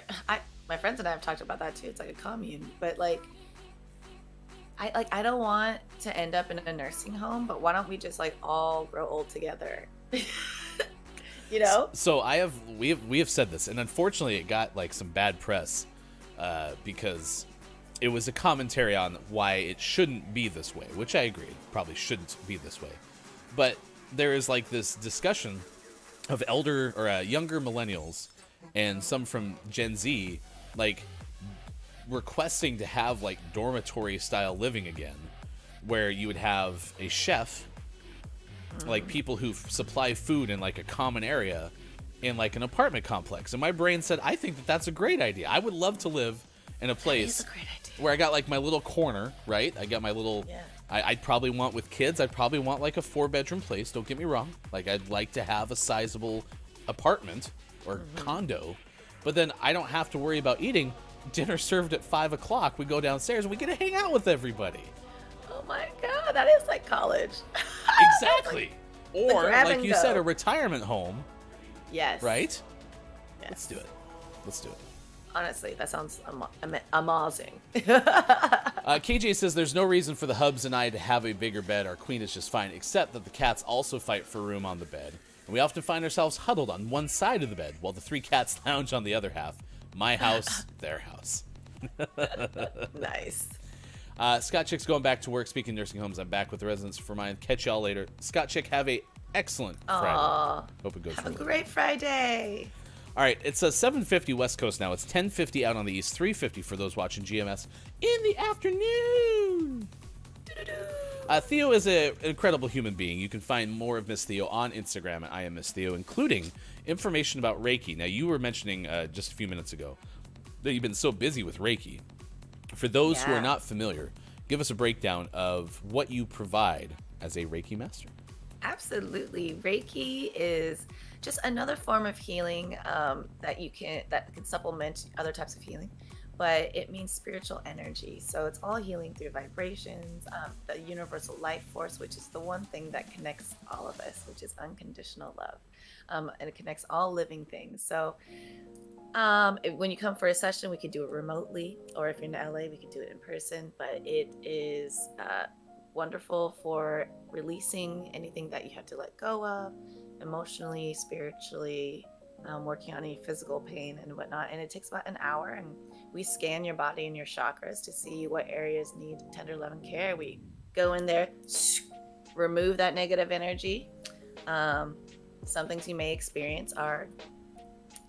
[SPEAKER 11] my friends and I have talked about that too. It's like a commune, but like, I don't want to end up in a nursing home, but why don't we just like all grow old together?
[SPEAKER 7] So we have said this, and unfortunately, it got like some bad press because it was a commentary on why it shouldn't be this way, which I agree, probably shouldn't be this way. But there is like this discussion of younger millennials and some from Gen Z, like requesting to have like dormitory style living again, where you would have a chef, like people who supply food in like a common area in like an apartment complex. And my brain said, I think that that's a great idea. I would love to live in a place where I got like my little corner, right? I got my little, I'd probably want with kids, I'd probably want like a 4-bedroom place. Don't get me wrong. Like I'd like to have a sizable apartment or condo, but then I don't have to worry about eating. Dinner served at 5 o'clock. We go downstairs and we get to hang out with everybody.
[SPEAKER 11] Oh my God, that is like college.
[SPEAKER 7] Exactly. Or like you said, a retirement home.
[SPEAKER 11] Yes.
[SPEAKER 7] Right?
[SPEAKER 11] Yes.
[SPEAKER 7] Let's do it.
[SPEAKER 11] Honestly, that sounds amazing.
[SPEAKER 7] KJ says there's no reason for the hubs and I to have a bigger bed. Our queen is just fine, except that the cats also fight for room on the bed. And we often find ourselves huddled on one side of the bed while the 3 cats lounge on the other half. My house, their house.
[SPEAKER 11] Nice.
[SPEAKER 7] Scott Chick's going back to work. Speaking of nursing homes, I'm back with the residents for mine. Catch y'all later. Scott Chick, have a excellent Friday. Hope it goes
[SPEAKER 11] Have a
[SPEAKER 7] really
[SPEAKER 11] great Friday.
[SPEAKER 7] All right, it's 7:50 West Coast now. It's 10:50 out on the East, 3:50 for those watching GMS in the afternoon. Theo is an incredible human being. You can find more of Miss Theo on Instagram at I am Miss Theo, including information about Reiki. Now, you were mentioning just a few minutes ago that you've been so busy with Reiki For those who
[SPEAKER 11] Yeah.
[SPEAKER 7] are not familiar, give us a breakdown of what you provide as a Reiki master.
[SPEAKER 11] Absolutely. Reiki is just another form of healing that can supplement other types of healing, but it means spiritual energy. So it's all healing through vibrations, the universal life force, which is the one thing that connects all of us, which is unconditional love, and it connects all living things. So when you come for a session, we can do it remotely, or if you're in LA, we can do it in person. But it is wonderful for releasing anything that you have to let go of, emotionally, spiritually, working on any physical pain and whatnot. And it takes about an hour, and we scan your body and your chakras to see what areas need tender love and care. We go in there, remove that negative energy. Some things you may experience are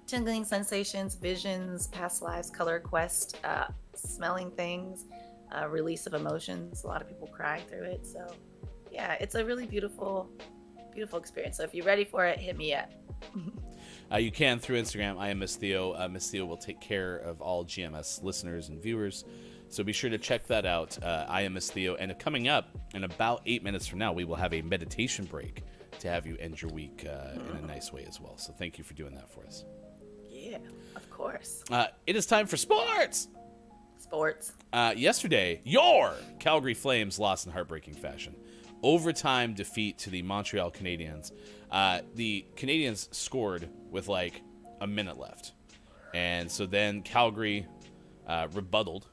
[SPEAKER 11] tingling sensations, visions, past lives, color quest, smelling things, release of emotions. A lot of people cry through it. So yeah, it's a really beautiful experience. So if you're ready for it, hit me up.
[SPEAKER 7] You can through Instagram. I am Miss Theo. Miss Theo will take care of all GMS listeners and viewers. So be sure to check that out. I am Miss Theo. And coming up in about 8 minutes from now, we will have a meditation break to have you end your week in a nice way as well. So thank you for doing that for us.
[SPEAKER 11] Yeah, of course.
[SPEAKER 7] It is time for sports. Yesterday, your Calgary Flames lost in heartbreaking fashion. Overtime defeat to the Montreal Canadiens. The Canadiens scored with like a minute left. And so then Calgary rebutted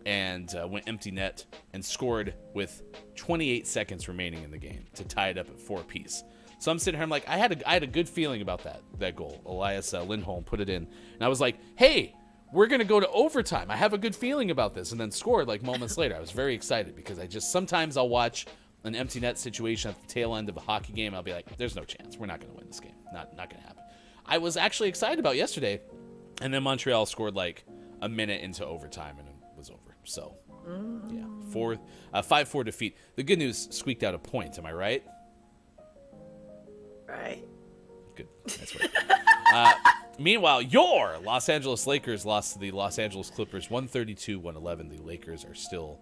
[SPEAKER 7] and went empty net and scored with 28 seconds remaining in the game to tie it up at 4 apiece. So I'm sitting here, I'm like, I had a good feeling about that goal. Elias Lindholm put it in. And I was like, hey, we're going to go to overtime. I have a good feeling about this. And then scored like moments later. I was very excited because sometimes I'll watch an empty net situation at the tail end of a hockey game. I'll be like, there's no chance. We're not going to win this game. Not going to happen. I was actually excited about yesterday. And then Montreal scored like a minute into overtime and it was over. So, yeah, 5-4 defeat. The good news, squeaked out a point. Am I right?
[SPEAKER 11] Right.
[SPEAKER 7] Good. That's right. Meanwhile, your Los Angeles Lakers lost to the Los Angeles Clippers 132-111. The Lakers are still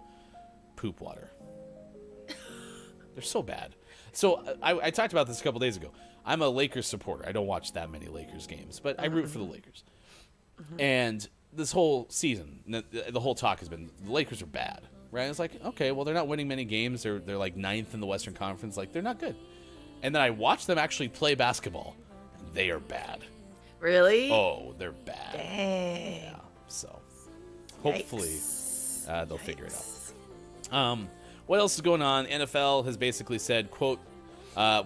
[SPEAKER 7] poop water. They're so bad. So I talked about this a couple days ago. I'm a Lakers supporter. I don't watch that many Lakers games, but I root for the Lakers. And this whole season, the whole talk has been the Lakers are bad, right? It's like, okay, well, they're not winning many games. They're like 9th in the Western Conference. Like, they're not good. And then I watch them actually play basketball, and they are bad.
[SPEAKER 11] Really?
[SPEAKER 7] Oh, they're bad.
[SPEAKER 11] Dang.
[SPEAKER 7] Yeah. So hopefully they'll figure it out. What else is going on? NFL has basically said, quote,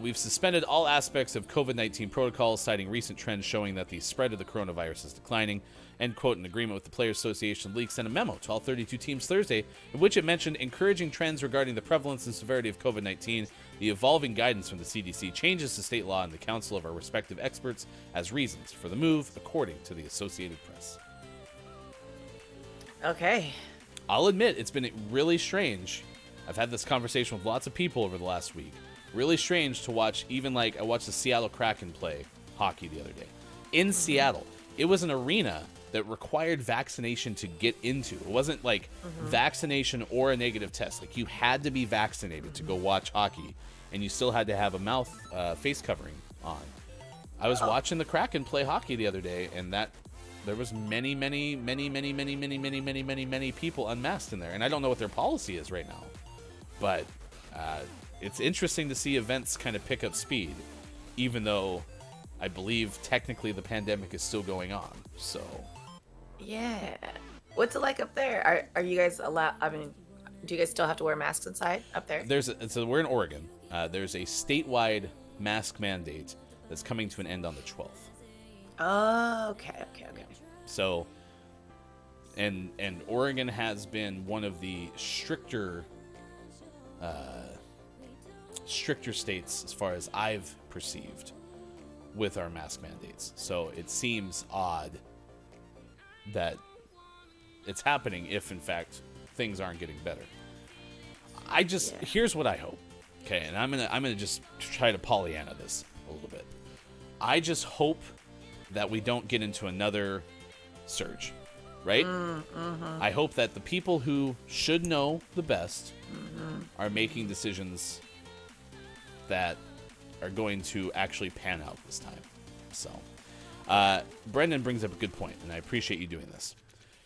[SPEAKER 7] we've suspended all aspects of COVID-19 protocols, citing recent trends showing that the spread of the coronavirus is declining. End quote. An agreement with the Players Association League sent a memo to all 32 teams Thursday, in which it mentioned encouraging trends regarding the prevalence and severity of COVID-19, the evolving guidance from the CDC, changes to state law, and the counsel of our respective experts as reasons for the move, according to the Associated Press.
[SPEAKER 11] Okay.
[SPEAKER 7] I'll admit, it's been really strange. I've had this conversation with lots of people over the last week. Really strange to watch, even like I watched the Seattle Kraken play hockey the other day. In Seattle, it was an arena that required vaccination to get into. It wasn't like vaccination or a negative test. Like, you had to be vaccinated to go watch hockey, and you still had to have a face covering on. I was watching the Kraken play hockey the other day, and there was many people unmasked in there. And I don't know what their policy is right now, but it's interesting to see events kind of pick up speed, even though I believe technically the pandemic is still going on. So
[SPEAKER 11] yeah, what's it like up there? Are you guys allowed? I mean, do you guys still have to wear masks inside up there?
[SPEAKER 7] So we're in Oregon. There's a statewide mask mandate that's coming to an end on the 12th.
[SPEAKER 11] Oh, okay.
[SPEAKER 7] So, and Oregon has been one of the stricter states as far as I've perceived with our mask mandates. So it seems odd that it's happening if in fact things aren't getting better. Here's what I hope. Okay, and I'm gonna just try to Pollyanna this a little bit. I just hope that we don't get into another surge. right? I hope that the people who should know the best are making decisions that are going to actually pan out this time. So, Brendan brings up a good point, and I appreciate you doing this.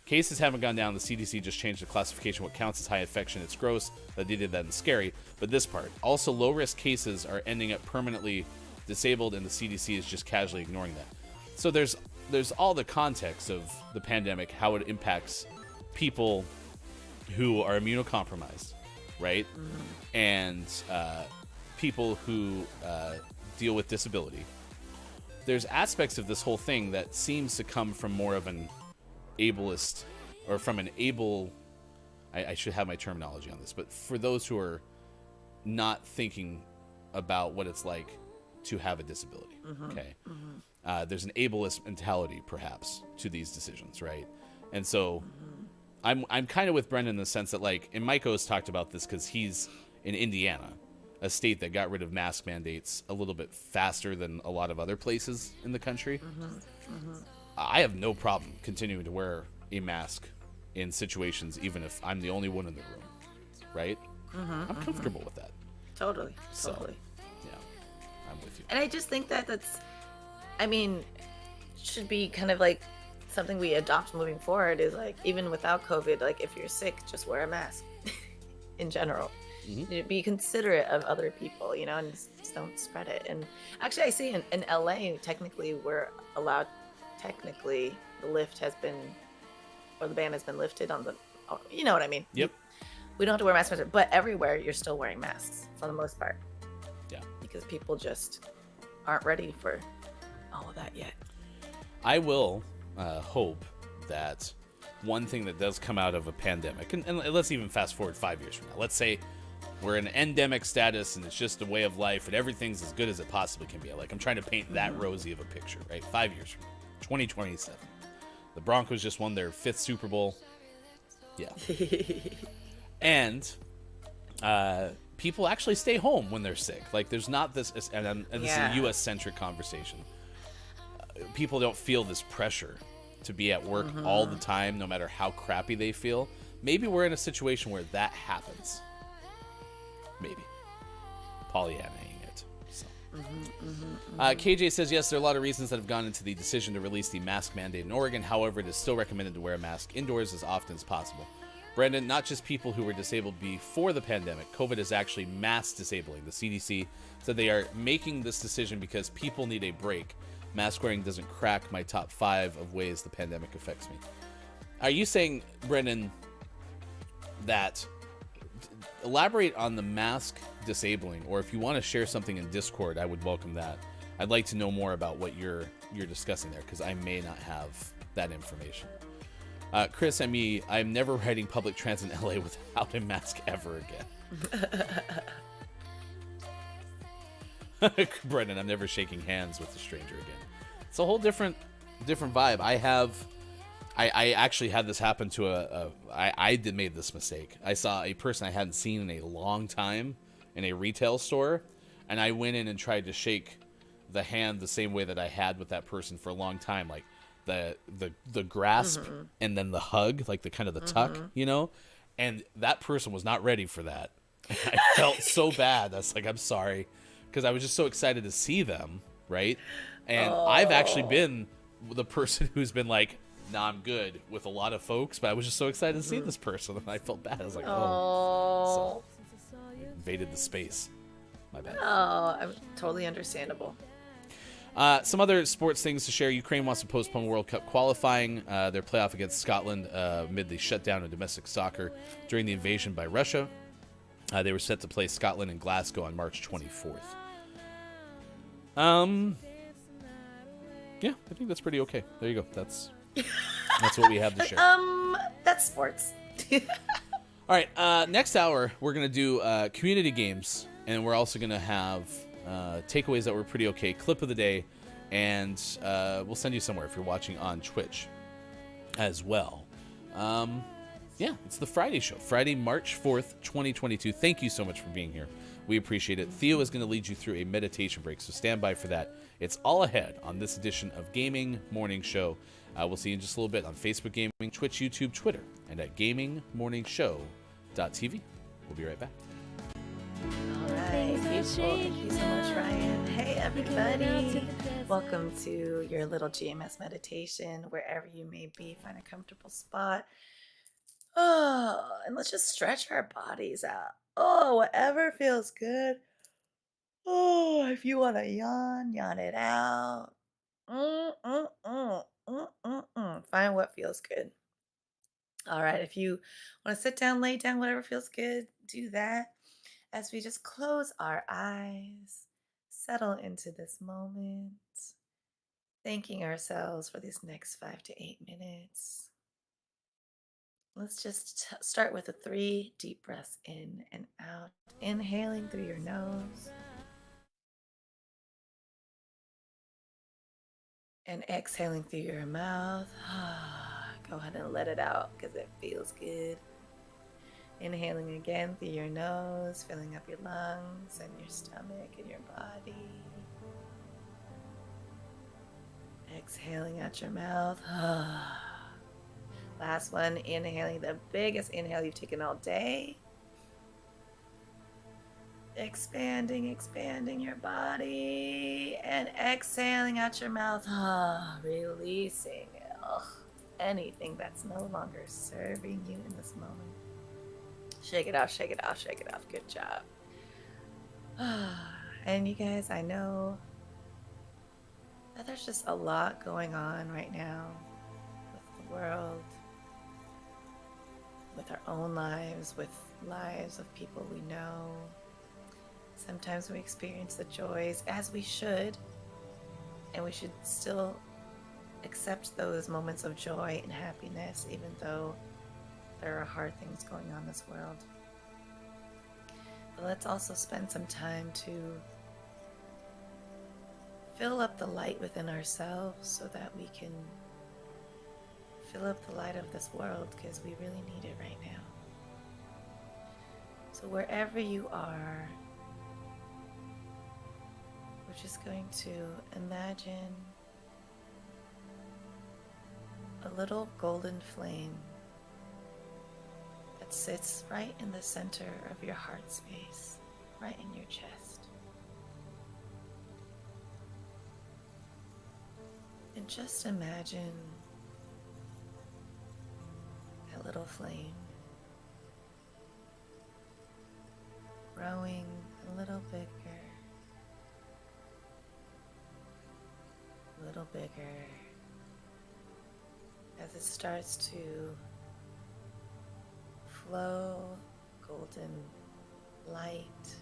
[SPEAKER 7] Cases haven't gone down. The CDC just changed the classification. What counts as high infection? It's gross that they did that and scary. But this part. Also, low-risk cases are ending up permanently disabled, and the CDC is just casually ignoring that. So there's all the context of the pandemic, how it impacts people who are immunocompromised, right? And people who deal with disability. There's aspects of this whole thing that seems to come from more of an ableist, or from an able, I should have my terminology on this, but for those who are not thinking about what it's like to have a disability, okay? There's an ableist mentality, perhaps, to these decisions, right? And so I'm kind of with Brendan in the sense that, like, and Miko's talked about this because he's in Indiana, a state that got rid of mask mandates a little bit faster than a lot of other places in the country. I have no problem continuing to wear a mask in situations, even if I'm the only one in the room, right? I'm comfortable with that.
[SPEAKER 11] Totally.
[SPEAKER 7] So, yeah, I'm with you.
[SPEAKER 11] And I just think that should be kind of like something we adopt moving forward, is like, even without COVID, like if you're sick, just wear a mask in general. Be considerate of other people, and just don't spread it. And actually, I see in LA, technically we're allowed, technically the lift has been, or the ban has been lifted on the, you know what I mean?
[SPEAKER 7] Yep.
[SPEAKER 11] We don't have to wear masks, but everywhere you're still wearing masks for the most part.
[SPEAKER 7] Yeah.
[SPEAKER 11] Because people just aren't ready for all of that yet.
[SPEAKER 7] I will hope that one thing that does come out of a pandemic, and let's even fast forward 5 years from now. Let's say we're in endemic status and it's just a way of life and everything's as good as it possibly can be. Like, I'm trying to paint that rosy of a picture, right? 5 years from now, 2027. The Broncos just won their 5th Super Bowl. Yeah. And people actually stay home when they're sick. Like, there's not this, and this is a U.S.-centric conversation. People don't feel this pressure to be at work all the time, no matter how crappy they feel. Maybe we're in a situation where that happens. Maybe. Pollyannaing it. So. KJ says, yes, there are a lot of reasons that have gone into the decision to release the mask mandate in Oregon. However, it is still recommended to wear a mask indoors as often as possible. Brendan, not just people who were disabled before the pandemic. COVID is actually mass disabling. The CDC said they are making this decision because people need a break. Mask wearing doesn't crack my top 5 of ways the pandemic affects me. Are you saying, Brendan, that elaborate on the mask disabling, or if you want to share something in Discord, I would welcome that. I'd like to know more about what you're discussing there, because I may not have that information. Chris, I'm never riding public transit in LA without a mask ever again. Brendan, I'm never shaking hands with a stranger again. It's a whole different vibe. I actually had this happen to I made this mistake. I saw a person I hadn't seen in a long time in a retail store, and I went in and tried to shake the hand the same way that I had with that person for a long time, like the grasp and then the hug, like the kind of the tuck, and that person was not ready for that. I felt so bad. I was like, I'm sorry, because I was just so excited to see them, right? And I've actually been the person who's been like, nah, I'm good with a lot of folks, but I was just so excited to see this person, and I felt bad. I was like, oh. So, invaded the space. My bad.
[SPEAKER 11] Oh, totally understandable.
[SPEAKER 7] Some other sports things to share. Ukraine wants to postpone World Cup qualifying, their playoff against Scotland amid the shutdown of domestic soccer during the invasion by Russia. They were set to play Scotland and Glasgow on March 24th. Yeah, I think that's pretty okay. There you go. That's what we have to share.
[SPEAKER 11] That's sports.
[SPEAKER 7] All right, next hour we're gonna do community games, and we're also gonna have takeaways that were pretty okay, clip of the day, and we'll send you somewhere if you're watching on Twitch as well. Yeah, it's the Friday show, Friday, March 4th, 2022. Thank you so much for being here. We appreciate it. Theo is going to lead you through a meditation break, so stand by for that. It's all ahead on this edition of Gaming Morning Show. We'll see you in just a little bit on Facebook Gaming, Twitch, YouTube, Twitter, and at gamingmorningshow.tv. We'll be right back.
[SPEAKER 11] All right, beautiful. Thank you so much, Ryan. Hey, everybody. Welcome to your little GMS meditation, wherever you may be. Find a comfortable spot. Oh, and let's just stretch our bodies out. Oh, whatever feels good. Oh, if you want to yawn, yawn it out. Find what feels good. All right, if you want to sit down, lay down, whatever feels good, do that. As we just close our eyes, settle into this moment, thanking ourselves for these next 5 to 8 minutes. Let's just start with 3 deep breaths in and out. Inhaling through your nose. And exhaling through your mouth. Go ahead and let it out because it feels good. Inhaling again through your nose, filling up your lungs and your stomach and your body. Exhaling out your mouth. Last one, inhaling the biggest inhale you've taken all day. Expanding your body. And exhaling out your mouth. Releasing anything that's no longer serving you in this moment. Shake it off, shake it off, shake it off. Good job. And you guys, I know that there's just a lot going on right now with the world, with our own lives, with lives of people we know. Sometimes we experience the joys, as we should, and we should still accept those moments of joy and happiness, even though there are hard things going on in this world. But let's also spend some time to fill up the light within ourselves so that we can fill up the light of this world, because we really need it right now. So wherever you are, we're just going to imagine a little golden flame that sits right in the center of your heart space, right in your chest. And just imagine that little flame growing a little bigger, as it starts to flow golden light,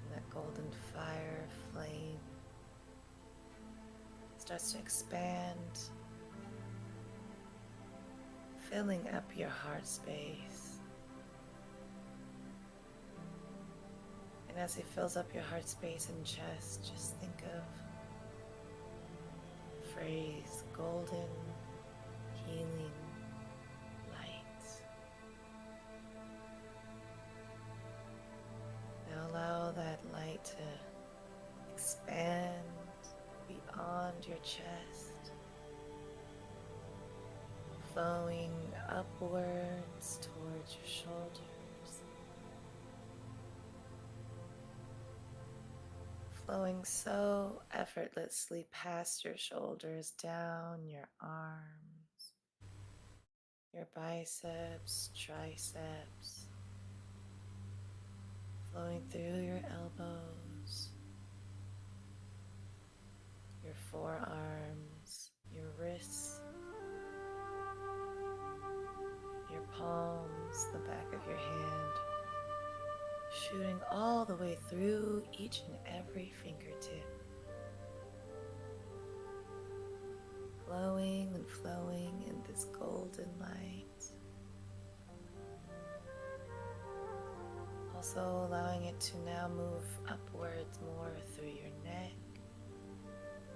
[SPEAKER 11] and that golden fire flame starts to expand, filling up your heart space. And as it fills up your heart space and chest, just think of the phrase golden healing light. Now allow that light to expand beyond your chest, flowing upwards towards your shoulders, flowing so effortlessly past your shoulders, down your arms, your biceps, triceps, flowing through your elbows, your forearms, your wrists, your palms, the back of your hand, shooting all the way through each and every fingertip, flowing and flowing in this golden light. Also allowing it to now move upwards more through your neck,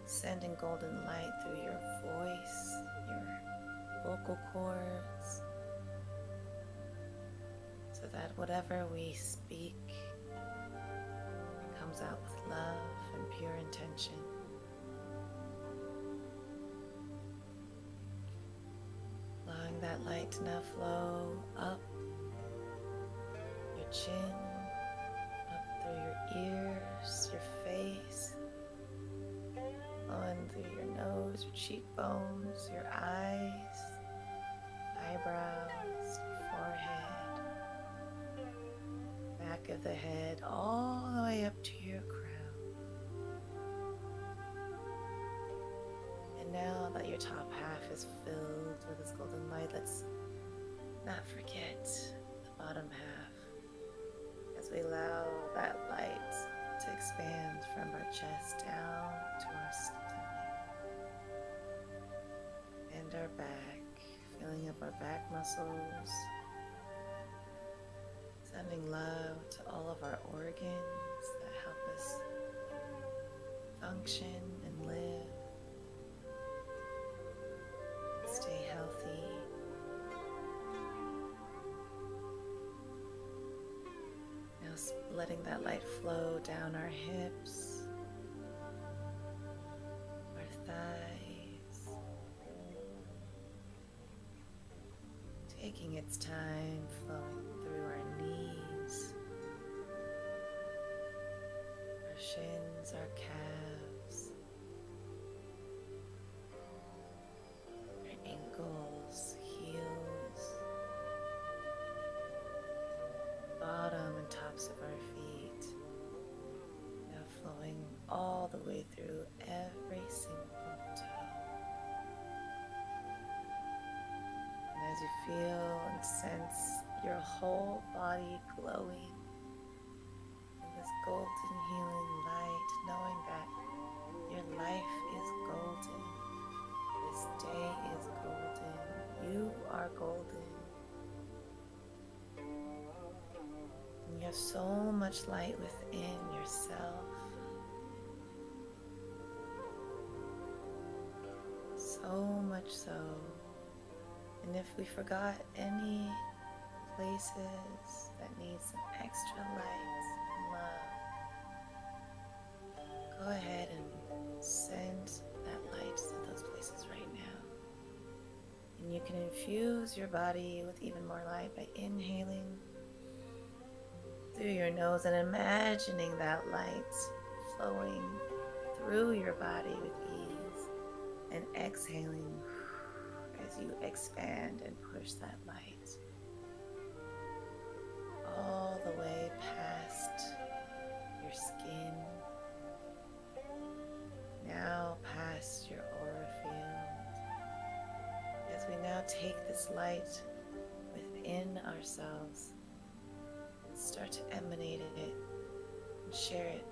[SPEAKER 11] sending golden light through your voice, your vocal cords, so that whatever we speak comes out with love and pure intention. Allowing that light to now flow up your chin, up through your ears, your face, flowing through your nose, your cheekbones, your eyes, eyebrows, forehead, back of the head, all the way up to your crown. And now that your top half is filled with this golden light, let's not forget the bottom half as we allow that light to expand from our chest down to our stomach and our back, filling up our back muscles, sending love to all of our organs that help us function and live and stay healthy. Now letting that light flow down our hips, our thighs, taking its time flowing through our knees, our shins, our calves, our ankles, heels, bottom and tops of our feet, now flowing all the way through every single toe. And as you feel and sense your whole body glowing in this golden healing light, knowing that your life is golden, this day is golden, you are golden. And you have so much light within yourself. So much so. And if we forgot any places that need some extra light and love, go ahead and send that light to those places right now. And you can infuse your body with even more light by inhaling through your nose and imagining that light flowing through your body with ease, and exhaling as you expand and push that light all the way past your skin, now past your aura field, as we now take this light within ourselves and start to emanate it and share it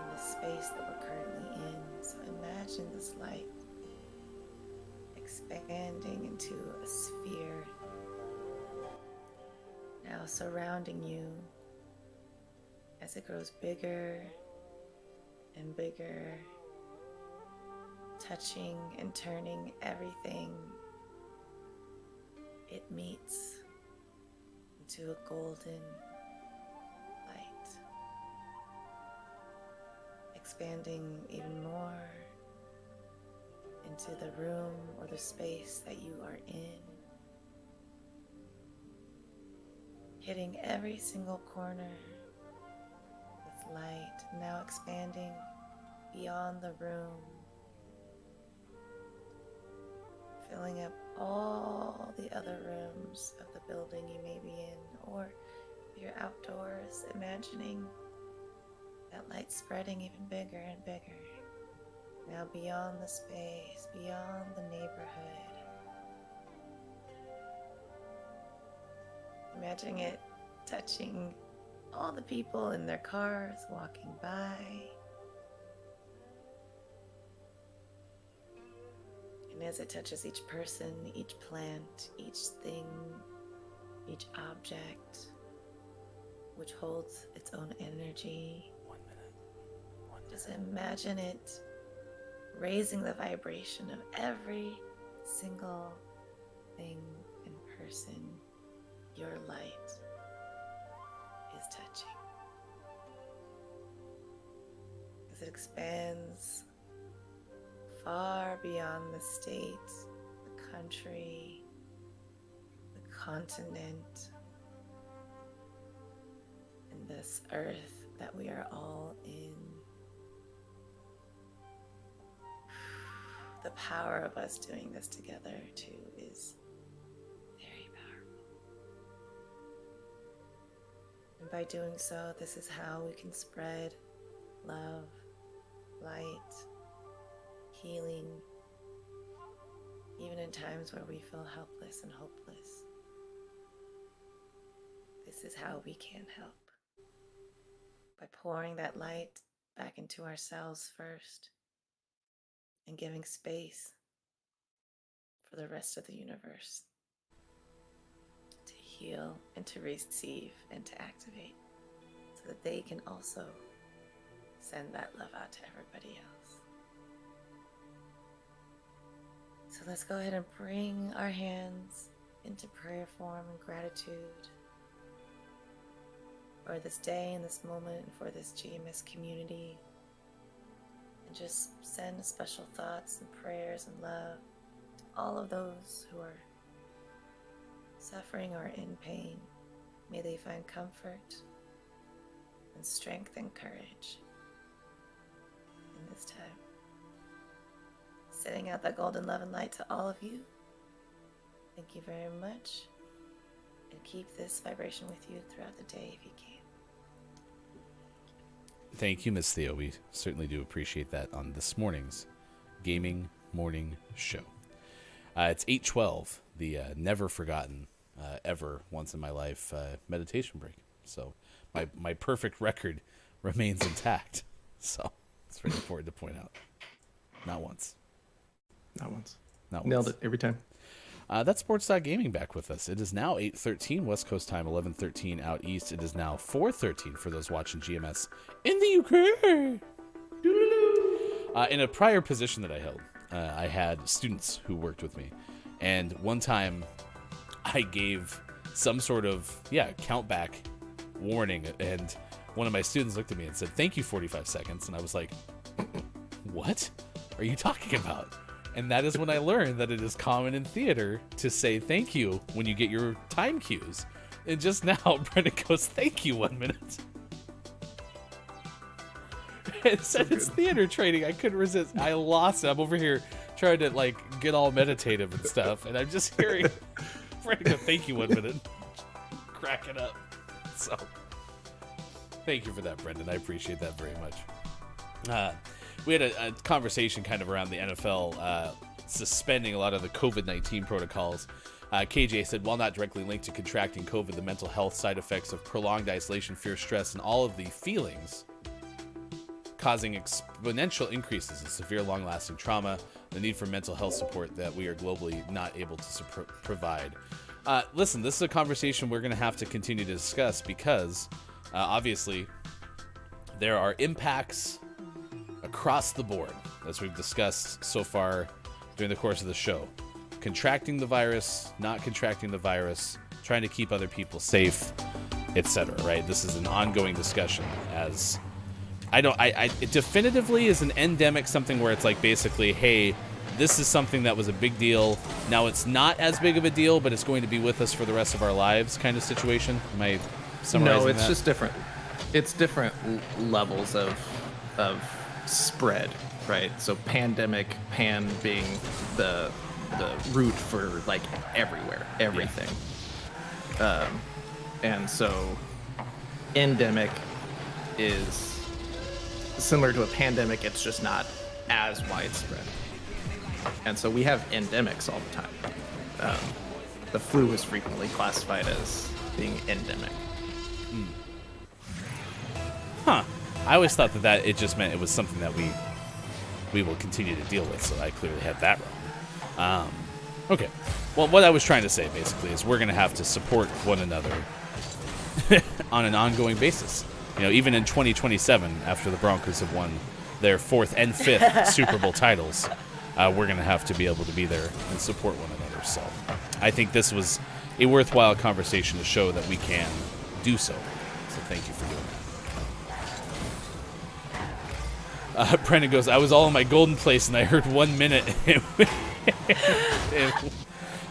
[SPEAKER 11] in the space that we're currently in. So imagine this light expanding into a sphere, now surrounding you as it grows bigger and bigger, touching and turning everything it meets into a golden light, expanding even more into the room or the space that you are in, hitting every single corner with light, now expanding beyond the room, filling up all the other rooms of the building you may be in, or if you're outdoors, imagining that light spreading even bigger and bigger, now beyond the space, beyond the neighborhood. Imagining it touching all the people in their cars walking by. And as it touches each person, each plant, each thing, each object, which holds its own energy, just imagine it raising the vibration of every single thing and person your light is touching. As it expands far beyond the state, the country, the continent, and this earth that we are all in. The power of us doing this together too is very powerful. And by doing so, this is how we can spread love, light, healing, even in times where we feel helpless and hopeless. This is how we can help. By pouring that light back into ourselves first and giving space for the rest of the universe to heal and to receive and to activate so that they can also send that love out to everybody else. So let's go ahead and bring our hands into prayer form and gratitude for this day and this moment and for this GMS community. And just send special thoughts and prayers and love to all of those who are suffering or in pain. May they find comfort and strength and courage in this time. Sending out that golden love and light to all of you. Thank you very much. And keep this vibration with you throughout the day if you can.
[SPEAKER 7] Thank you, Miss Theo. We certainly do appreciate that on this morning's Gaming Morning Show. It's 8:12, the never forgotten, ever once in my life meditation break. So my perfect record remains intact. So it's very important to point out. Not once.
[SPEAKER 12] Not once.
[SPEAKER 7] Not once.
[SPEAKER 12] Nailed it every time.
[SPEAKER 7] That's Sports.Gaming back with us. It is now 8:13 West Coast time, 11:13 out east. It is now 4:13 for those watching GMS in the UK. In a prior position that I held, I had students who worked with me. And one time I gave some sort of, count back warning. And one of my students looked at me and said, "Thank you, 45 seconds." And I was like, "What are you talking about?" And that is when I learned that it is common in theater to say thank you when you get your time cues. And just now, Brendan goes, "Thank you, 1 minute." And said it's theater training. I couldn't resist. I lost it. I'm over here trying to get all meditative and stuff. And I'm just hearing Brendan go, "Thank you, 1 minute." Cracking up. So, thank you for that, Brendan. I appreciate that very much. We had a conversation kind of around the NFL suspending a lot of the COVID-19 protocols. KJ said, while not directly linked to contracting COVID, the mental health side effects of prolonged isolation, fear, stress, and all of the feelings causing exponential increases in severe, long-lasting trauma, the need for mental health support that we are globally not able to provide. Listen, this is a conversation we're going to have to continue to discuss because, obviously, there are impacts across the board, as we've discussed so far during the course of the show. Contracting the virus, not contracting the virus, trying to keep other people safe, etc. Right? This is an ongoing discussion. As it definitively is an endemic, something where it's basically, hey, this is something that was a big deal. Now it's not as big of a deal, but it's going to be with us for the rest of our lives, kind of situation. Am I summarizing that?
[SPEAKER 12] No, it's just different. It's different levels of spread, right? So pandemic, pan being the root for everywhere, everything. Yeah. And so endemic is similar to a pandemic, it's just not as widespread. And so we have endemics all the time. The flu is frequently classified as being endemic.
[SPEAKER 7] Huh. I always thought that it just meant it was something that we will continue to deal with, so I clearly had that wrong. Okay. Well, what I was trying to say, basically, is we're going to have to support one another on an ongoing basis. Even in 2027, after the Broncos have won their 4th and 5th Super Bowl titles, we're going to have to be able to be there and support one another. So I think this was a worthwhile conversation to show that we can do so. So thank you for doing that. Brendan goes, I was all in my golden place and I heard 1 minute.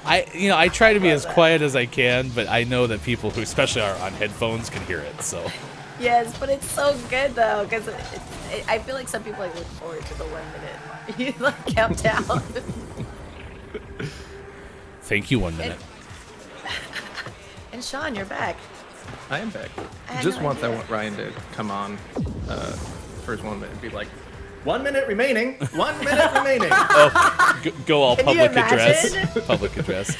[SPEAKER 7] I try to be as quiet as I can, but I know that people who especially are on headphones can hear it. So
[SPEAKER 11] Yes, but it's so good though, because I feel like some people like look forward to the 1 minute you like countdown.
[SPEAKER 7] thank you, 1 minute.
[SPEAKER 11] And Sean, you're back.
[SPEAKER 12] I am back.
[SPEAKER 11] I had
[SPEAKER 12] Just
[SPEAKER 11] no
[SPEAKER 12] once I
[SPEAKER 11] idea.
[SPEAKER 12] want Ryan to come on first 1 minute and be like, 1 minute remaining. 1 minute remaining.
[SPEAKER 7] Oh, go all
[SPEAKER 11] Can you
[SPEAKER 7] public address.
[SPEAKER 11] imagine?
[SPEAKER 7] Public address.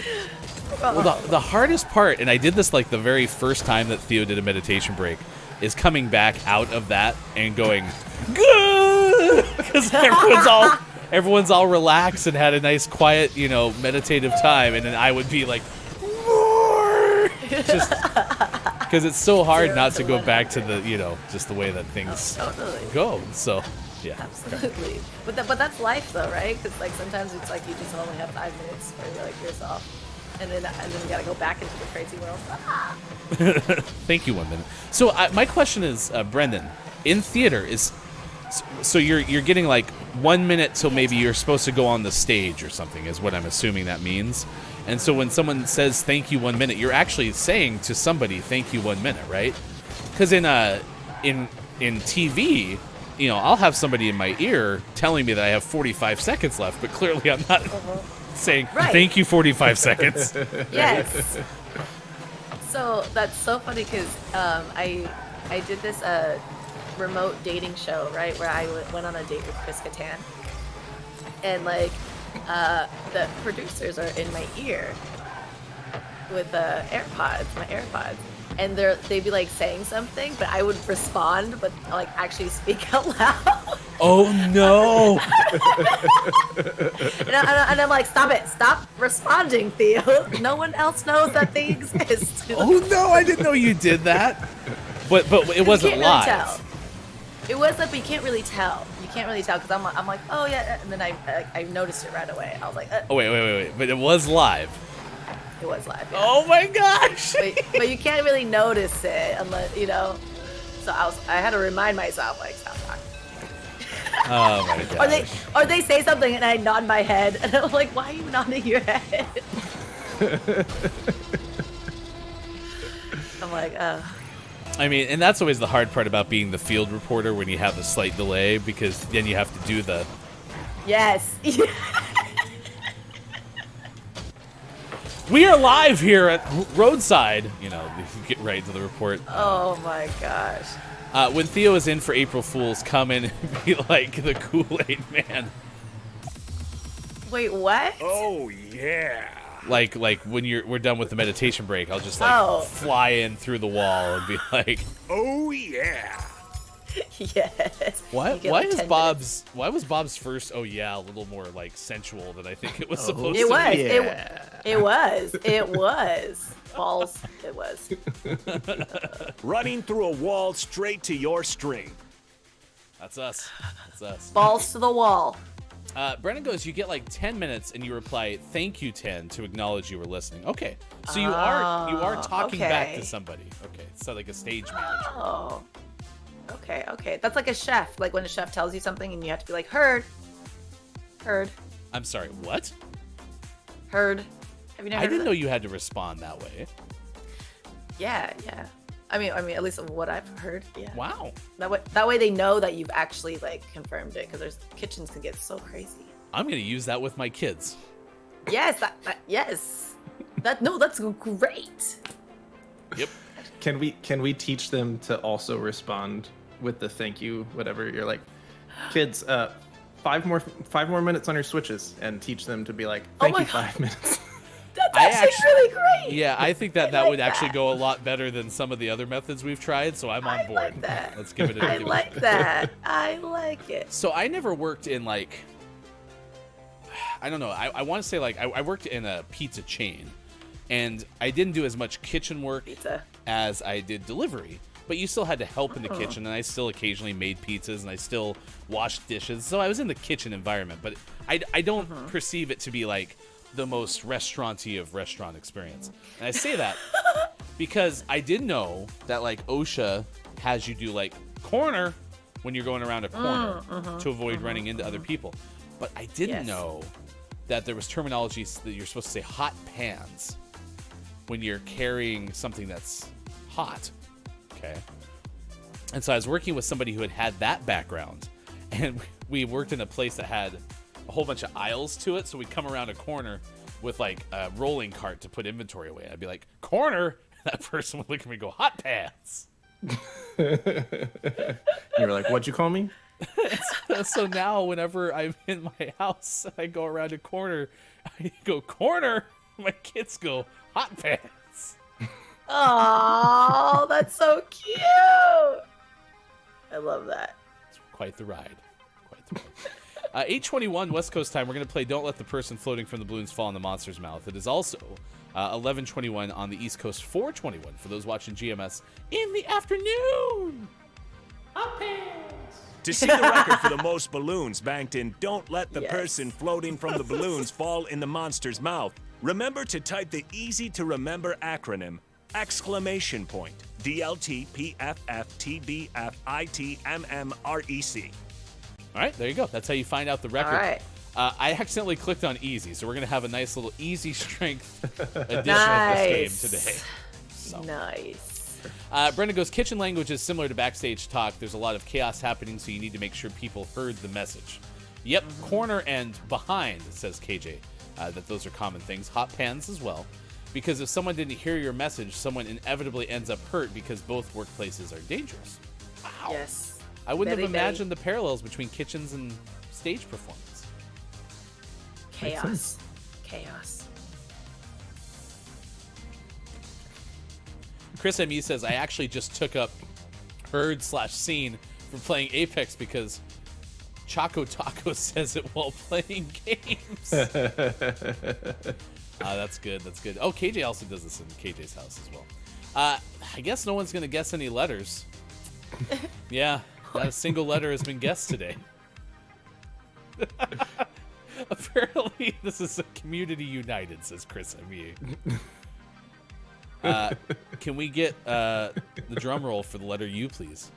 [SPEAKER 7] Well, the hardest part, and I did this like the very first time that Theo did a meditation break, is coming back out of that and going, good, because everyone's all relaxed and had a nice, quiet, meditative time, and then I would be like, more, just because it's so hard not to go back to the, just the way that things go. So, yeah.
[SPEAKER 11] Absolutely. But that's life though, right? Because like sometimes it's like you just only have 5 minutes for like yourself, and then you gotta go back into the crazy world. Ah!
[SPEAKER 7] Thank you, 1 minute. So my question is, Brendan, in theater so you're getting like 1 minute till maybe you're supposed to go on the stage or something, is what I'm assuming that means. And so when someone says thank you 1 minute, you're actually saying to somebody thank you 1 minute, right? Because in TV, I'll have somebody in my ear telling me that I have 45 seconds left, but clearly I'm not saying thank you 45 seconds.
[SPEAKER 11] Yes. So that's so funny because I did this remote dating show, right, where I went on a date with Pistachios, and like the producers are in my ear with my AirPods, and they'd be like saying something, but I would respond, but like actually speak out loud.
[SPEAKER 7] Oh no!
[SPEAKER 11] and I'm like, stop responding, Theo. No one else knows that they exist.
[SPEAKER 7] Oh no, I didn't know you did that. But it wasn't live.
[SPEAKER 11] Really tell. It was like, but you can't really tell. You can't really tell because I'm like, oh yeah, and then I noticed it right away. I was like,
[SPEAKER 7] Oh wait, but it was live.
[SPEAKER 11] It was live. Yeah.
[SPEAKER 7] Oh my gosh!
[SPEAKER 11] but you can't really notice it unless So I had to remind myself, like, stop talking.
[SPEAKER 7] Oh my gosh.
[SPEAKER 11] Or they say something and I nod my head and I'm like, why are you nodding your head? I'm like,
[SPEAKER 7] I mean, and that's always the hard part about being the field reporter when you have a slight delay, because then you have to do the.
[SPEAKER 11] Yes.
[SPEAKER 7] We are live here at Roadside. You get right into the report.
[SPEAKER 11] Oh my gosh.
[SPEAKER 7] When Theo is in for April Fools, come in and be like the Kool-Aid man.
[SPEAKER 11] Wait, what?
[SPEAKER 10] Oh yeah.
[SPEAKER 7] Like when we're done with the meditation break, I'll just fly in through the wall and be like,
[SPEAKER 10] oh yeah.
[SPEAKER 11] Yes.
[SPEAKER 7] Why
[SPEAKER 11] You get, like, 10 minutes.
[SPEAKER 7] Why was Bob's first oh yeah a little more like sensual than I think it was supposed
[SPEAKER 11] It
[SPEAKER 7] to
[SPEAKER 11] was.
[SPEAKER 7] be?
[SPEAKER 11] It was. Balls. It was.
[SPEAKER 6] Running through a wall straight to your string.
[SPEAKER 7] That's us.
[SPEAKER 11] Balls to the wall.
[SPEAKER 7] Brennan goes, you get like 10 minutes and you reply, thank you 10 to acknowledge you were listening. Okay. So you are talking back to somebody. Okay. So like a stage manager.
[SPEAKER 11] Oh. Okay. That's like a chef. Like when a chef tells you something and you have to be like, heard.
[SPEAKER 7] I'm sorry, what?
[SPEAKER 11] Heard. Have you never
[SPEAKER 7] I
[SPEAKER 11] heard
[SPEAKER 7] didn't
[SPEAKER 11] of
[SPEAKER 7] know
[SPEAKER 11] that?
[SPEAKER 7] you had to respond that way.
[SPEAKER 11] Yeah. I mean, at least of what I've heard. Yeah.
[SPEAKER 7] Wow.
[SPEAKER 11] That way they know that you've actually like confirmed it, because kitchens can get so crazy.
[SPEAKER 7] I'm gonna use that with my kids.
[SPEAKER 11] Yes. Yes. That's great.
[SPEAKER 7] Yep.
[SPEAKER 12] Can we teach them to also respond with the thank you, whatever? You're like, kids, 5 more minutes on your switches, and teach them to be like, thank you, 5 minutes.
[SPEAKER 11] That's actually really great.
[SPEAKER 7] Yeah, I think that would actually go a lot better than some of the other methods we've tried, so I'm on board.
[SPEAKER 11] Like that.
[SPEAKER 7] Let's give it a
[SPEAKER 11] I like that. I like it.
[SPEAKER 7] So I never worked in like, I don't know, I want to say like, I worked in a pizza chain, and I didn't do as much kitchen work as I did delivery, but you still had to help in the kitchen, and I still occasionally made pizzas, and I still washed dishes, so I was in the kitchen environment, but I don't perceive it to be like, the most restauranty of restaurant experience. And I say that because I did know that like OSHA has you do like corner when you're going around a corner to avoid running into other people. But I didn't know that there was terminology that you're supposed to say hot pans when you're carrying something that's hot. Okay. And so I was working with somebody who had that background, and we worked in a place that had a whole bunch of aisles to it. So we'd come around a corner with like a rolling cart to put inventory away. I'd be like, corner. That person would look at me and go, hot pants.
[SPEAKER 12] You were like, what'd you call me?
[SPEAKER 7] So now whenever I'm in my house, I go around a corner, I go, corner. My kids go, hot pants.
[SPEAKER 11] Oh, that's so cute. I love that.
[SPEAKER 7] It's quite the ride. 8:21 West Coast time. We're going to play Don't Let the Person Floating from the Balloons Fall in the Monster's Mouth. It is also 11:21 on the East Coast, 4:21 for those watching GMS in the afternoon. Hot pants.
[SPEAKER 6] To see the record for the most balloons banked in Don't Let the Person Floating from the Balloons Fall in the Monster's Mouth, remember to type the easy-to-remember acronym DLTPFFTBFITMMREC.
[SPEAKER 7] All right, there you go. That's how you find out the record.
[SPEAKER 11] All right.
[SPEAKER 7] I accidentally clicked on easy, so we're going to have a nice little easy strength edition of this game today. So.
[SPEAKER 11] Nice.
[SPEAKER 7] Brenda goes, kitchen language is similar to backstage talk. There's a lot of chaos happening, so you need to make sure people heard the message. Yep, corner and behind, says KJ, that those are common things. Hot pans as well. Because if someone didn't hear your message, someone inevitably ends up hurt because both workplaces are dangerous. Wow.
[SPEAKER 11] Yes.
[SPEAKER 7] I wouldn't
[SPEAKER 11] Very,
[SPEAKER 7] have imagined the parallels between kitchens and stage performance.
[SPEAKER 11] Chaos. Chaos.
[SPEAKER 7] Chris ME says, I actually just took up heard/seen from playing Apex because Choco Taco says it while playing games. That's good. That's good. Oh, KJ also does this in KJ's house as well. I guess no one's going to guess any letters. Yeah, not a single letter has been guessed today. Apparently, this is a community united, says Chris ME. Can we get the drum roll for the letter U, please?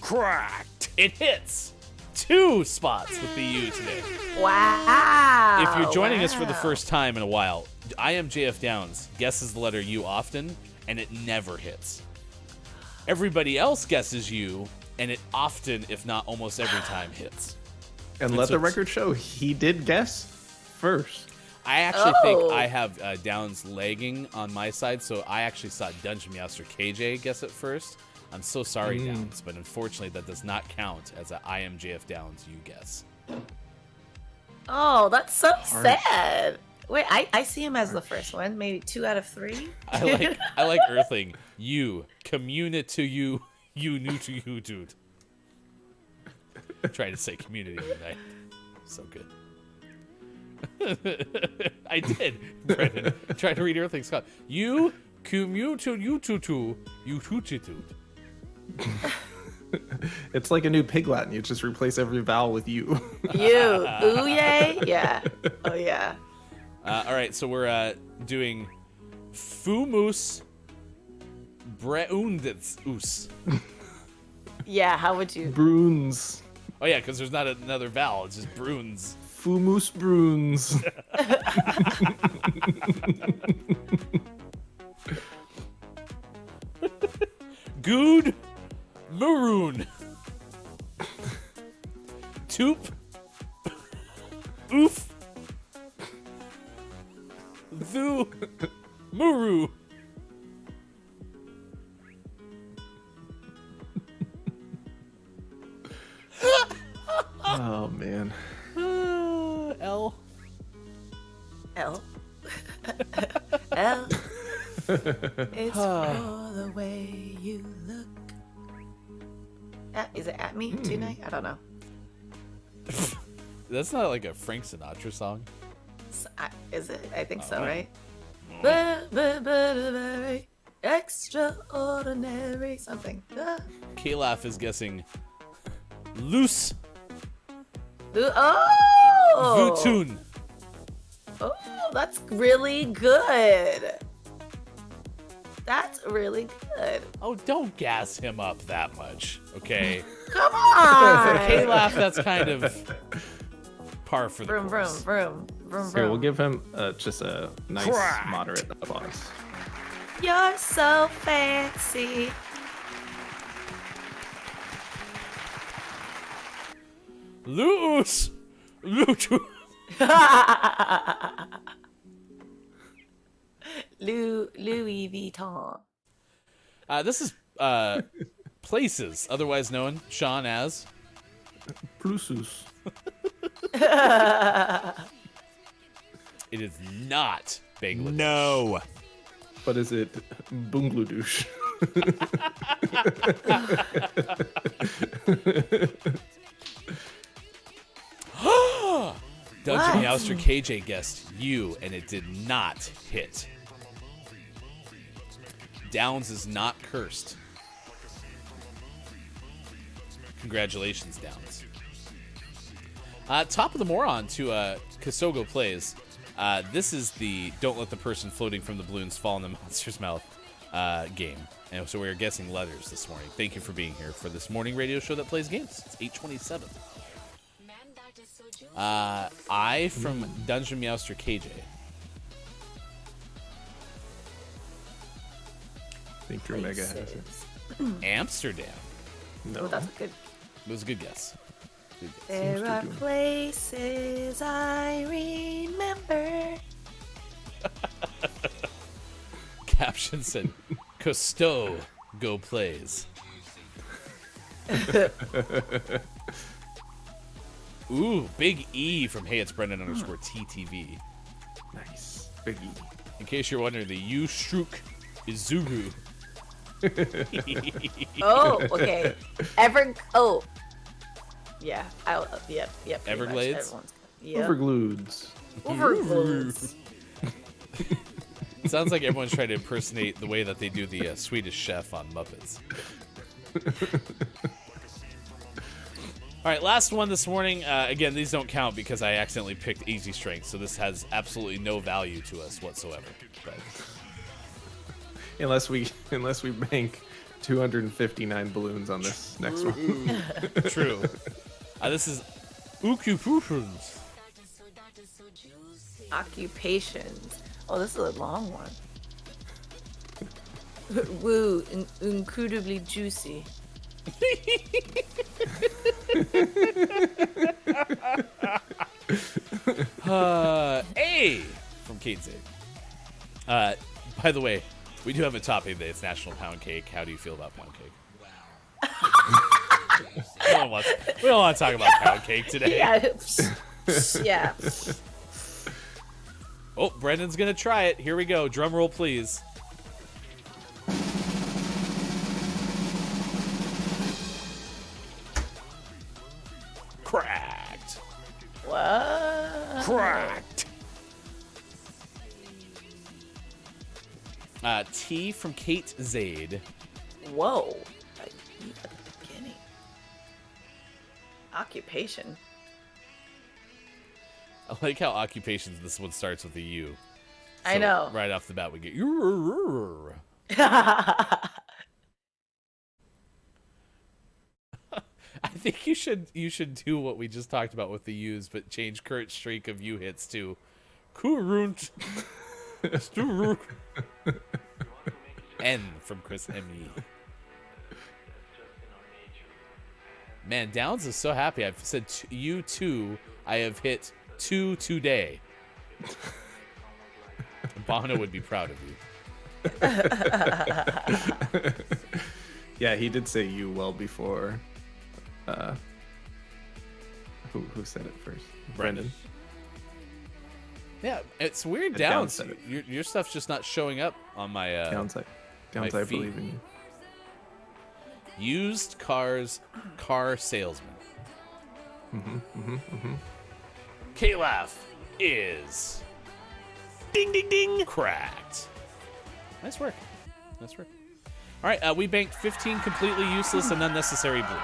[SPEAKER 7] Cracked! It hits 2 spots with the U today.
[SPEAKER 11] Wow.
[SPEAKER 7] If you're joining us for the first time in a while, I am JF Downs guesses the letter U often, and it never hits. Everybody else guesses U, and it often, if not almost every time, hits.
[SPEAKER 12] And let the record show, he did guess first.
[SPEAKER 7] I actually think I have Downs lagging on my side, so I actually saw Dungeon Master KJ guess it first. I'm so sorry, Downs, but unfortunately that does not count as a I am JF Downs you guess.
[SPEAKER 11] Oh, that's so sad. Wait, I see him as the first one. Maybe 2 out of 3.
[SPEAKER 7] I like Earthling. You communi to you new to you, dude. I'm trying to say community unite. So good. I did, Brendan. Trying to read Earthling Scott. You commute to you to you to.
[SPEAKER 12] It's like a new pig Latin. You just replace every vowel with you.
[SPEAKER 11] You. Ooh, yay? Yeah. Oh, yeah.
[SPEAKER 7] All right, so we're doing Fumus Breundus.
[SPEAKER 11] Yeah, how would you?
[SPEAKER 12] Bruns.
[SPEAKER 7] Oh, yeah, because there's not another vowel. It's just Bruns.
[SPEAKER 12] Fumus Bruns.
[SPEAKER 7] Good Maroon. Toop. Oof. Thu. Muru.
[SPEAKER 12] Oh, man.
[SPEAKER 7] L.
[SPEAKER 11] L. L. It's for the way you look. Is it at me tonight? I don't know.
[SPEAKER 7] That's not like a Frank Sinatra song.
[SPEAKER 11] Is it? I think so,
[SPEAKER 7] know.
[SPEAKER 11] right? Extraordinary something.
[SPEAKER 7] Kalaf is guessing loose
[SPEAKER 11] Oh!
[SPEAKER 7] Vutun.
[SPEAKER 11] Oh, that's really good. That's really good.
[SPEAKER 7] Oh, don't gas him up that much, okay?
[SPEAKER 11] Come on!
[SPEAKER 7] Kalaf, that's kind of par for the
[SPEAKER 11] Vroom, vroom,
[SPEAKER 7] course.
[SPEAKER 11] vroom, vroom,
[SPEAKER 12] Here, we'll
[SPEAKER 11] vroom.
[SPEAKER 12] give him just a nice,
[SPEAKER 7] Crack.
[SPEAKER 12] moderate applause.
[SPEAKER 11] You're so fancy.
[SPEAKER 7] Loose Vutun.
[SPEAKER 11] Louis Vuitton.
[SPEAKER 7] This is Places, otherwise known, Sean, as
[SPEAKER 12] Plusus.
[SPEAKER 7] It is not Bangladesh.
[SPEAKER 6] No.
[SPEAKER 12] But is it Bangladesh?
[SPEAKER 7] Dungeon
[SPEAKER 11] What?
[SPEAKER 7] Meowster KJ guessed you, and it did not hit. Downs is not cursed. Congratulations, Downs. Top of the moron to Kasogo Plays. This is the Don't Let the Person Floating from the Balloons Fall in the Monster's Mouth game. And so we're guessing letters this morning. Thank you for being here for this morning radio show that plays games. It's 8:27. I from Dungeon Meowster KJ.
[SPEAKER 12] I think your Mega has it.
[SPEAKER 7] Amsterdam.
[SPEAKER 12] No.
[SPEAKER 11] Oh, that's good.
[SPEAKER 7] It was a good guess. Good guess.
[SPEAKER 11] There are places I remember.
[SPEAKER 7] Caption said, Cousteau go plays. Ooh, Big E from Hey It's Brendan _TTV.
[SPEAKER 12] Nice. Big E.
[SPEAKER 7] In case you're wondering, the U Shrook is Zuru.
[SPEAKER 11] Oh, okay. Oh. Yeah. Yep. Pretty
[SPEAKER 7] Everglades?
[SPEAKER 11] much everyone's- Yep.
[SPEAKER 12] Overglueds.
[SPEAKER 11] Overglueds.
[SPEAKER 7] It sounds like everyone's trying to impersonate the way that they do the Swedish Chef on Muppets. All right, last one this morning. Again, these don't count because I accidentally picked Easy Strength, so this has absolutely no value to us whatsoever. But
[SPEAKER 12] Unless we bank 259 balloons on this next one.
[SPEAKER 7] true. This is occupations.
[SPEAKER 11] Occupations. Oh, this is a long one. Woo, incredibly juicy. A from Kate Zade. By the way, we do have a topic today. It's National Pound Cake. How do you feel about pound cake? we don't want to talk about pound cake today. Yeah.
[SPEAKER 7] Oh, Brendan's gonna try it. Here we go. Drum roll, please. Cracked.
[SPEAKER 11] What?
[SPEAKER 7] Cracked. T from Kate Zade.
[SPEAKER 11] Whoa. At the beginning. Occupation.
[SPEAKER 7] I like how occupations this one starts with a U.
[SPEAKER 11] I know.
[SPEAKER 7] Right off the bat we get I think you should do what we just talked about with the U's, but change current streak of U hits to Kurunt. N from Chris M.E. Man, Downs is so happy. I've said you two. I have hit 2 today. Bono would be proud of you.
[SPEAKER 12] Yeah, he did say you well before. Who said it first? Brendan.
[SPEAKER 7] Yeah, it's weird. Downs, your stuff's just not showing up on my
[SPEAKER 12] Downside,
[SPEAKER 7] my
[SPEAKER 12] I
[SPEAKER 7] feed.
[SPEAKER 12] believe in you.
[SPEAKER 7] Used cars, car salesman. Kalaf is ding ding ding cracked. Nice work. That's right. All right, we banked 15 completely useless and unnecessary blues.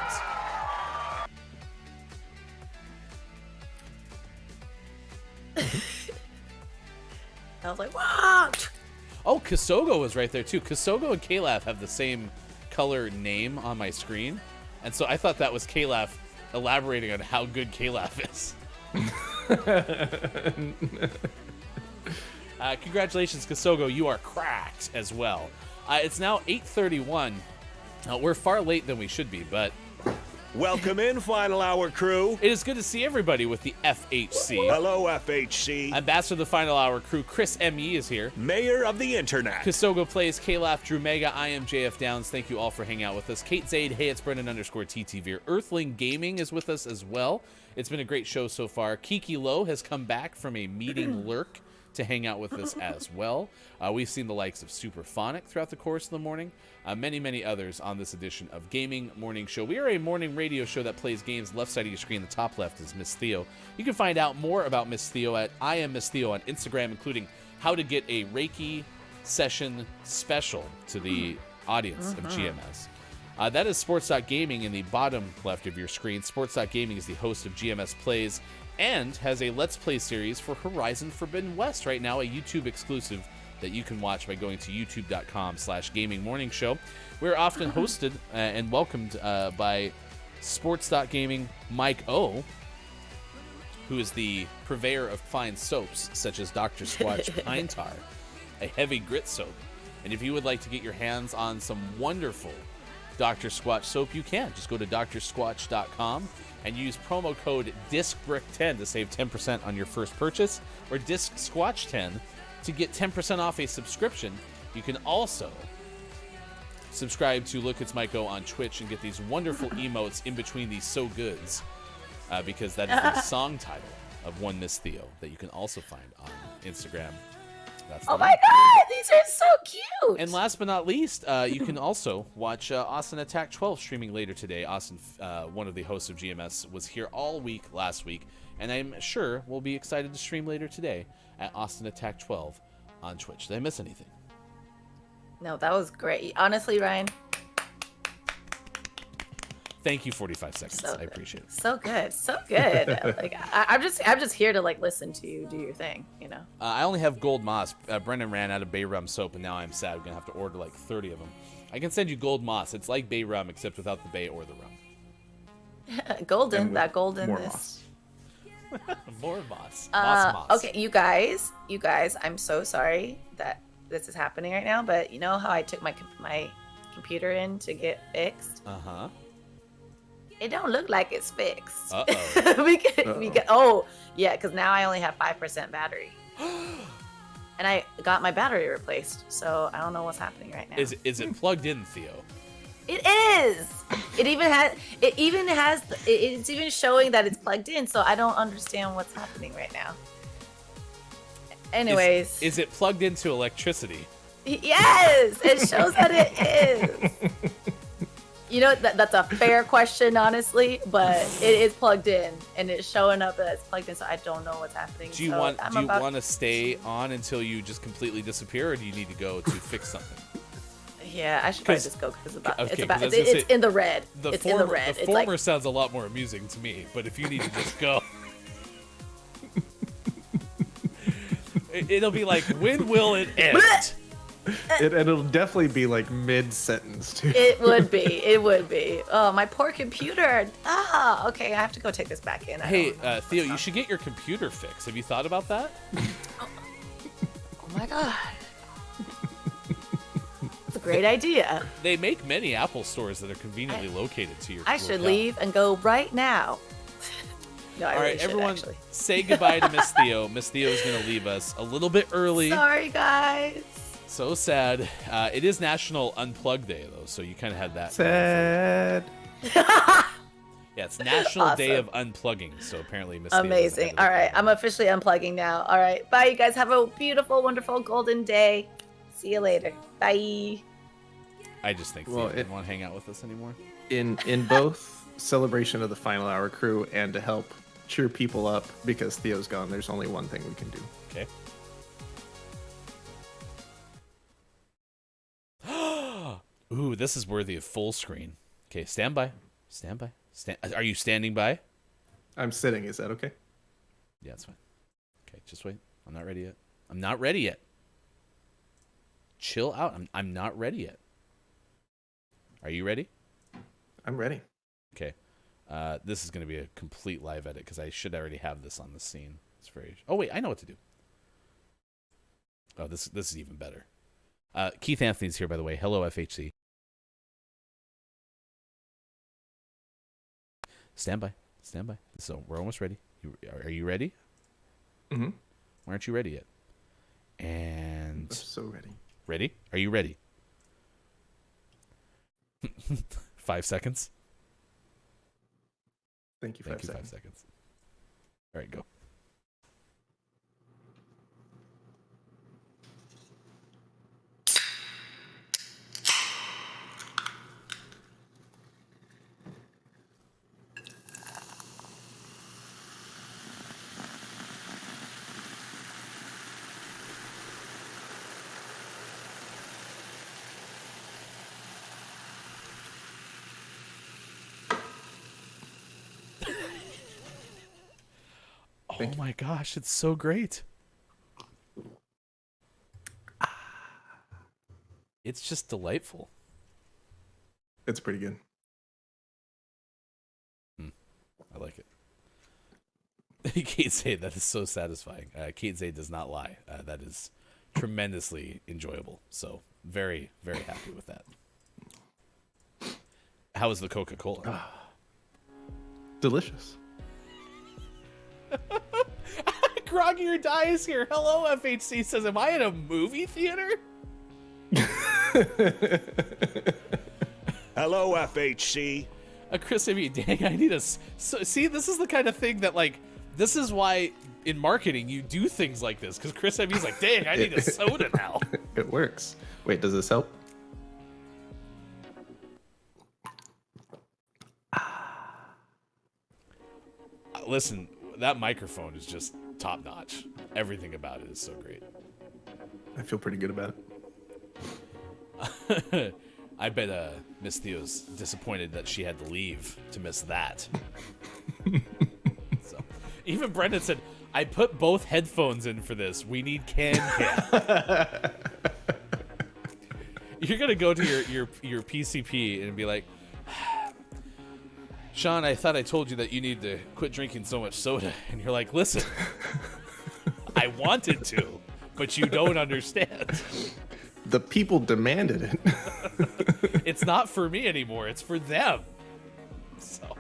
[SPEAKER 11] I was like, wow.
[SPEAKER 7] Oh, Kisogo was right there too. Kisogo and Kalaf have the same color name on my screen, and so I thought that was Kalaf elaborating on how good Kalaf is. Congratulations, Kisogo. You are cracked as well. It's now 8:31. We're far late than we should be, but
[SPEAKER 6] Welcome in, Final Hour crew.
[SPEAKER 7] it is good to see everybody with the FHC.
[SPEAKER 6] Hello, FHC.
[SPEAKER 7] Ambassador of the Final Hour crew, Chris M.E. is here.
[SPEAKER 6] Mayor of the Internet.
[SPEAKER 7] Kisogo Plays, Kalaf, Drew Mega, I am JF Downs. Thank you all for hanging out with us. Kate Zaid, hey, it's Brendan _TT Veer. Earthling Gaming is with us as well. It's been a great show so far. Kiki Lowe has come back from a meeting lurk to hang out with us as well. We've seen the likes of Superphonic throughout the course of the morning. Many others on this edition of Gaming Morning Show. We are a morning radio show that plays games. Left side of your screen, the top left is Miss Theo. You can find out more about Miss Theo at I am Miss Theo on Instagram, including how to get a Reiki session special to the audience of GMS. That is Sports.Gaming in the bottom left of your screen. Sports.Gaming is the host of GMS Plays and has a Let's Play series for Horizon Forbidden West right now, a YouTube exclusive that you can watch by going to youtube.com/Gaming Morning Show. We're often hosted and welcomed by Sports.Gaming Mike O, who is the purveyor of fine soaps such as Dr. Squatch Pine Tar, a heavy grit soap. And if you would like to get your hands on some wonderful Dr. Squatch soap, you can. Just go to drsquatch.com and use promo code DISCBRICK10 to save 10% on your first purchase, or DISCSquatch10 to get 10% off a subscription. You can also subscribe to Look It's Mike O on Twitch and get these wonderful emotes in between these so goods, because that is the song title of One Miss Theo that you can also find on Instagram. That's
[SPEAKER 11] Oh my god, these are so cute!
[SPEAKER 7] And last but not least, you can also watch Austin Attack 12 streaming later today. Austin, one of the hosts of GMS, was here all week last week, and I'm sure we'll be excited to stream later today at Austin Attack 12 on Twitch. Did I miss anything?
[SPEAKER 11] No, that was great. Honestly, Ryan.
[SPEAKER 7] Thank you, 45 seconds.
[SPEAKER 11] So
[SPEAKER 7] I appreciate it.
[SPEAKER 11] So good, so good. Like I'm just here to like listen to you do your thing, you know.
[SPEAKER 7] I only have Gold Moss. Brendan ran out of Bay Rum soap, and now I'm sad. I'm gonna have to order like 30 of them. I can send you Gold Moss. It's like Bay Rum, except without the Bay or the rum.
[SPEAKER 11] Golden, that golden.
[SPEAKER 12] More
[SPEAKER 11] This.
[SPEAKER 12] moss.
[SPEAKER 7] More moss. Moss.
[SPEAKER 11] Okay, you guys, I'm so sorry that this is happening right now, but you know how I took my computer in to get fixed?
[SPEAKER 7] Uh-huh.
[SPEAKER 11] It don't look like it's fixed.
[SPEAKER 7] Uh-oh.
[SPEAKER 11] Because now I only have 5% battery. And I got my battery replaced, so I don't know what's happening right now.
[SPEAKER 7] Is it plugged in, Theo?
[SPEAKER 11] It is. It's even showing that it's plugged in, so I don't understand what's happening right now. Anyways.
[SPEAKER 7] Is it plugged into electricity?
[SPEAKER 11] Yes, it shows that it is. You know, that's a fair question, honestly, but it is plugged in, and it's showing up that it's plugged in, so I don't know what's happening.
[SPEAKER 7] Do you want to stay on until you just completely disappear, or do you need to go to fix something?
[SPEAKER 11] Yeah, I should probably just go because it's in the red.
[SPEAKER 7] The former sounds a lot more amusing to me, but if you need to just go, it'll be like, when will it end?
[SPEAKER 12] It'll definitely be like mid-sentence too.
[SPEAKER 11] It would be. Oh, my poor computer. Okay, I have to go take this back in.
[SPEAKER 7] Hey, Theo, you should get your computer fixed. Have you thought about that?
[SPEAKER 11] Oh my god. That's a great idea.
[SPEAKER 7] They make many Apple stores that are conveniently located to your
[SPEAKER 11] I should
[SPEAKER 7] locale.
[SPEAKER 11] leave and go right now. No, I
[SPEAKER 7] All
[SPEAKER 11] really
[SPEAKER 7] right,
[SPEAKER 11] should,
[SPEAKER 7] everyone,
[SPEAKER 11] actually.
[SPEAKER 7] say goodbye to Miss Theo. Miss Theo is going to leave us a little bit early.
[SPEAKER 11] Sorry, guys.
[SPEAKER 7] So sad. It is National Unplug Day, though, so you kind of had that.
[SPEAKER 12] Sad.
[SPEAKER 7] Yeah, it's National Day of
[SPEAKER 11] Awesome.
[SPEAKER 7] Unplugging, so apparently Miss Theo doesn't
[SPEAKER 11] Amazing.
[SPEAKER 7] have
[SPEAKER 11] All right, I'm officially unplugging now. All right, bye, you guys. Have a beautiful, wonderful golden day. See you later. Bye.
[SPEAKER 7] I just think Theo didn't want to hang out with us anymore.
[SPEAKER 12] In both celebration of the Final Hour crew and to help cheer people up because Theo's gone, there's only one thing we can do.
[SPEAKER 7] Okay. Ooh, this is worthy of full screen. Okay, stand by. Stand by. Are you standing by?
[SPEAKER 12] I'm sitting. Is that okay?
[SPEAKER 7] Yeah, it's fine. Okay, just wait. I'm not ready yet. I'm not ready yet. Chill out. I'm not ready yet. Are you ready?
[SPEAKER 12] I'm ready.
[SPEAKER 7] Okay. This is going to be a complete live edit because I should already have this on the scene. It's very. Oh wait, I know what to do. Oh, this is even better. Keith Anthony's here, by the way. Hello, FHC. Stand by. Stand by. So we're almost ready. Are you ready?
[SPEAKER 12] Mm-hmm.
[SPEAKER 7] Why aren't you ready yet? And
[SPEAKER 12] I'm so ready.
[SPEAKER 7] Ready? Are you ready? 5 seconds.
[SPEAKER 12] Thank you. 5
[SPEAKER 7] seconds. All right, go. Oh my gosh, it's so great. It's just delightful.
[SPEAKER 12] It's pretty good.
[SPEAKER 7] I like it. Kate Zay, that is so satisfying. Kate Zay does not lie. That is tremendously enjoyable. So very, very happy with that. How is the Coca-Cola?
[SPEAKER 12] Delicious.
[SPEAKER 7] Groggy or Die is here. Hello, FHC says, am I in a movie theater?
[SPEAKER 6] Hello, FHC.
[SPEAKER 7] Chris, I mean, dang, I need a... So, see, this is the kind of thing that, like, this is why in marketing you do things like this. Because Chris Evie's like, dang, I need a soda now.
[SPEAKER 12] It works. Wait, does this help?
[SPEAKER 7] Listen, that microphone is just top notch. Everything about it is so great.
[SPEAKER 12] I feel pretty good about
[SPEAKER 7] it. I bet Miss Theo's disappointed that she had to leave to miss that. So, even Brendan said, I put both headphones in for this. We need can. You're going to go to your PCP and be like, Sean, I thought I told you that you need to quit drinking so much soda. And you're like, listen, I wanted to, but you don't understand.
[SPEAKER 12] The people demanded it.
[SPEAKER 7] It's not for me anymore. It's for them. So,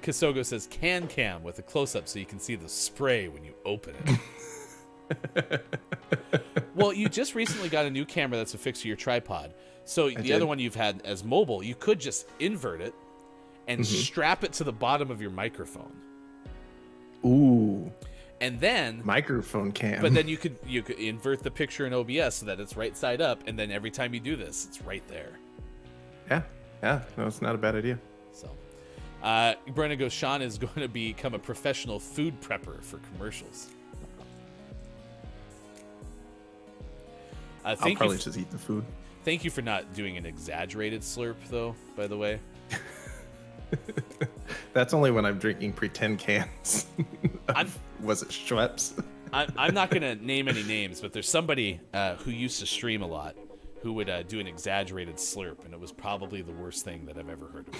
[SPEAKER 7] Kisogo says, cam with a close-up so you can see the spray when you open it. Well, you just recently got a new camera that's affixed to your tripod. So the other one you've had as mobile, you could just invert it and strap it to the bottom of your microphone.
[SPEAKER 12] Ooh.
[SPEAKER 7] And then
[SPEAKER 12] microphone cam.
[SPEAKER 7] But then you could invert the picture in OBS so that it's right side up, and then every time you do this, it's right there.
[SPEAKER 12] Yeah. No, it's not a bad idea.
[SPEAKER 7] So, Brennan goes, Sean is going to become a professional food prepper for commercials.
[SPEAKER 12] I'll probably just eat the food.
[SPEAKER 7] Thank you for not doing an exaggerated slurp, though, by the way.
[SPEAKER 12] That's only when I'm drinking pretend cans. Was it Schweppes?
[SPEAKER 7] I'm not going to name any names, but there's somebody who used to stream a lot who would do an exaggerated slurp, and it was probably the worst thing that I've ever heard of.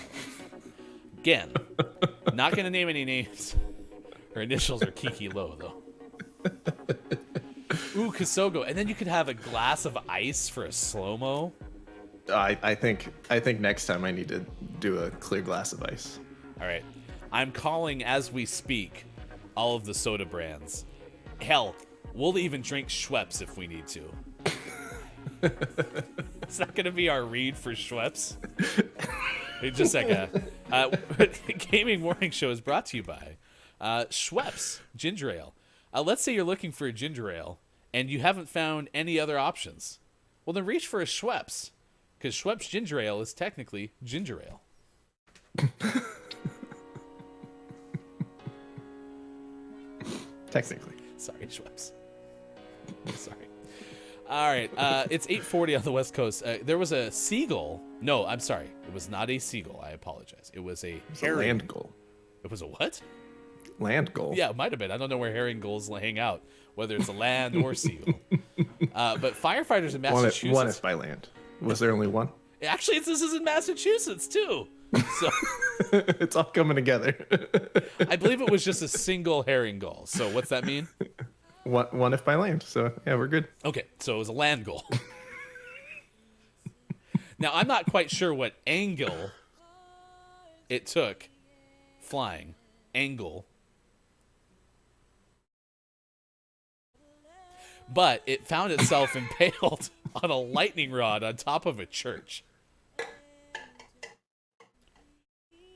[SPEAKER 7] Again, not going to name any names. Her initials are Kiki Low, though. Ooh, Kisogo. And then you could have a glass of ice for a slow-mo.
[SPEAKER 12] I think next time I need to do a clear glass of ice.
[SPEAKER 7] All right. I'm calling as we speak all of the soda brands. Hell, we'll even drink Schweppes if we need to. Is that going to be our read for Schweppes? Just a second. Gaming Morning Show is brought to you by Schweppes Ginger Ale. Let's say you're looking for a ginger ale and you haven't found any other options. Well, then reach for a Schweppes, because Schweppes Ginger Ale is technically ginger ale.
[SPEAKER 12] Technically.
[SPEAKER 7] Sorry, Schweppes. Sorry. All right, it's 8:40 on the West Coast. There was a seagull. No, I'm sorry. It was not a seagull. I apologize. It was a herring.
[SPEAKER 12] Land gull.
[SPEAKER 7] It was a what?
[SPEAKER 12] Land gull.
[SPEAKER 7] Yeah, it might have been. I don't know where herring gulls hang out, whether it's a land or seagull. But firefighters in Massachusetts.
[SPEAKER 12] One is by land. Was there only one?
[SPEAKER 7] Actually, this is in Massachusetts too. So
[SPEAKER 12] it's all coming together.
[SPEAKER 7] I believe it was just a single herring gull. So what's that mean?
[SPEAKER 12] One if by land. So yeah, we're good.
[SPEAKER 7] Okay, so it was a land gull. Now I'm not quite sure what angle it took flying. Angle. But it found itself impaled on a lightning rod on top of a church.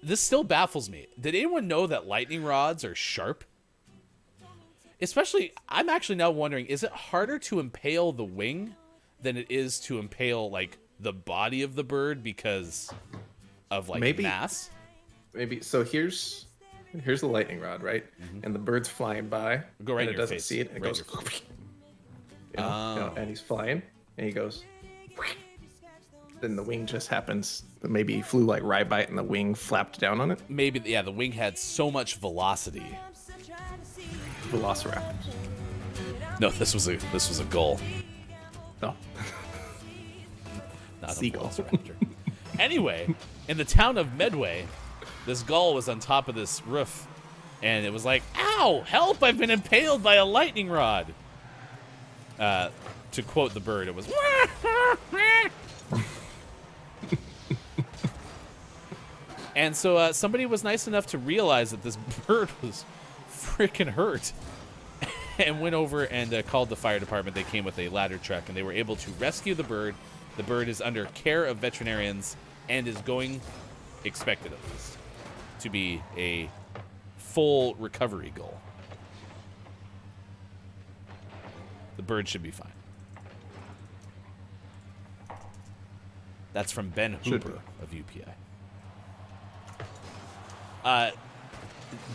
[SPEAKER 7] This still baffles me. Did anyone know that lightning rods are sharp? Especially, I'm actually now wondering, is it harder to impale the wing than it is to impale, like, the body of the bird because of, like, mass?
[SPEAKER 12] Maybe. So here's the lightning rod, right? And the bird's flying by.
[SPEAKER 7] Go right
[SPEAKER 12] and
[SPEAKER 7] in
[SPEAKER 12] it
[SPEAKER 7] your
[SPEAKER 12] doesn't
[SPEAKER 7] face.
[SPEAKER 12] see it. And it
[SPEAKER 7] Right
[SPEAKER 12] goes.
[SPEAKER 7] in your
[SPEAKER 12] And he's flying, and he goes. Then the wing just happens. Maybe he flew like Rybite, and the wing flapped down on it.
[SPEAKER 7] Maybe, yeah, the wing had so much velocity.
[SPEAKER 12] Velociraptor.
[SPEAKER 7] No, this was a gull.
[SPEAKER 12] No.
[SPEAKER 7] Not
[SPEAKER 12] Seagull.
[SPEAKER 7] a velociraptor. Anyway, in the town of Medway, this gull was on top of this roof, and it was like, "Ow! Help! I've been impaled by a lightning rod." To quote the bird, it was. And so somebody was nice enough to realize that this bird was freaking hurt and went over and called the fire department. They came with a ladder truck, and they were able to rescue the bird. The bird is under care of veterinarians and is going, expected at least, to be a full recovery goal. The bird should be fine. That's from Ben Hooper of UPI.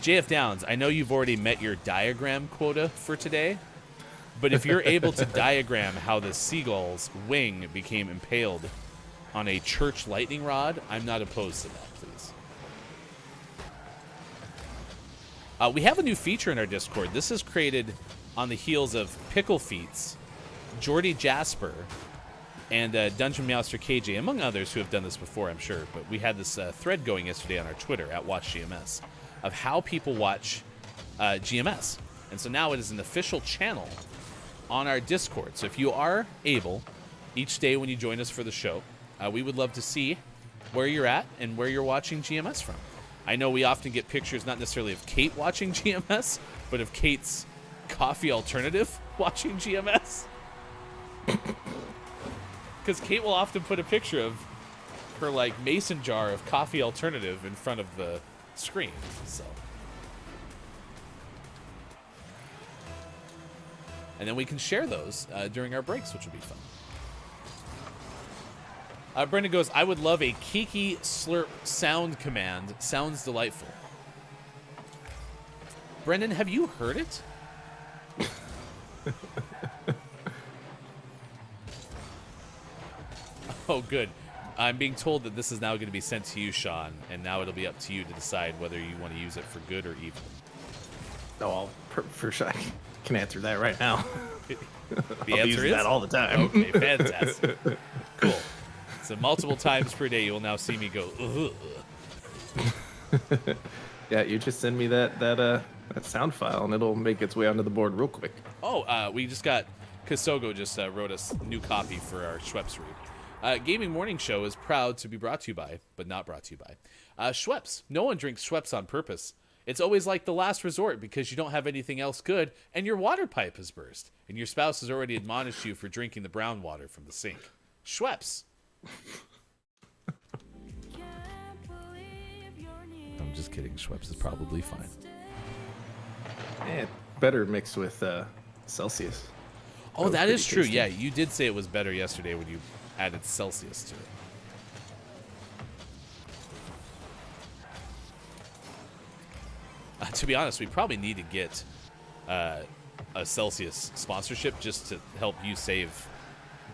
[SPEAKER 7] JF Downs, I know you've already met your diagram quota for today, but if you're able to diagram how the seagull's wing became impaled on a church lightning rod, I'm not opposed to that, please. We have a new feature in our Discord. This is created on the heels of Pickle Feats, Jordy Jasper, and Dungeon Master KJ, among others who have done this before, I'm sure. But we had this thread going yesterday on our Twitter, @WatchGMS, of how people watch GMS. And so now it is an official channel on our Discord. So if you are able, each day when you join us for the show, we would love to see where you're at and where you're watching GMS from. I know we often get pictures, not necessarily of Kate watching GMS, but of Kate's coffee alternative watching GMS. Because Kate will often put a picture of her, like, mason jar of coffee alternative in front of the screen. So, and then we can share those during our breaks, which will be fun. Brendan goes, I would love a Kiki slurp sound command. Sounds delightful. Brendan, have you heard it? Oh, good. I'm being told that this is now going to be sent to you, Sean, and now it'll be up to you to decide whether you want to use it for good or evil.
[SPEAKER 12] Oh, for sure. I can answer that right now.
[SPEAKER 7] The answer is
[SPEAKER 12] that all the time.
[SPEAKER 7] Okay, fantastic. Cool. So multiple times per day, you will now see me go, ugh.
[SPEAKER 12] Yeah, you just send me that sound file, and it'll make its way onto the board real quick.
[SPEAKER 7] Oh, we just got Kasogo just wrote us new copy for our Schweppes read. Gaming Morning Show is proud to be brought to you by, but not brought to you by, Schweppes. No one drinks Schweppes on purpose. It's always like the last resort because you don't have anything else good, and your water pipe has burst, and your spouse has already admonished you for drinking the brown water from the sink. Schweppes. I'm just kidding. Schweppes is probably fine.
[SPEAKER 12] Better mixed with Celsius.
[SPEAKER 7] Oh, that is true. Tasty. Yeah, you did say it was better yesterday when you added Celsius to it. To be honest, we probably need to get a Celsius sponsorship just to help you save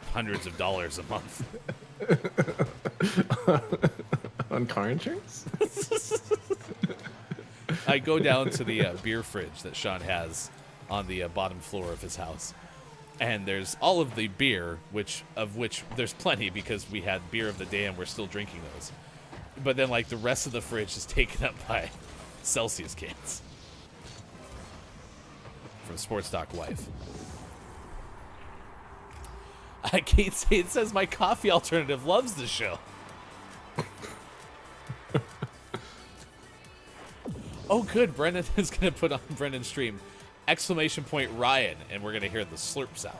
[SPEAKER 7] hundreds of dollars a month.
[SPEAKER 12] On car insurance?
[SPEAKER 7] I go down to the beer fridge that Sean has on the bottom floor of his house, and there's all of the beer, which there's plenty because we had beer of the day and we're still drinking those. But then, like, the rest of the fridge is taken up by Celsius cans from Sports Talk Wife. Kate says my coffee alternative loves the show. Oh, good. Brendan is going to put on Brendan's stream !Ryan, and we're going to hear the slurp sound.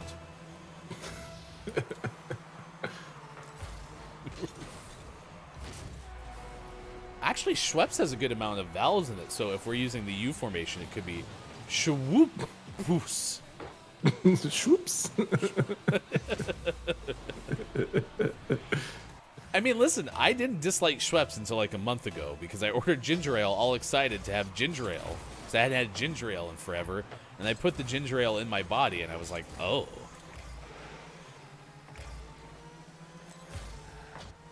[SPEAKER 7] Actually, Schweppes has a good amount of vowels in it, so if we're using the U formation, it could be Schwoop-poos.
[SPEAKER 12] Schwoops.
[SPEAKER 7] I mean, listen, I didn't dislike Schweppes until like a month ago because I ordered ginger ale all excited to have ginger ale. So I hadn't had ginger ale in forever, and I put the ginger ale in my body, and I was like, oh.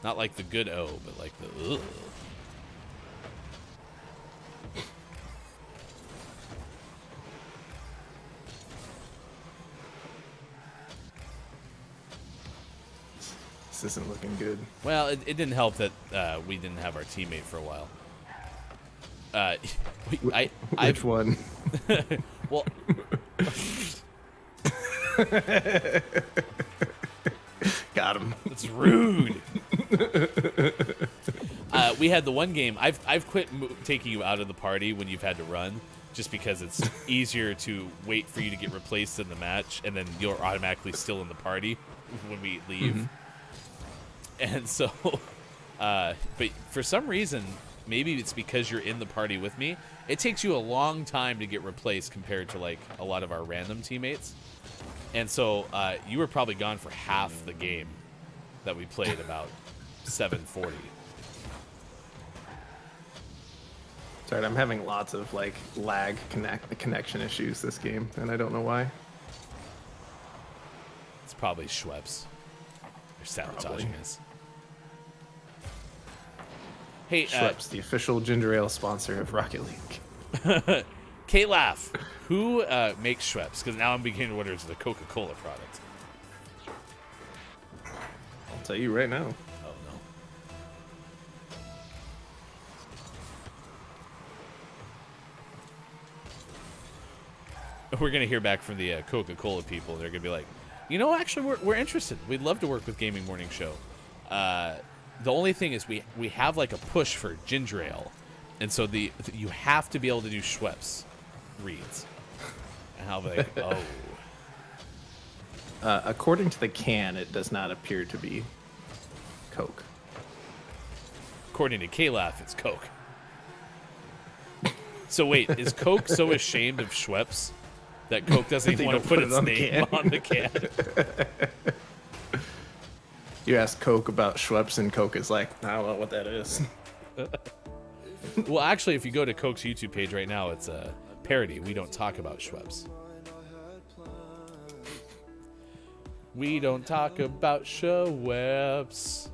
[SPEAKER 7] Not like the good O, but like the ugh.
[SPEAKER 12] This isn't looking good.
[SPEAKER 7] Well, it didn't help that we didn't have our teammate for a while.
[SPEAKER 12] Which one?
[SPEAKER 7] Well,
[SPEAKER 12] got him.
[SPEAKER 7] It's rude. We had the one game. I've quit taking you out of the party when you've had to run, just because it's easier to wait for you to get replaced in the match, and then you're automatically still in the party when we leave. Mm-hmm. And so, but for some reason, maybe it's because you're in the party with me, it takes you a long time to get replaced compared to like a lot of our random teammates. And so you were probably gone for half the game that we played, about 7:40.
[SPEAKER 12] Sorry, I'm having lots of like lag connection issues this game, and I don't know why.
[SPEAKER 7] It's probably Schweppes. They're sabotaging us. Hey,
[SPEAKER 12] Schweppes, the official ginger ale sponsor of Rocket League.
[SPEAKER 7] K-Laugh, who makes Schweppes? Because now I'm beginning to wonder if it's a Coca-Cola product.
[SPEAKER 12] I'll tell you right now.
[SPEAKER 7] Oh, no. We're going to hear back from the Coca-Cola people. They're going to be like, you know, actually, we're interested. We'd love to work with Gaming Morning Show. The only thing is we have like a push for ginger ale, and so you have to be able to do Schweppes reads. And I'll be like, oh.
[SPEAKER 12] According to the can, it does not appear to be Coke.
[SPEAKER 7] According to K-Laugh, it's Coke. So wait, is Coke so ashamed of Schweppes that Coke doesn't even want to put its name on the can?
[SPEAKER 12] You ask Coke about Schweppes, and Coke is like, I don't know what that is.
[SPEAKER 7] Well, actually, if you go to Coke's YouTube page right now, it's a parody. We don't talk about Schweppes. We don't talk about Schweppes.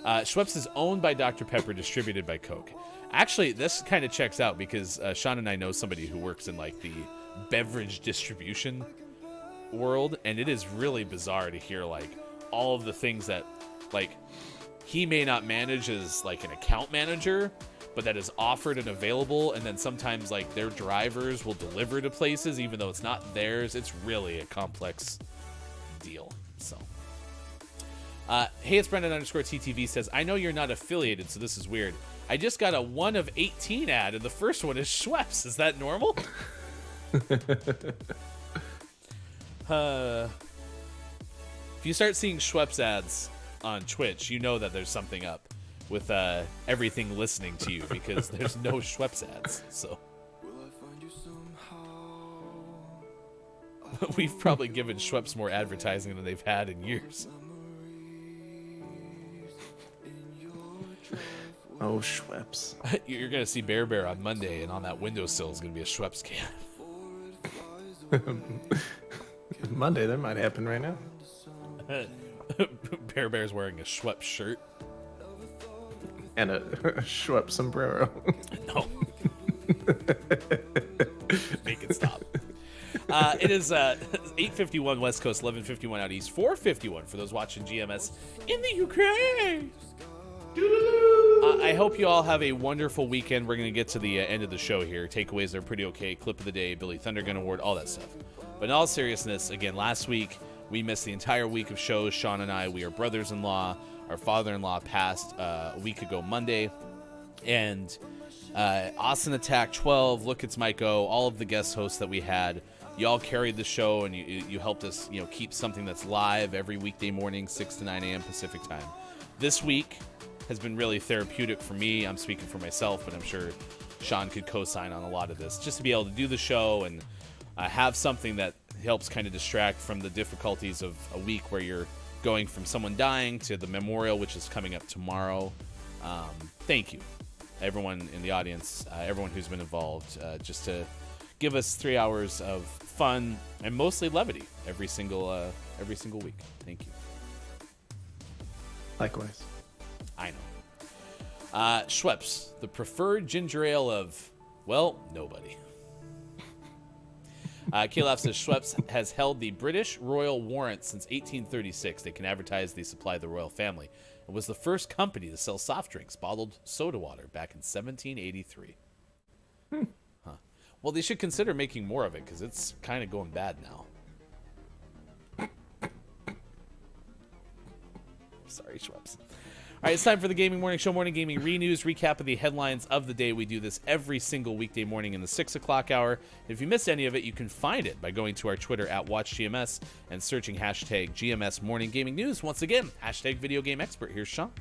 [SPEAKER 7] Schweppes is owned by Dr. Pepper, distributed by Coke. Actually, this kind of checks out because Sean and I know somebody who works in like the beverage distribution world, and it is really bizarre to hear like all of the things that like he may not manage as like an account manager, but that is offered and available, and then sometimes like their drivers will deliver to places even though it's not theirs. It's really a complex deal. So hey, it's Brendan _TTV says, I know you're not affiliated, so this is weird. I just got a 1 of 18 ad, and the first one is Schweppes. Is that normal? If you start seeing Schweppes ads on Twitch, you know that there's something up with everything listening to you, because there's no Schweppes ads. So we've probably given Schweppes more advertising than they've had in years.
[SPEAKER 12] Oh, Schweppes.
[SPEAKER 7] You're going to see Bear on Monday, and on that windowsill is going to be a Schweppes can.
[SPEAKER 12] Monday. That might happen right now.
[SPEAKER 7] Bear's wearing a Schweppes shirt.
[SPEAKER 12] And a Schweppes sombrero.
[SPEAKER 7] No. Make it stop. It is 8:51 West Coast, 11:51 out East, 4:51 for those watching GMS in the Ukraine. I hope you all have a wonderful weekend. We're going to get to the end of the show here. Takeaways are pretty okay. Clip of the day, Billy Thundergun Award, all that stuff. But in all seriousness, again, last week we missed the entire week of shows. Sean and I, we are brothers-in-law. Our father-in-law passed a week ago Monday. And Austin Attack 12, Look It's Myko, all of the guest hosts that we had, you all carried the show and you helped us, keep something that's live every weekday morning, 6 to 9 a.m. Pacific time. This week has been really therapeutic for me. I'm speaking for myself, but I'm sure Sean could co-sign on a lot of this. Just to be able to do the show and have something that helps kind of distract from the difficulties of a week where you're going from someone dying to the memorial, which is coming up tomorrow. Thank you, everyone in the audience, everyone who's been involved, just to give us 3 hours of fun and mostly levity every single week. Thank you.
[SPEAKER 12] Likewise.
[SPEAKER 7] I know. Schweppes, the preferred ginger ale of, well, nobody. Kalaf says Schweppes has held the British Royal Warrant since 1836. They can advertise they supply the royal family. It was the first company to sell soft drinks, bottled soda water, back in 1783. Huh. Well, they should consider making more of it because it's kind of going bad now. Sorry, Schweppes. All right, it's time for the Gaming Morning Show Morning Gaming Re-News, recap of the headlines of the day. We do this every single weekday morning in the 6 o'clock hour. If you missed any of it, you can find it by going to our Twitter at WatchGMS and searching hashtag GMS Morning Gaming News. Once again, hashtag Video Game Expert. Here's Sean.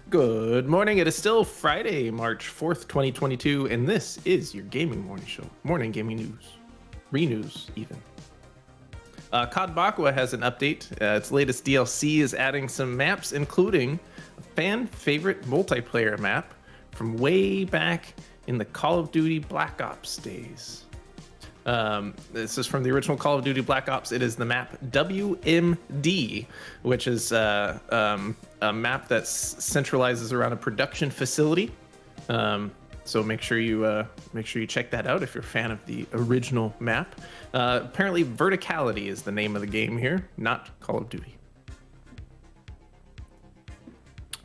[SPEAKER 12] Good morning. It is still Friday, March 4th, 2022, and this is your Gaming Morning Show. Morning Gaming News. Re-News, even. COD Bakwa has an update. Its latest DLC is adding some maps, including a fan-favorite multiplayer map from way back in the Call of Duty Black Ops days. This is from the original Call of Duty Black Ops. It is the map WMD, which is a map that centralizes around a production facility. So make sure you check that out if you're a fan of the original map. Apparently, Verticality is the name of the game here, not Call of Duty.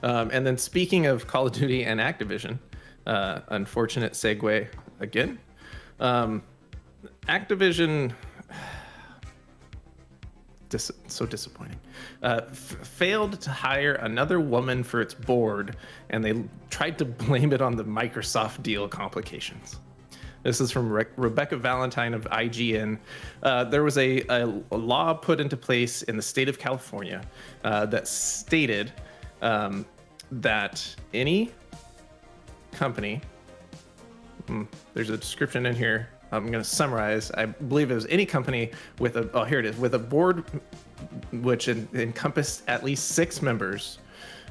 [SPEAKER 12] And then speaking of Call of Duty and Activision, unfortunate segue again. Activision, so disappointing, failed to hire another woman for its board, and they tried to blame it on the Microsoft deal complications. This is from Rebecca Valentine of IGN. There was a law put into place in the state of California that stated that any company, there's a description in here, I'm going to summarize. I believe it was any company with with a board which encompassed at least 6 members,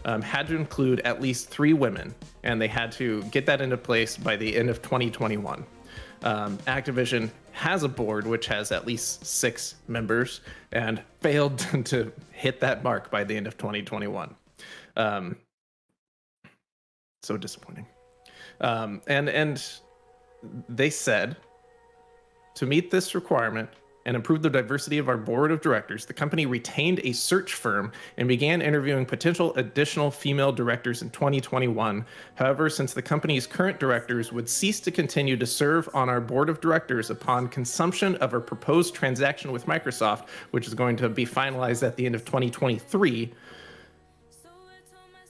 [SPEAKER 12] had to include at least 3 women, and they had to get that into place by the end of 2021. Activision has a board which has at least 6 members and failed to hit that mark by the end of 2021. So disappointing. And they said, to meet this requirement and improve the diversity of our board of directors, the company retained a search firm and began interviewing potential additional female directors in 2021. However, since the company's current directors would cease to continue to serve on our board of directors upon consummation of our proposed transaction with Microsoft, which is going to be finalized at the end of 2023,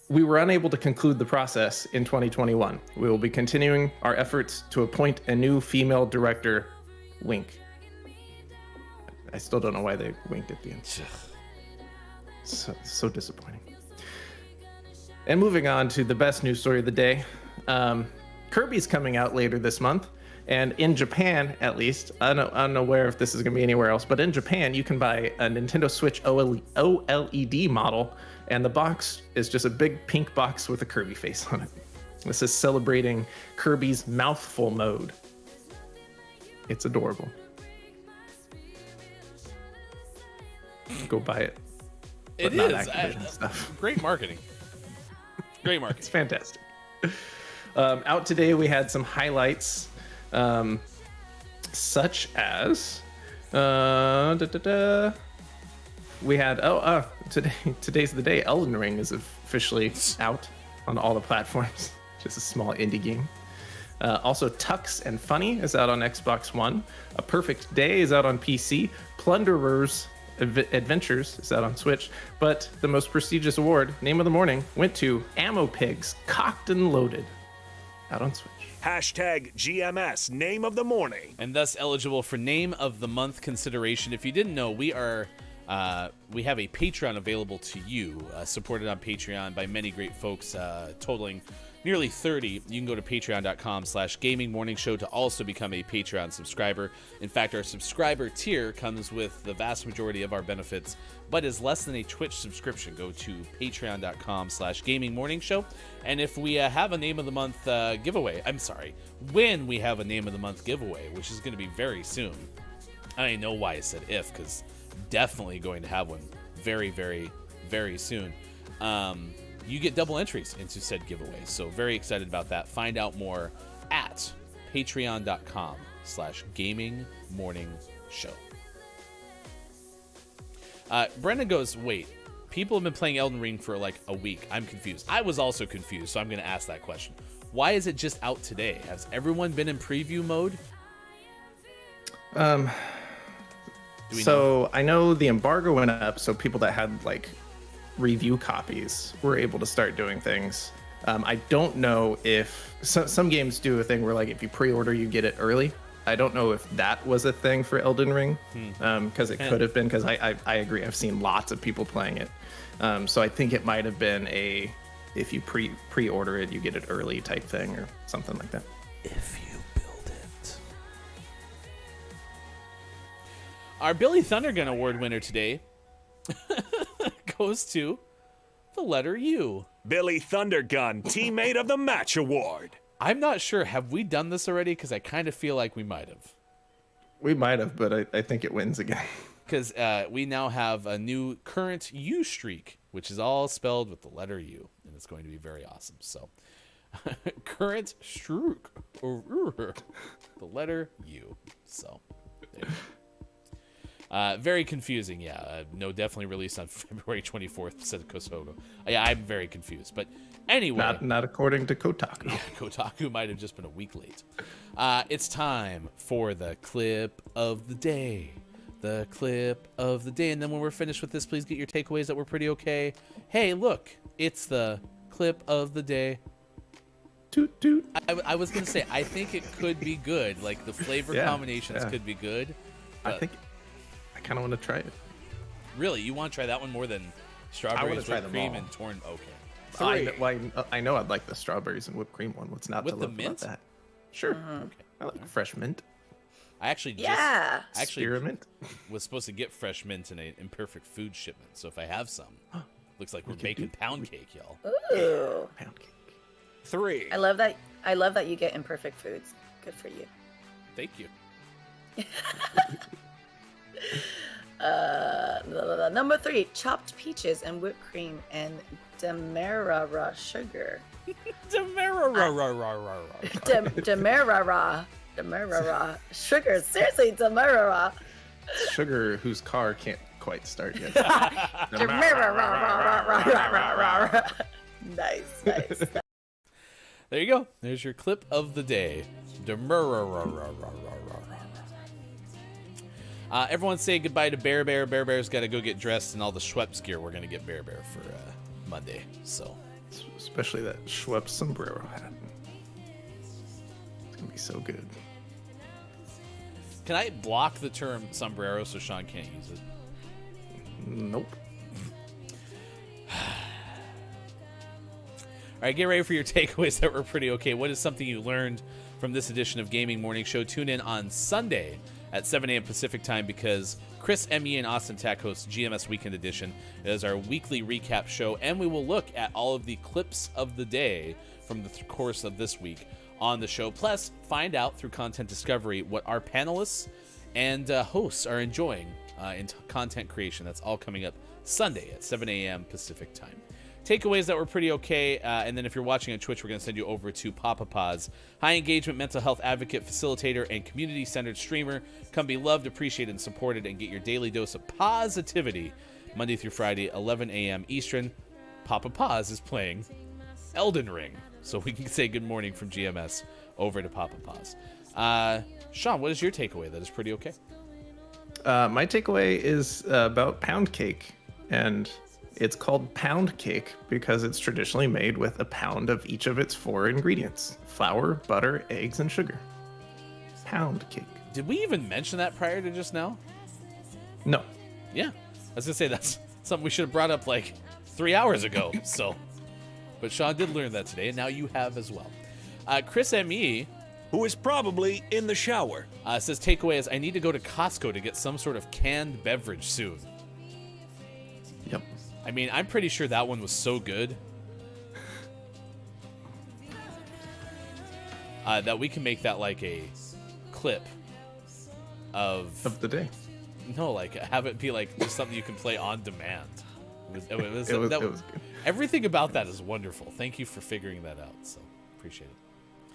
[SPEAKER 12] we were unable to conclude the process in 2021. We will be continuing our efforts to appoint a new female director. Wink. I still don't know why they winked at the end. So disappointing. And moving on to the best news story of the day. Kirby's coming out later this month. And in Japan, at least, I'm unaware if this is going to be anywhere else, but in Japan, you can buy a Nintendo Switch OLED model, and the box is just a big pink box with a Kirby face on it. This is celebrating Kirby's mouthful mode. It's adorable. Go buy it.
[SPEAKER 7] It
[SPEAKER 12] But not
[SPEAKER 7] is.
[SPEAKER 12] Activision stuff.
[SPEAKER 7] Great marketing. Great marketing.
[SPEAKER 12] It's fantastic. Out today, we had some highlights, such as we had today's the day. Elden Ring is officially out on all the platforms. Just a small indie game. Also, Tux and Funny is out on Xbox One. A Perfect Day is out on PC. Plunderers Adventures is out on Switch. But the most prestigious award, Name of the Morning, went to Ammo Pigs, Cocked and Loaded, out on Switch.
[SPEAKER 6] Hashtag GMS Name of the Morning.
[SPEAKER 7] And thus eligible for Name of the Month consideration. If you didn't know, we have a Patreon available to you, supported on Patreon by many great folks, totaling nearly 30. You can go to patreon.com/gamingmorningshow to also become a Patreon subscriber. In fact, our subscriber tier comes with the vast majority of our benefits, but is less than a Twitch subscription. Go to patreon.com/gamingmorningshow. And if we have a Name of the Month giveaway, when we have a Name of the Month giveaway, which is going to be very soon. I don't know why I said if, because definitely going to have one very, very, very soon. You get double entries into said giveaway. So very excited about that. Find out more at patreon.com/gamingmorningshow. Brendan goes, wait, people have been playing Elden Ring for like a week. I'm confused. I was also confused, so I'm going to ask that question. Why is it just out today? Has everyone been in preview mode?
[SPEAKER 12] So I know the embargo went up, so people that had like review copies were able to start doing things. I don't know if some games do a thing where like if you pre-order you get it early. I don't know if that was a thing for Elden Ring, because it could have been, because I agree, I've seen lots of people playing it. So I think it might have been a if you pre-order it you get it early type thing or something like that.
[SPEAKER 7] If you build it. Our Billy Thundergun Award winner today goes to the letter U.
[SPEAKER 6] Billy Thundergun, Teammate of the Match Award.
[SPEAKER 7] I'm not sure. Have we done this already? Because I kind of feel like we might have.
[SPEAKER 12] We might have, but I think it wins again.
[SPEAKER 7] Because we now have a new current U streak, which is all spelled with the letter U, and it's going to be very awesome. So, current streak, the letter U. So, there you go. Very confusing, yeah. No, definitely released on February 24th, said Kosogo. Yeah, I'm very confused. But anyway.
[SPEAKER 12] Not according to Kotaku.
[SPEAKER 7] Yeah, Kotaku might have just been a week late. It's time for the clip of the day. The clip of the day. And then when we're finished with this, please get your takeaways that were pretty okay. Hey, look, it's the clip of the day.
[SPEAKER 12] Toot, toot.
[SPEAKER 7] I was going to say, I think it could be good. Like, the flavor combinations could be good.
[SPEAKER 12] I think... I kind of want to try it.
[SPEAKER 7] Really? You want to try that one more than strawberries, whipped cream, and torn? Okay.
[SPEAKER 12] I know I'd like the strawberries and whipped cream one. What's not
[SPEAKER 7] with
[SPEAKER 12] to
[SPEAKER 7] the
[SPEAKER 12] love
[SPEAKER 7] mint?
[SPEAKER 12] about that? Sure.
[SPEAKER 7] Okay.
[SPEAKER 12] I like fresh mint.
[SPEAKER 7] I actually
[SPEAKER 12] Spearmint.
[SPEAKER 7] Was supposed to get fresh mint in an imperfect food shipment. So if I have some, looks like we're baking pound cake, y'all.
[SPEAKER 11] Ooh.
[SPEAKER 12] Pound cake.
[SPEAKER 6] 3.
[SPEAKER 11] I love that you get imperfect foods. Good for you.
[SPEAKER 7] Thank you.
[SPEAKER 11] Number 3, chopped peaches and whipped cream and demerara sugar. Demerara sugar. Seriously, demerara.
[SPEAKER 12] Sugar whose car can't quite start yet.
[SPEAKER 11] Nice.
[SPEAKER 7] There you go. There's your clip of the day. Everyone say goodbye to Bear Bear. Bear Bear's got to go get dressed in all the Schweppes gear. We're going to get Bear Bear for Monday. So,
[SPEAKER 12] especially that Schweppes sombrero hat. It's going to be so good.
[SPEAKER 7] Can I block the term sombrero so Sean can't use it?
[SPEAKER 12] Nope.
[SPEAKER 7] All right, get ready for your takeaways that were pretty okay. What is something you learned from this edition of Gaming Morning Show? Tune in on Sunday at 7 a.m. Pacific time because Chris, M.E., and Austin Tack host GMS Weekend Edition. It is our weekly recap show, and we will look at all of the clips of the day from the course of this week on the show. Plus, find out through content discovery what our panelists and hosts are enjoying in content creation. That's all coming up Sunday at 7 a.m. Pacific time. Takeaways that were pretty okay, and then if you're watching on Twitch, we're going to send you over to Papa Paz, high engagement mental health advocate, facilitator, and community-centered streamer. Come be loved, appreciated, and supported, and get your daily dose of positivity Monday through Friday, 11 a.m. Eastern. Papa Paz is playing Elden Ring, so we can say good morning from GMS over to Papa Paz. Sean, what is your takeaway that is pretty okay?
[SPEAKER 12] My takeaway is about pound cake, and it's called pound cake because it's traditionally made with a pound of each of its 4 ingredients: flour, butter, eggs, and sugar. Pound cake.
[SPEAKER 7] Did we even mention that prior to just now?
[SPEAKER 12] No.
[SPEAKER 7] Yeah. I was going to say that's something we should have brought up like 3 hours ago. So, but Sean did learn that today, and now you have as well. Chris M.E.,
[SPEAKER 6] who is probably in the shower,
[SPEAKER 7] says takeaway is I need to go to Costco to get some sort of canned beverage soon.
[SPEAKER 12] Yep.
[SPEAKER 7] I mean, I'm pretty sure that one was so good that we can make that like a clip of
[SPEAKER 12] the day.
[SPEAKER 7] No, like have it be like just something you can play on demand. It was
[SPEAKER 12] good.
[SPEAKER 7] Everything about that is wonderful. Thank you for figuring that out. So appreciate it.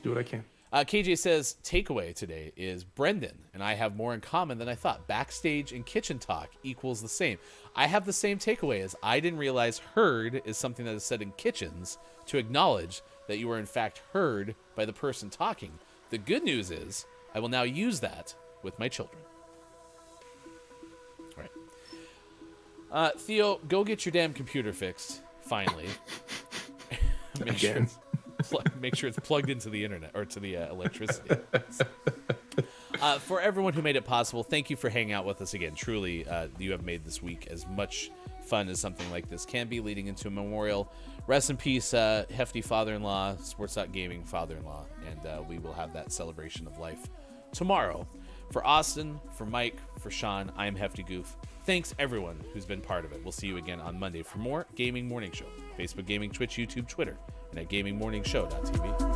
[SPEAKER 12] Do what I can.
[SPEAKER 7] KJ says takeaway today is Brendan and I have more in common than I thought. Backstage and kitchen talk equals the same. I have the same takeaway as I didn't realize heard is something that is said in kitchens to acknowledge that you are in fact heard by the person talking. The good news is I will now use that with my children. All right. Theo, go get your damn computer fixed, finally. Make sure it's plugged into the internet or to the electricity. For everyone who made it possible, thank you for hanging out with us again. Truly, you have made this week as much fun as something like this can be, leading into a memorial. Rest in peace, hefty father-in-law, Sports.Gaming father-in-law, and we will have that celebration of life tomorrow. For Austin, for Mike, for Sean, I am Hefty Goof. Thanks everyone who's been part of it. We'll see you again on Monday for more Gaming Morning Show. Facebook Gaming, Twitch, YouTube, Twitter, and at gamingmorningshow.tv.